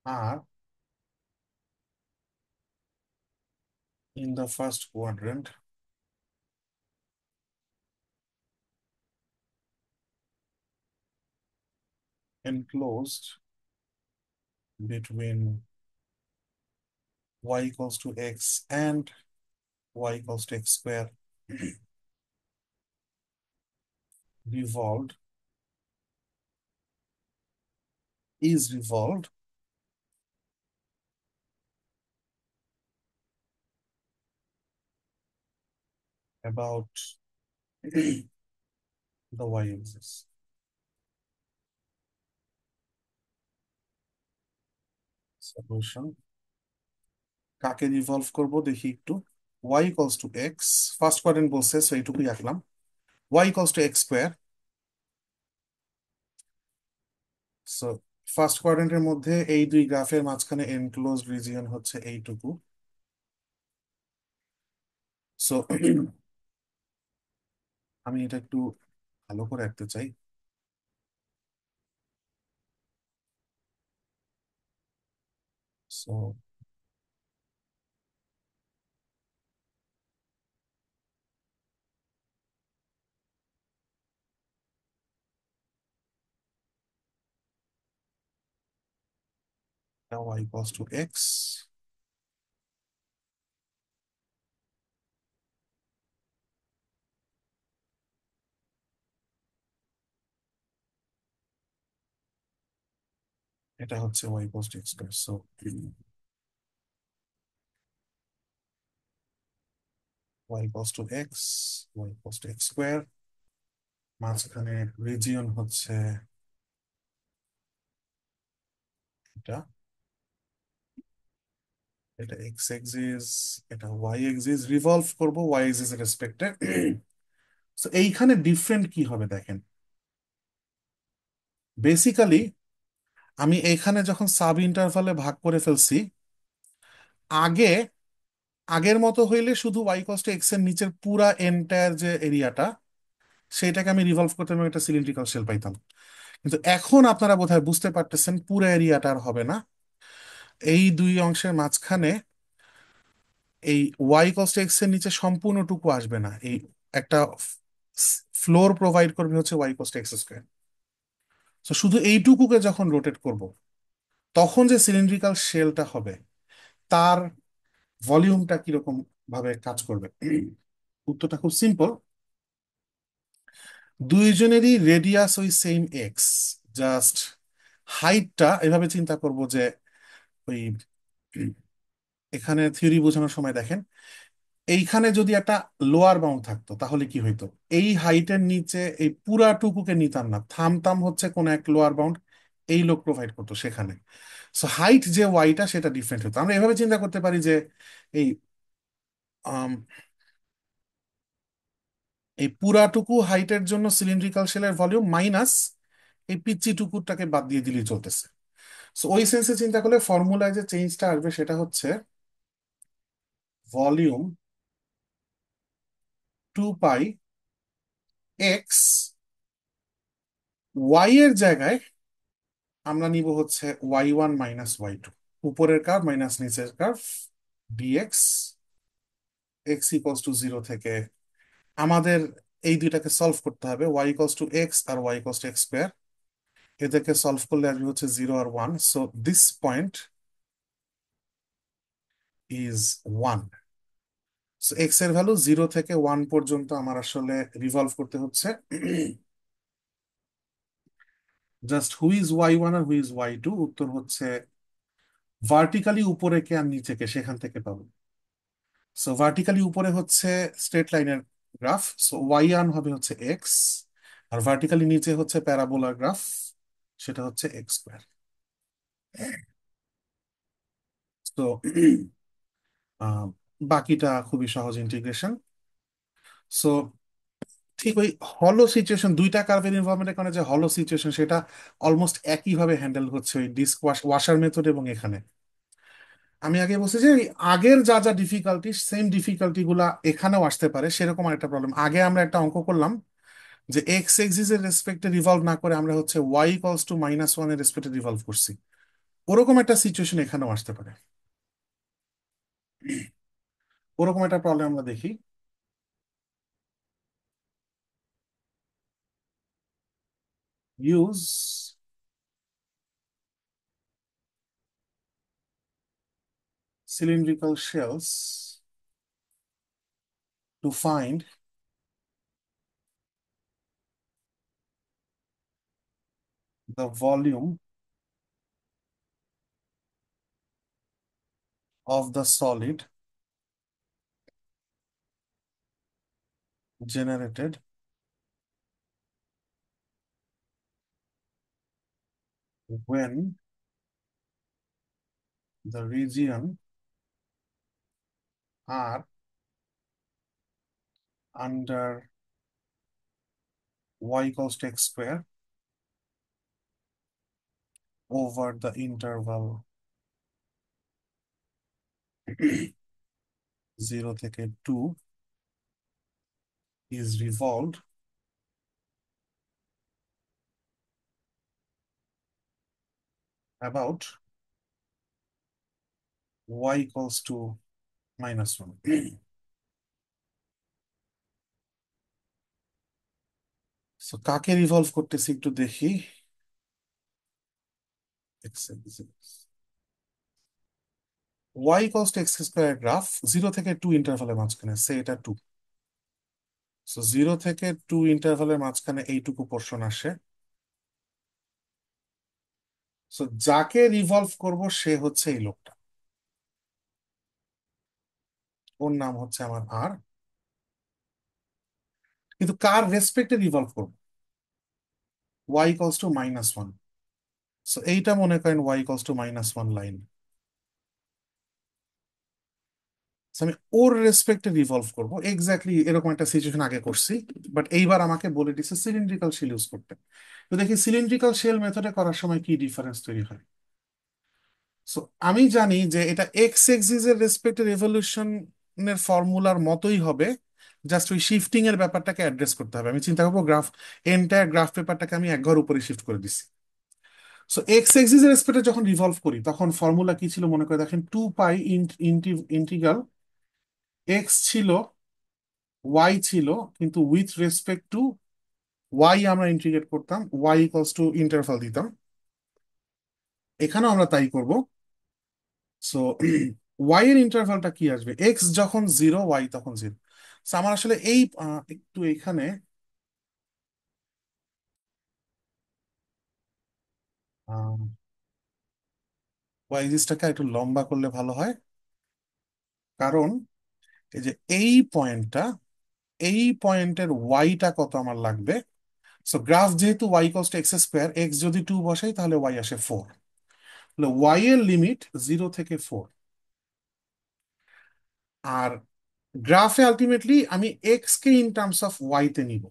[SPEAKER 1] are in the first quadrant enclosed between y=x and y=x square revolved revolved about the y-axis. Solution, কাকে revolve করব দেখি একটু। y=x, first quadrant বলছে, so এইটুকুই রাখলাম। y=x square. So first কোয়াড্রেন্টের মধ্যে এই দুই গ্রাফের মাঝখানে এনক্লোজড রিজিয়ন হচ্ছে এইটুকু। সো আমি এটা একটু ভালো করে রাখতে চাই। সো y=x, এটা হচ্ছে y=x square. So y=x square, মাঝখানে রিজিয়ন হচ্ছে এটা, এটা এক্স এক্সিস, এটা ওয়াই এক্সিস, রিভলভ করব ওয়াই এক্সিস এর রেসপেক্টে। তো এইখানে ডিফারেন্ট কি হবে দেখেন, বেসিক্যালি আমি এখানে যখন সাব ইন্টারভালে ভাগ করে ফেলছি, আগে আগের মতো হইলে শুধু y=x এর নিচের পুরা এন্টায়ার যে এরিয়াটা, সেটাকে আমি রিভলভ করতে আমি একটা সিলিন্ড্রিক্যাল শেল পাইতাম। কিন্তু এখন আপনারা বোধহয় বুঝতে পারতেছেন পুরো এরিয়াটা আর হবে না। এই দুই অংশের মাঝখানে এই y=x এর নিচে সম্পূর্ণটুকু আসবে না, এই একটা ফ্লোর প্রোভাইড করবে হচ্ছে y=x স্কোয়ার। তো শুধু এইটুকুকে যখন রোটেট করব, তখন যে সিলিন্ড্রিক্যাল শেলটা হবে তার ভলিউমটা কিরকম ভাবে কাজ করবে। উত্তরটা খুব সিম্পল। দুইজনেরই রেডিয়াস ওই সেম এক্স, জাস্ট হাইটটা এভাবে চিন্তা করব যে ওই এখানে থিওরি বোঝানোর সময় দেখেন, এইখানে যদি একটা লোয়ার বাউন্ড থাকতো তাহলে কি হইতো, এই হাইটের নিচে এই পুরাটুকুকে নিতাম না, থামতাম হচ্ছে কোন এক লোয়ার বাউন্ড, এই লোক প্রোভাইড করতো সেখানে। সো হাইট যে ওয়াইটা সেটা ডিফারেন্ট হতো। আমরা এভাবে চিন্তা করতে পারি যে এই আম, এই পুরাটুকু হাইটের জন্য সিলিন্ড্রিক্যাল শেলের ভলিউম মাইনাস এই পিচ্চি টুকুরটাকে বাদ দিয়ে দিলেই চলতেছে। সো ওই সেন্সে চিন্তা করলে ফর্মুলায় যে চেঞ্জটা আসবে সেটা হচ্ছে ভলিউম 2 পাই এক্স, ওয়াই এর জায়গায় আমরা নিব হচ্ছে y1 মাইনাস y2, উপরের কার্ভ মাইনাস নিচের curve, d x x equals to zero থেকে আমাদের এই দুইটাকে সলভ করতে হবে, ওয়াই ইকুয়ালস টু এক্স আর y equals to x square. এদেরকে সলভ করলে আসবে হচ্ছে জিরো আর one, so this point is one. So x এর ভ্যালু জিরো থেকে ওয়ান পর্যন্ত আমার আসলে রিভলভ করতে হচ্ছে। Just who is y one আর হু ইজ ওয়াই টু, উত্তর হচ্ছে ভার্টিক্যালি উপরে কে আর নিচে কে সেখান থেকে পাবো। সো ভার্টিক্যালি উপরে হচ্ছে স্ট্রেট লাইনের গ্রাফ, সো ওয়াই ওয়ান হবে হচ্ছে এক্স, আর ভার্টিক্যালি নিচে হচ্ছে প্যারাবোলার গ্রাফ, সেটা হচ্ছে এক্স স্কোয়ার। তো বাকিটা খুবই সহজ ইন্টিগ্রেশন। সো ঠিক ওই হলো সিচুয়েশন, দুইটা কার্ভের ইনভলভমেন্টের কারণে যে হলো সিচুয়েশন সেটা অলমোস্ট একই ভাবে হ্যান্ডেল হচ্ছে ওই ডিস্ক ওয়াশার মেথড এবং এখানে। আমি আগে বলছি যে এই আগের যা যা ডিফিকাল্টি সেম ডিফিকাল্টি গুলা এখানেও আসতে পারে, সেরকম একটা প্রবলেম। আগে আমরা একটা অঙ্ক করলাম যে এক্স এক্সিস এর রেসপেক্টে রিভলভ না করে আমরা হচ্ছে Y equals to minus one এর রেসপেক্টে রিভলভ করছি, ওরকম একটা সিচুয়েশন এখানেও আসতে পারে। ওরকম একটা প্রবলেম আমরা দেখি। Use cylindrical shells to find the volume of the solid generated when the region are under y equals to x square over the interval 0 থেকে 2 is revolved about y equals to minus 1. So কাকে revolve করতেছি একটু দেখি। y equals to x square graph, zero থেকে two ইন্টারভালের মাঝখানে, সে এটা two. So zero থেকে two ইন্টারভালের মাঝখানে এইটুকু পোর্শন আসে। সো যাকে রিভলভ করব সে হচ্ছে এই লোকটা, ওর নাম হচ্ছে আমার আর। কিন্তু কার রেসপেক্টে রিভলভ করব? Y equals to minus one. So এইটা মনে করেন y equals to minus one line. আমি ওর রেসপেক্টে রিভলভ করব, এক্স্যাক্টলি এরকম একটা সিচুয়েশন আগে করছি, বাট এইবার আমাকে বলে দিচ্ছে সিলিন্ড্রিক্যাল শেল ইউজ করতে। তো দেখি সিলিন্ড্রিক্যাল শেল মেথডে করার সময় কি ডিফারেন্স তৈরি হয়। সো আমি জানি যে এটা এক্স এক্সিস এর রেসপেক্টে রেভলিউশনের ফর্মুলার মতোই হবে, জাস্ট ওই শিফটিং এর ব্যাপারটাকে অ্যাড্রেস করতে হবে। আমি চিন্তা করবো গ্রাফ, এন্টায়ার গ্রাফ পেপারটাকে আমি এক ঘর উপরে শিফট করে দিছি। সো এক্স এক্সিস এর রেসপেক্টে যখন রিভলভ করি তখন ফর্মুলা কি ছিল মনে করে দেখেন, টু পাই ইন্টিগ্রাল এক্স ছিল, ওয়াই ছিল, কিন্তু উইথ রেসপেক্ট টু ওয়াই আমরা ইন্টিগ্রেট করতাম, ওয়াই ইকুয়ালস টু ইন্টারভাল দিতাম। এখানেও আমরা তাই করব। সো ওয়াই এর ইন্টারভালটা কি আসবে, এক্স যখন জিরো ওয়াই তখন জিরো। আমার আসলে এই একটু এখানে ওয়াই জিসটাকে একটু লম্বা করলে ভালো হয়, কারণ এই যে এই পয়েন্টটা, এই পয়েন্টের ওয়াইটা কত আমার লাগবে। সো গ্রাফ যেহেতু y equals to x square, x যদি টু বসাই তাহলে ওয়াই আসে ফোর, তাহলে ওয়াই এর লিমিট জিরো থেকে ফোর। আর গ্রাফে আলটিমেটলি আমি এক্স কে ইন টার্মস অফ ওয়াই তে নিব।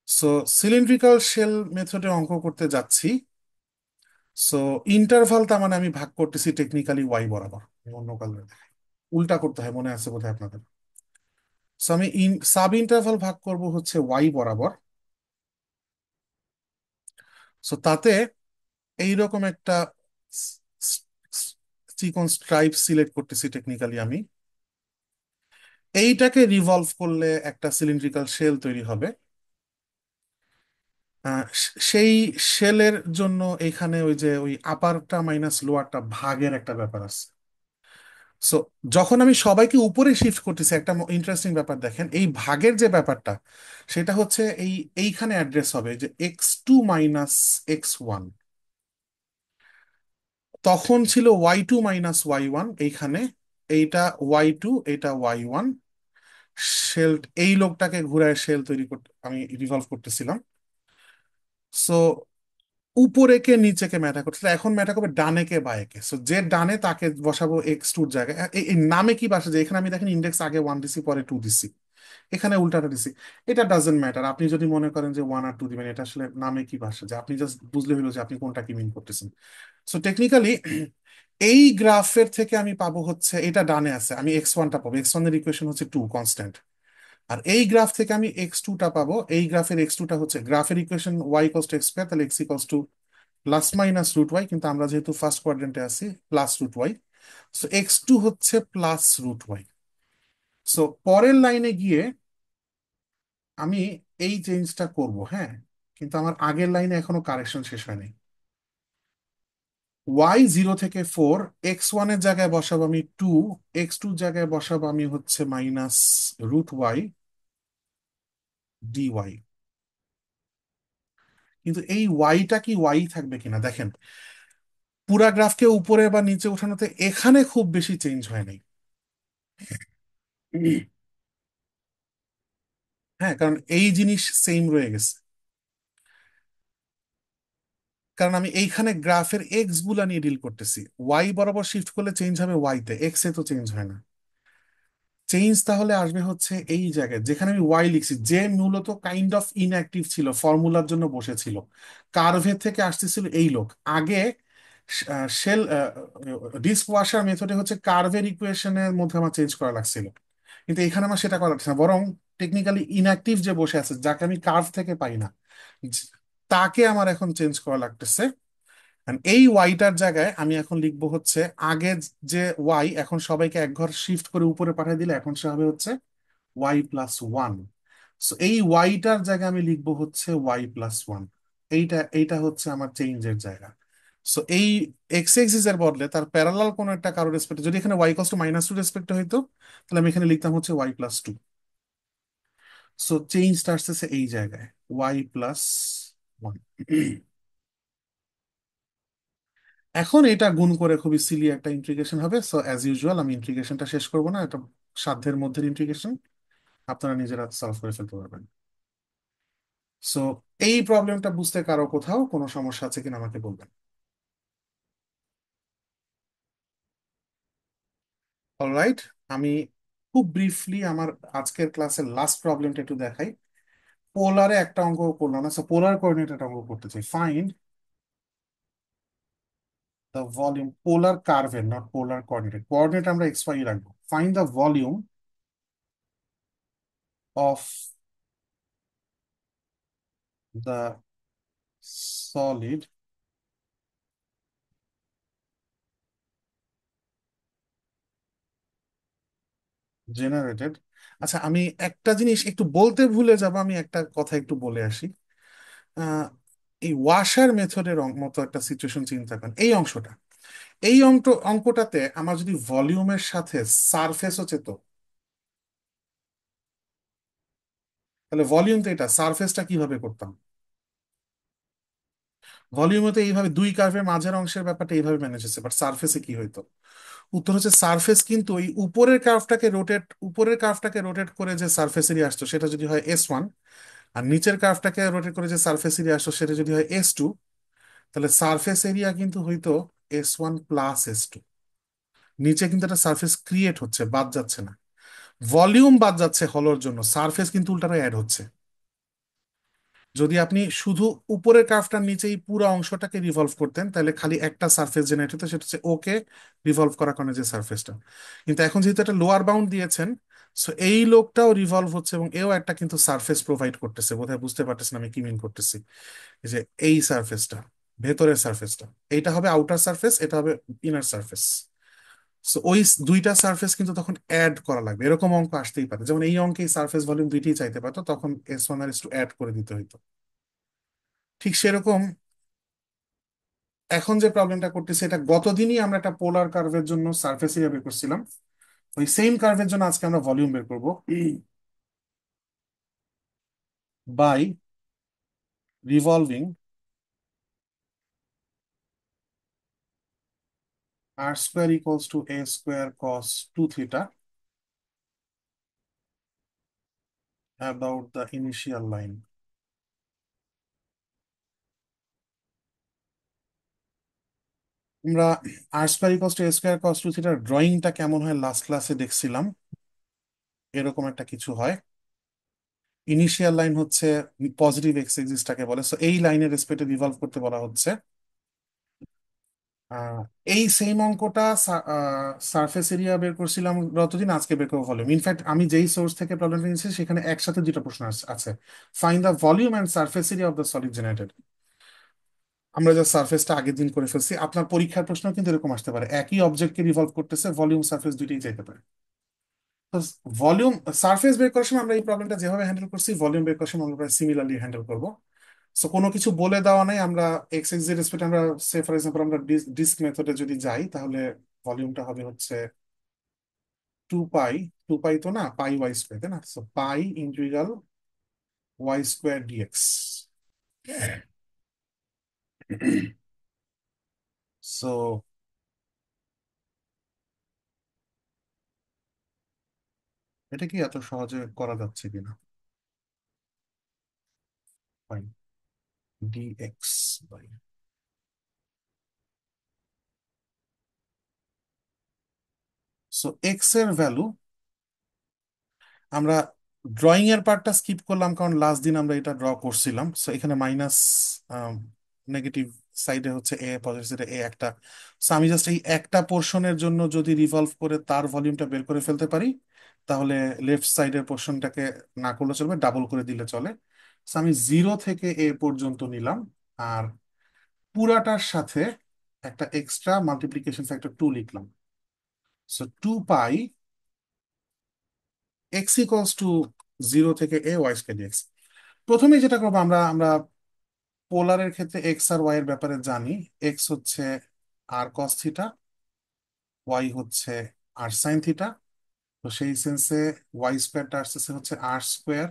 [SPEAKER 1] সো সিলিন্ড্রিক্যাল শেল মেথডে অঙ্ক করতে যাচ্ছি। সো ইন্টারভালটা মানে আমি ভাগ করতেছি টেকনিক্যালি ওয়াই বরাবর। আমি অন্য কালার দেখাই, উল্টা করতে হয়, মনে আছে বোধহয় আপনাদের। সো আমি সাব ইন্টারভাল ভাগ করব হচ্ছে ওয়াই বরাবর। সো তাতে এইরকম একটা চিকন স্ট্রাইপ সিলেক্ট করতেছি টেকনিক্যালি আমি। এইটাকে রিভলভ করলে একটা সিলিন্ড্রিক্যাল শেল তৈরি হবে। সেই শেলের জন্য এখানে ওই যে ওই আপারটা মাইনাস লোয়ারটা ভাগের একটা ব্যাপার আছে। সো যখন আমি সবাইকে উপরে শিফট করতেছি, একটা ইন্টারেস্টিং ব্যাপার দেখেন, এই ভাগের যে ব্যাপারটা সেটা হচ্ছে এইখানে অ্যাড্রেস হবে যে x2 - x1। তখন ছিল y2 - y1 এইখানে, এইটা y2, এটা y1। শেল, এই লোকটাকে ঘুরায় শেল তৈরি করতে আমি রিভলভ করতেছিলাম। সো উপরেকে নিচেকে ম্যাটার করছে, এখন ম্যাটার করবে ডানেকে বায়েকে। সো যে ডানে তাকে বসাবো x2 জায়গায়। এই নামে কি বাসা যায়, এখানে আমি দেখেন ইন্ডেক্স আগে 1 দিছি পরে 2 দিছি, এখানে উল্টাটা দিছি। এটা ডাজেন্ট ম্যাটার, আপনি যদি মনে করেন যে 1 আর 2 দিবেন, এটা আসলে নামে কি বাসা যায়, আপনি জাস্ট বুঝলে হলো যে আপনি কোনটা কি মিন করতেছেন। সো টেকনিক্যালি এই গ্রাফের থেকে আমি পাবো হচ্ছে, এটা ডানে আছে, আমি x1টা পাবো, x1 এর ইকুয়েশন হচ্ছে 2 কনস্ট্যান্ট। আর এই গ্রাফ থেকে আমি x2টা পাবো, এই গ্রাফের x2টা হচ্ছে গ্রাফের ইকুয়েশন y = x², তাহলে x = +- √y, কিন্তু আমরা যেহেতু ফার্স্ট কোয়াড্রেন্টে আছি +√y। সো x2 হচ্ছে +√y। সো পরের লাইনে গিয়ে আমি এই চেঞ্জটা করব, হ্যাঁ, কিন্তু আমার আগের লাইনে এখনো কারেকশন শেষ হয়নি। y0 থেকে 4, x1 এর জায়গায় বসাবো আমি 2, x2 জায়গায় বসাবো আমি হচ্ছে -√y dy। কিন্তু এই ওয়াইটা কি ওয়াই থাকবে কিনা দেখেন, পুরা গ্রাফকে উপরে বা নিচে ওঠানোতে এখানে খুব বেশি চেঞ্জ হয় নাই। হ্যাঁ, কারণ এই জিনিস সেম রয়ে গেছে। কারণ আমি এইখানে গ্রাফের এক্স গুলা নিয়ে ডিল করতেছি, ওয়াই বরাবর শিফট করলে চেঞ্জ হবে ওয়াই তে, এক্স এ তো চেঞ্জ হয় না। চেঞ্জ তাহলে আসবে হচ্ছে এই জায়গায় যেখানে আমি ওয়াই লিখছি, যে মূলত কাইন্ড অফ ইনঅ্যাক্টিভ ছিল, ফর্মুলার জন্য বসেছিল, কার্ভের থেকে আসতেছিল এই লোক আগে। শেল ডিস্ক ওয়াশার মেথডে হচ্ছে কার্ভের ইকুয়েশনের মধ্যে আমার চেঞ্জ করা লাগছিল, কিন্তু এখানে আমার সেটা করা লাগছে না, বরং টেকনিক্যালি ইনঅ্যাক্টিভ যে বসে আছে, যাকে আমি কার্ভ থেকে পাই না, তাকে আমার এখন চেঞ্জ করা লাগতেছে। And এই ওয়াইটার জায়গায় আমি এখন লিখবো হচ্ছে, আগে যে ওয়াই, এখন সবাইকে এক ঘর শিফট করে উপরে পাঠিয়ে দিলে এখন সে হবে হচ্ছে y+1। সো এই ওয়াইটার জায়গায় আমি লিখবো হচ্ছে y+1। এইটা হচ্ছে আমার চেঞ্জের জায়গা। সো এই এক্স এক্সিস এর বদলে তার প্যারালাল কোন একটা কারো রেসপেক্টে, যদি এখানে y = -2 রেসপেক্টে হইতো, তাহলে আমি এখানে লিখতাম হচ্ছে y+2। সো চেঞ্জটা আসতেছে এই জায়গায় y+1। এখন এটা গুণ করে খুবই সিলি একটা ইন্টিগ্রেশন হবে। সো অ্যাজ ইউজুয়াল আমি ইন্টিগ্রেশনটা শেষ করব না, এটা সাধ্যের মধ্যে ইন্টিগ্রেশন, আপনারা নিজেরা সলভ করে ফেলতে পারবেন। সো এই প্রবলেমটা বুঝতে কারো কোথাও কোনো সমস্যা আছে কিনা আমাকে বলবেন। অলরাইট, আমি খুব ব্রিফলি আমার আজকের ক্লাসের লাস্ট প্রবলেমটা একটু দেখাই। পোলারে একটা অঙ্ক করলাম না, পোলার কোঅর্ডিনেট একটা অঙ্ক করতে চাই। ফাইন্ড দ্য ভলিউম, পোলার কার্ভের, নট পোলার কোঅর্ডিনেট, কোঅর্ডিনেট আমরা x y রাখবো। Find the volume of the solid generated. আচ্ছা, আমি একটা জিনিস একটু বলতে ভুলে যাব, আমি একটা কথা একটু বলে আসি। আহ, এই ওয়াশার মেথডের মতো একটা সিচুয়েশন চিন্তা করেন, এই অংশটা, এই অঙ্কটাতে আমার যদি ভলিউমের সাথে সারফেসও যেত, তাহলে ভলিউম তো এটা, সারফেসটা কিভাবে করতাম? ভলিউমে তো এইভাবে দুই কার্ভের মাঝের অংশের ব্যাপারটা এইভাবে ম্যানেজ হচ্ছে, বাট সারফেসে কি হইতো? উত্তর হচ্ছে সারফেস কিন্তু ওই উপরের কার্ভটাকে রোটেট করে যে সারফেস এরিয়া আসতো সেটা যদি হয় S1, আর নিচের কার্ভটাকে রোটেট করে যে সারফেস এরিয়া আসতো সেটা যদি হয় S2, তাহলে সারফেস এরিয়া কিন্তু হইতো S1 + S2। নিচে কিন্তু একটা সারফেস ক্রিয়েট হচ্ছে, বাদ যাচ্ছে না। ভলিউম বাদ যাচ্ছে হলোর জন্য, সারফেস কিন্তু উল্টাটা অ্যাড হচ্ছে। যদি আপনি শুধু উপরের কার্ভটার নিচেই পুরো অংশটাকে রিভলভ করতেন, তাহলে খালি একটা সারফেস জেনারেট হতো, সেটা হচ্ছে ওকে রিভলভ করার কারণে যে সারফেসটা। কিন্তু এখন যেহেতু একটা লোয়ার বাউন্ড দিয়েছেন, সো এই লোকটাও রিভলভ হচ্ছে এবং এও একটা কিন্তু সারফেস প্রোভাইড করতেছে, বোধহয় বুঝতে পারতেছেন আমি কি মিন করতেছি। এই যে এই সারফেসটা, ভেতরের সারফেসটা, এইটা হবে আউটার সারফেস, এটা হবে ইনার সারফেস। সো ওই দুইটা সারফেস কিন্তু তখন অ্যাড করা লাগবে, এরকম অঙ্ক আসতেই পারে, যেমন এই অঙ্কে সারফেস ভলিউম দুইটাই চাইতে পারতো, তখন S1 আর S2 অ্যাড করে দিতে হইতো। ঠিক সেরকম এখন যে প্রবলেমটা করতেছে, এটা গতদিনই আমরা একটা পোলার কার্ভের জন্য সারফেস এরিয়া বের করছিলাম, ওই সেম কার্ভের জন্য আজকে আমরা ভলিউম বের করবো by revolving r square equals to a square cos 2 theta about the initial line। আমরা r square equals to a square cos 2 থিটার ড্রয়িংটা কেমন হয় লাস্ট ক্লাসে দেখছিলাম, এরকম একটা কিছু হয়। ইনিশিয়াল লাইন হচ্ছে পজিটিভ এক্স এক্সিসটাকে বলে, সো এই লাইনের রেসপেক্টে রিভলভ করতে বলা হচ্ছে। আহ, এই সেম অঙ্কটা সারফেস এরিয়া বের করছিলাম গতদিন, আজকে বের করবো ভলিউম। ইনফ্যাক্ট আমি যেই সোর্স থেকে প্রবলেমটা নিয়েছি সেখানে একসাথে দুটো প্রশ্ন আছে, find the volume and surface area of the solid generated. আমরা যা সারফেসটা আগের দিন করে ফেলছি, আপনার পরীক্ষার প্রশ্ন কিন্তু এরকম আসতে পারে, একই অবজেক্টকে রিভলভ করতেছে, ভলিউম সারফেস দুইটাই চাইতে পারে। তো ভলিউম সারফেস বের করার সময় আমরা এই প্রবলেমটা যেভাবে হ্যান্ডেল করছি, ভলিউম বের করার সময় আমরা প্রায় সিমিলারলি হ্যান্ডেল করবো। সো কোনো কিছু বলে দেওয়া নাই, আমরা এক্স এক্স এর রেসপেক্ট আমরা সে ফর এক্সাম্পল আমরা ডিস্ক মেথডে যদি যাই, তাহলে ভলিউমটা হবে হচ্ছে 2 পাই, 2 পাই তো না, পাই ওয়াই স্কোয়ার, তাই না? So pi integral y square d x. So এটা কি এত সহজে করা যাচ্ছে কিনা, pi d x by, so x এর ভ্যালু, আমরা ড্রয়িং এর পার্টটা স্কিপ করলাম কারণ লাস্ট দিন আমরা এটা ড্র করছিলাম, সো এখানে মাইনাস নেগেটিভ সাইডে হচ্ছে এ, পজিটিভ সাইডে এ একটা। সো আমি জাস্ট এই একটা পোর্শনের জন্য যদি রিভলভ করে তার ভলিউমটা বের করে ফেলতে পারি, তাহলে লেফট সাইডের পোর্শনটাকে না করলে চলবে, ডাবল করে দিলে চলে। সো আমি 0 থেকে এ পর্যন্ত নিলাম, আর পুরাটার সাথে একটা এক্সট্রা মাল্টিপ্লিকেশন ফ্যাক্টর 2 লিখলাম। So 2 pi x equals to 0 থেকে a y স্কয়ার ডিএক্স। প্রথমে যেটা করবো, আমরা আমরা পোলারের ক্ষেত্রে এক্স আর ওয়াই এর ব্যাপারে জানি। এক্স হচ্ছে আর কস থিটা, ওয়াই হচ্ছে আর সাইন থিটা। তো সেই সেন্সে ওয়াই স্কোয়ারটা আসতেছে হচ্ছে r square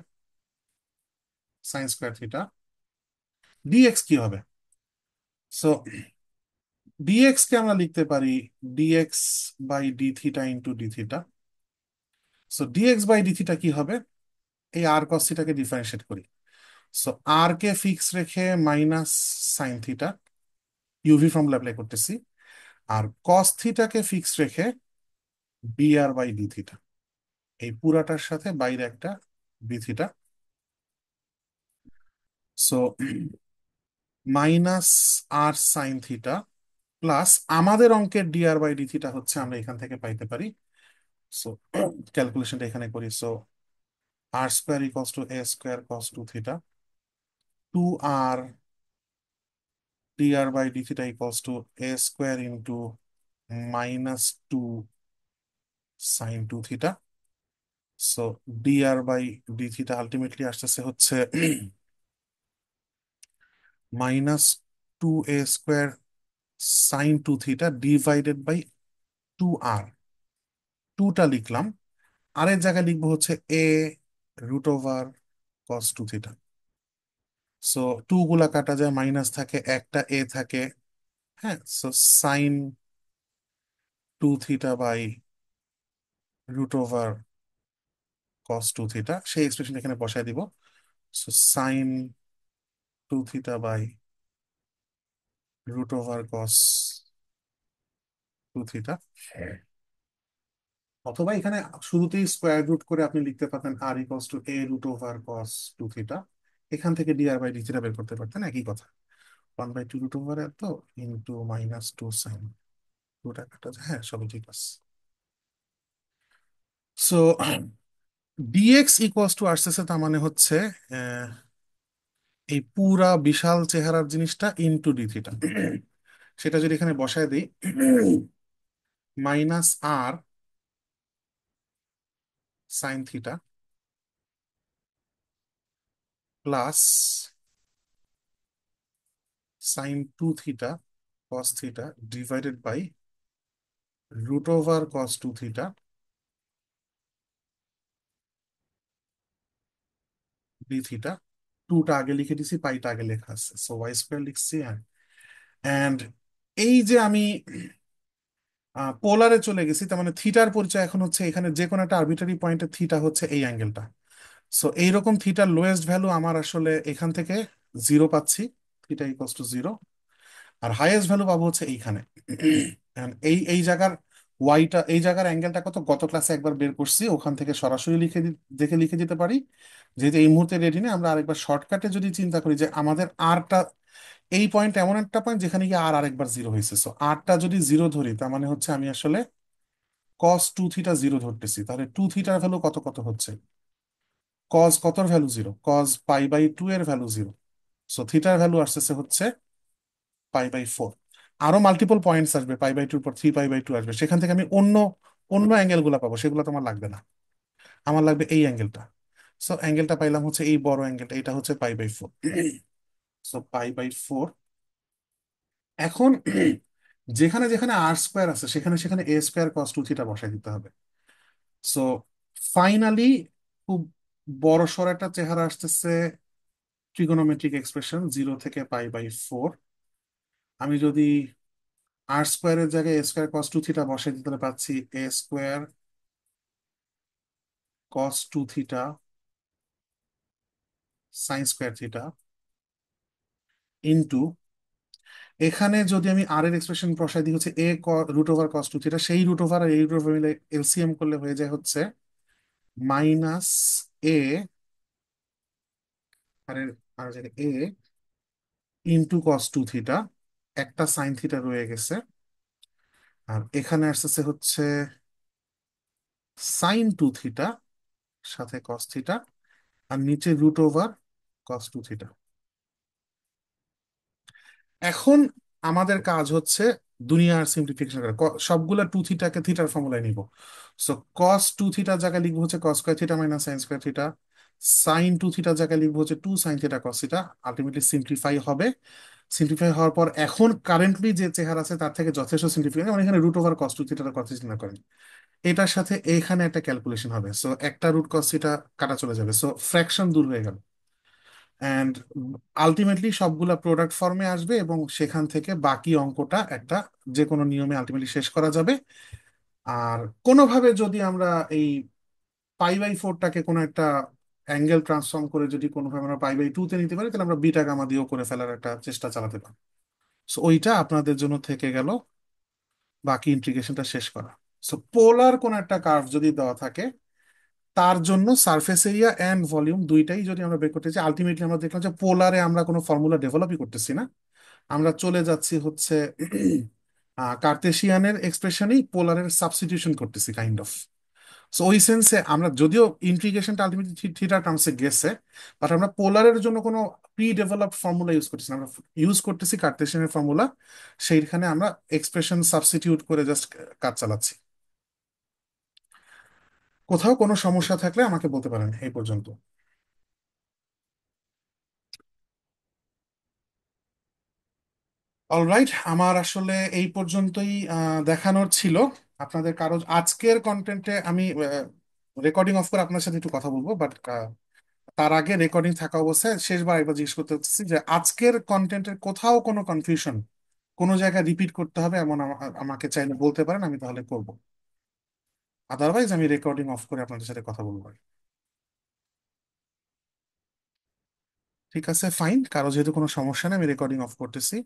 [SPEAKER 1] sine square theta. Dx কি হবে? সো ডিএক্স কে আমরা লিখতে পারি dx by d theta into d theta. So dx by d theta কি হবে? এই আর কস থিটাকে ডিফারেন্সিয়েট করি। সো আর কে ফিক্স রেখে minus sine theta, UV formula apply করতেছি, আর কস থিটাকে ফিক্স রেখে d r by d theta, এই পুরাটার সাথে বাইরে একটা d theta. So minus r sine theta plus আমাদের অঙ্কের d r by d theta হচ্ছে আমরা এখান থেকে পাইতে পারি। সো ক্যালকুলেশনটা এখানে করি। So r square equals to a square cos 2 theta, 2 r d r by d theta equals to a square into -2 sine 2 theta. So d r by d theta ultimately আসতেছে হচ্ছে -2a square sine 2 theta divided by 2 r. টুটা লিখলাম, r এর জায়গায় লিখবো হচ্ছে a root over cos 2 theta. So two গুলা কাটা যায়, মাইনাস থাকে, একটা এ থাকে। হ্যাঁ, so sine 2 theta by root over cos 2 theta, সেই এক্সপ্রেশন এখানে বসাই দিব। So sine 2 theta by root over cos 2 theta, অথবা এখানে শুরুতেই স্কোয়ার রুট করে আপনি লিখতে পারতেন r equals to a root over cos 2 theta. এখান থেকে d r by d theta বের করতে পারতেন, একই কথা। 1/2 রুট ওভার এত ইন্টু -2 সাইন, টুটা কাটা যায়, হ্যাঁ সবই ঠিক আছে। সো ডিএক্স ইকুয়ালস টু আসতেছে, তার মানে হচ্ছে আহ, এই পুরা বিশাল চেহারার জিনিসটা ইনটু ডি থিটা। সেটা যদি এখানে বসায় দিই, minus r sine theta plus sine two theta cos theta divided by root over cos two theta d theta. টুটা আগে লিখে দিছি, পাইটা আগে লেখা আছে, সো ওয়াই স্কোয়ার লিখছি। অ্যান্ড এই যে আমি পোলারে চলে গেছি, তার মানে থিটার পরিচয় এখন হচ্ছে এখানে যে কোনো একটা আরবিটারি পয়েন্টে থিটা হচ্ছে এই অ্যাঙ্গেলটা। সো এইরকম থিটার লোয়েস্ট ভ্যালু আমার আসলে এখান থেকে জিরো পাচ্ছি, থিটা ইকুয়ালস টু জিরো। আর হাইয়েস্ট ভ্যালু পাবো হচ্ছে এইখানে। And এই জায়গার ওয়াইটা, এই জায়গার অ্যাঙ্গেলটা কত গত ক্লাসে একবার বের করছি, ওখান থেকে সরাসরি দেখে লিখে দিতে পারি। যেহেতু এই মুহূর্তে রেডি নেই, আমরা আরেকবার শর্টকাটে যদি চিন্তা করি যে আমাদের আরটা, এই পয়েন্ট এমন একটা পয়েন্ট যেখানে গিয়ে আর আরেকবার জিরো হয়েছে, সো আরটা যদি জিরো ধরি তার মানে হচ্ছে আমি আসলে কস টু থিটা জিরো ধরতেছি। তাহলে টু থিটার ভ্যালু কত কত হচ্ছে, কস কতর value zero, cos pi by two এর ভ্যালু জিরো। সো থিটার ভ্যালু আসতেছে হচ্ছে পাই বাই ফোর। আরো মাল্টিপল পয়েন্টস আসবে, পাই বাই টুর পর থ্রি পাই বাই টু আসবে, সেখান থেকে আমি অন্য অন্য অ্যাঙ্গেল গুলা পাবো, সেগুলো তোমার লাগবে না, আমার লাগবে এই অ্যাঙ্গেলটা। সো অ্যাঙ্গেলটা পাইলাম হচ্ছে এই বড় অ্যাঙ্গেলটা, এটা হচ্ছে pi by four. So pi by four. এখন যেখানে যেখানে আর স্কোয়ার আছে সেখানে সেখানে a square cos two theta বসাই দিতে হবে। সো ফাইনালি খুব বড় সড় একটা চেহারা আসতেছে, ট্রিগোনোমেট্রিক এক্সপ্রেশন জিরো থেকে পাই বাই ফোর। আমি যদি আর স্কোয়ারের জায়গায় a square cos two theta বসাই দিতে, তাহলে পাচ্ছি a square cos two theta sine square theta into, এখানে যদি আমি আর এর এক্সপ্রেশন বসাই দিই হচ্ছে a root over cos two theta, সেই রুট ওভার আর এই রুট ওভার মিলে এলসিএম করলে হয়ে যায় হচ্ছে মাইনাস এ, আর এর আর জায়গায় এ ইন্টু কস টু থিটা, একটা সাইন থিটা রয়ে গেছে। আর এখানে আসতেছে হচ্ছে সাইন টু থিটা সাথে কস থিটা, আর নিচে root over cos two theta. এখন আমাদের কাজ হচ্ছে দুনিয়ার সিম্পলিফিকেশন করা, সবগুলা টু থিটাকে থিটার ফর্মুলায় নিব। সো কস টু থিটার জায়গায় লিখবো হচ্ছে cos square theta minus sine square theta, sine two থিটার জায়গায় লিখবো হচ্ছে two sine theta cos theta. Ultimately simplify হবে, সিম্পলিফাই হওয়ার পর এখন কারেন্টলি যে চেহারা আছে তার থেকে যথেষ্ট সিম্পলিফাই, মানে এখানে রুট ওভার কস টু থিটার কথা চিন্তা করেন, এটার সাথে এখানে একটা ক্যালকুলেশন হবে, সো একটা রুট কস থিটা কাটা চলে যাবে, সো ফ্র্যাকশন দূর হয়ে গেল। অ্যান্ড আলটিমেটলি সবগুলা প্রোডাক্ট ফর্মে আসবে এবং সেখান থেকে বাকি অঙ্কটা একটা যে কোনো নিয়মে আলটিমেটলি শেষ করা যাবে। আর কোনোভাবে যদি আমরা এই পাই বাই ফোরটাকে কোনো একটা অ্যাঙ্গেল ট্রান্সফর্ম করে যদি কোনোভাবে আমরা পাই বাই টু তে নিতে পারি, তাহলে আমরা বিটা গামা দিয়েও করে ফেলার একটা চেষ্টা চালাতে পারি। সো ওইটা আপনাদের জন্য থেকে গেল বাকি ইন্টিগ্রেশনটা শেষ করা। সো পোলার কোন একটা কার্ভ যদি দেওয়া থাকে, তার জন্য সারফেস এরিয়া এন্ড ভলিউম দুইটাই যদি আমরা বের করতে চাই, আলটিমেটলি আমরা দেখলাম যে পোলারে আমরা কোনো ফর্মুলা ডেভেলপই করতেছি না, আমরা চলে যাচ্ছি হচ্ছে কার্তেশিয়ানের এক্সপ্রেশনেই পোলারের সাবস্টিটিউশন করতেছি কাইন্ড অফ। সো ওই সেন্সে আমরা যদিও ইন্টিগ্রেশনটা আলটিমেটলি থিটা টার্মসে গেছে, বাট আমরা পোলারের জন্য কোনো প্রি ডেভেলপড ফর্মুলা ইউজ করতেছি না, আমরা ইউজ করতেছি কার্তেশিয়ানের ফর্মুলা, সেইখানে আমরা এক্সপ্রেশন সাবস্টিটিউট করে জাস্ট কাজ চালাচ্ছি। কোথাও কোনো সমস্যা থাকলে আমাকে বলতে পারেন এই পর্যন্ত। অলরাইট, আমার আসলে এই পর্যন্তই দেখানোর ছিল। আপনাদের কারো আজকের কন্টেন্টে আমি রেকর্ডিং অফ করে আপনার সাথে একটু কথা বলবো, বাট তার আগে রেকর্ডিং থাকা অবস্থায় শেষবার একবার জিজ্ঞেস করতে চাচ্ছি যে আজকের কন্টেন্টের কোথাও কোনো কনফিউশন, কোনো জায়গায় রিপিট করতে হবে এমন আমাকে চাইলে বলতে পারেন, আমি তাহলে করব। আদারওয়াইজ আমি রেকর্ডিং অফ করে আপনাদের সাথে কথা বলবো। ঠিক আছে, ফাইন, কারো যেহেতু কোনো সমস্যা নেই, আমি রেকর্ডিং অফ করতেছি।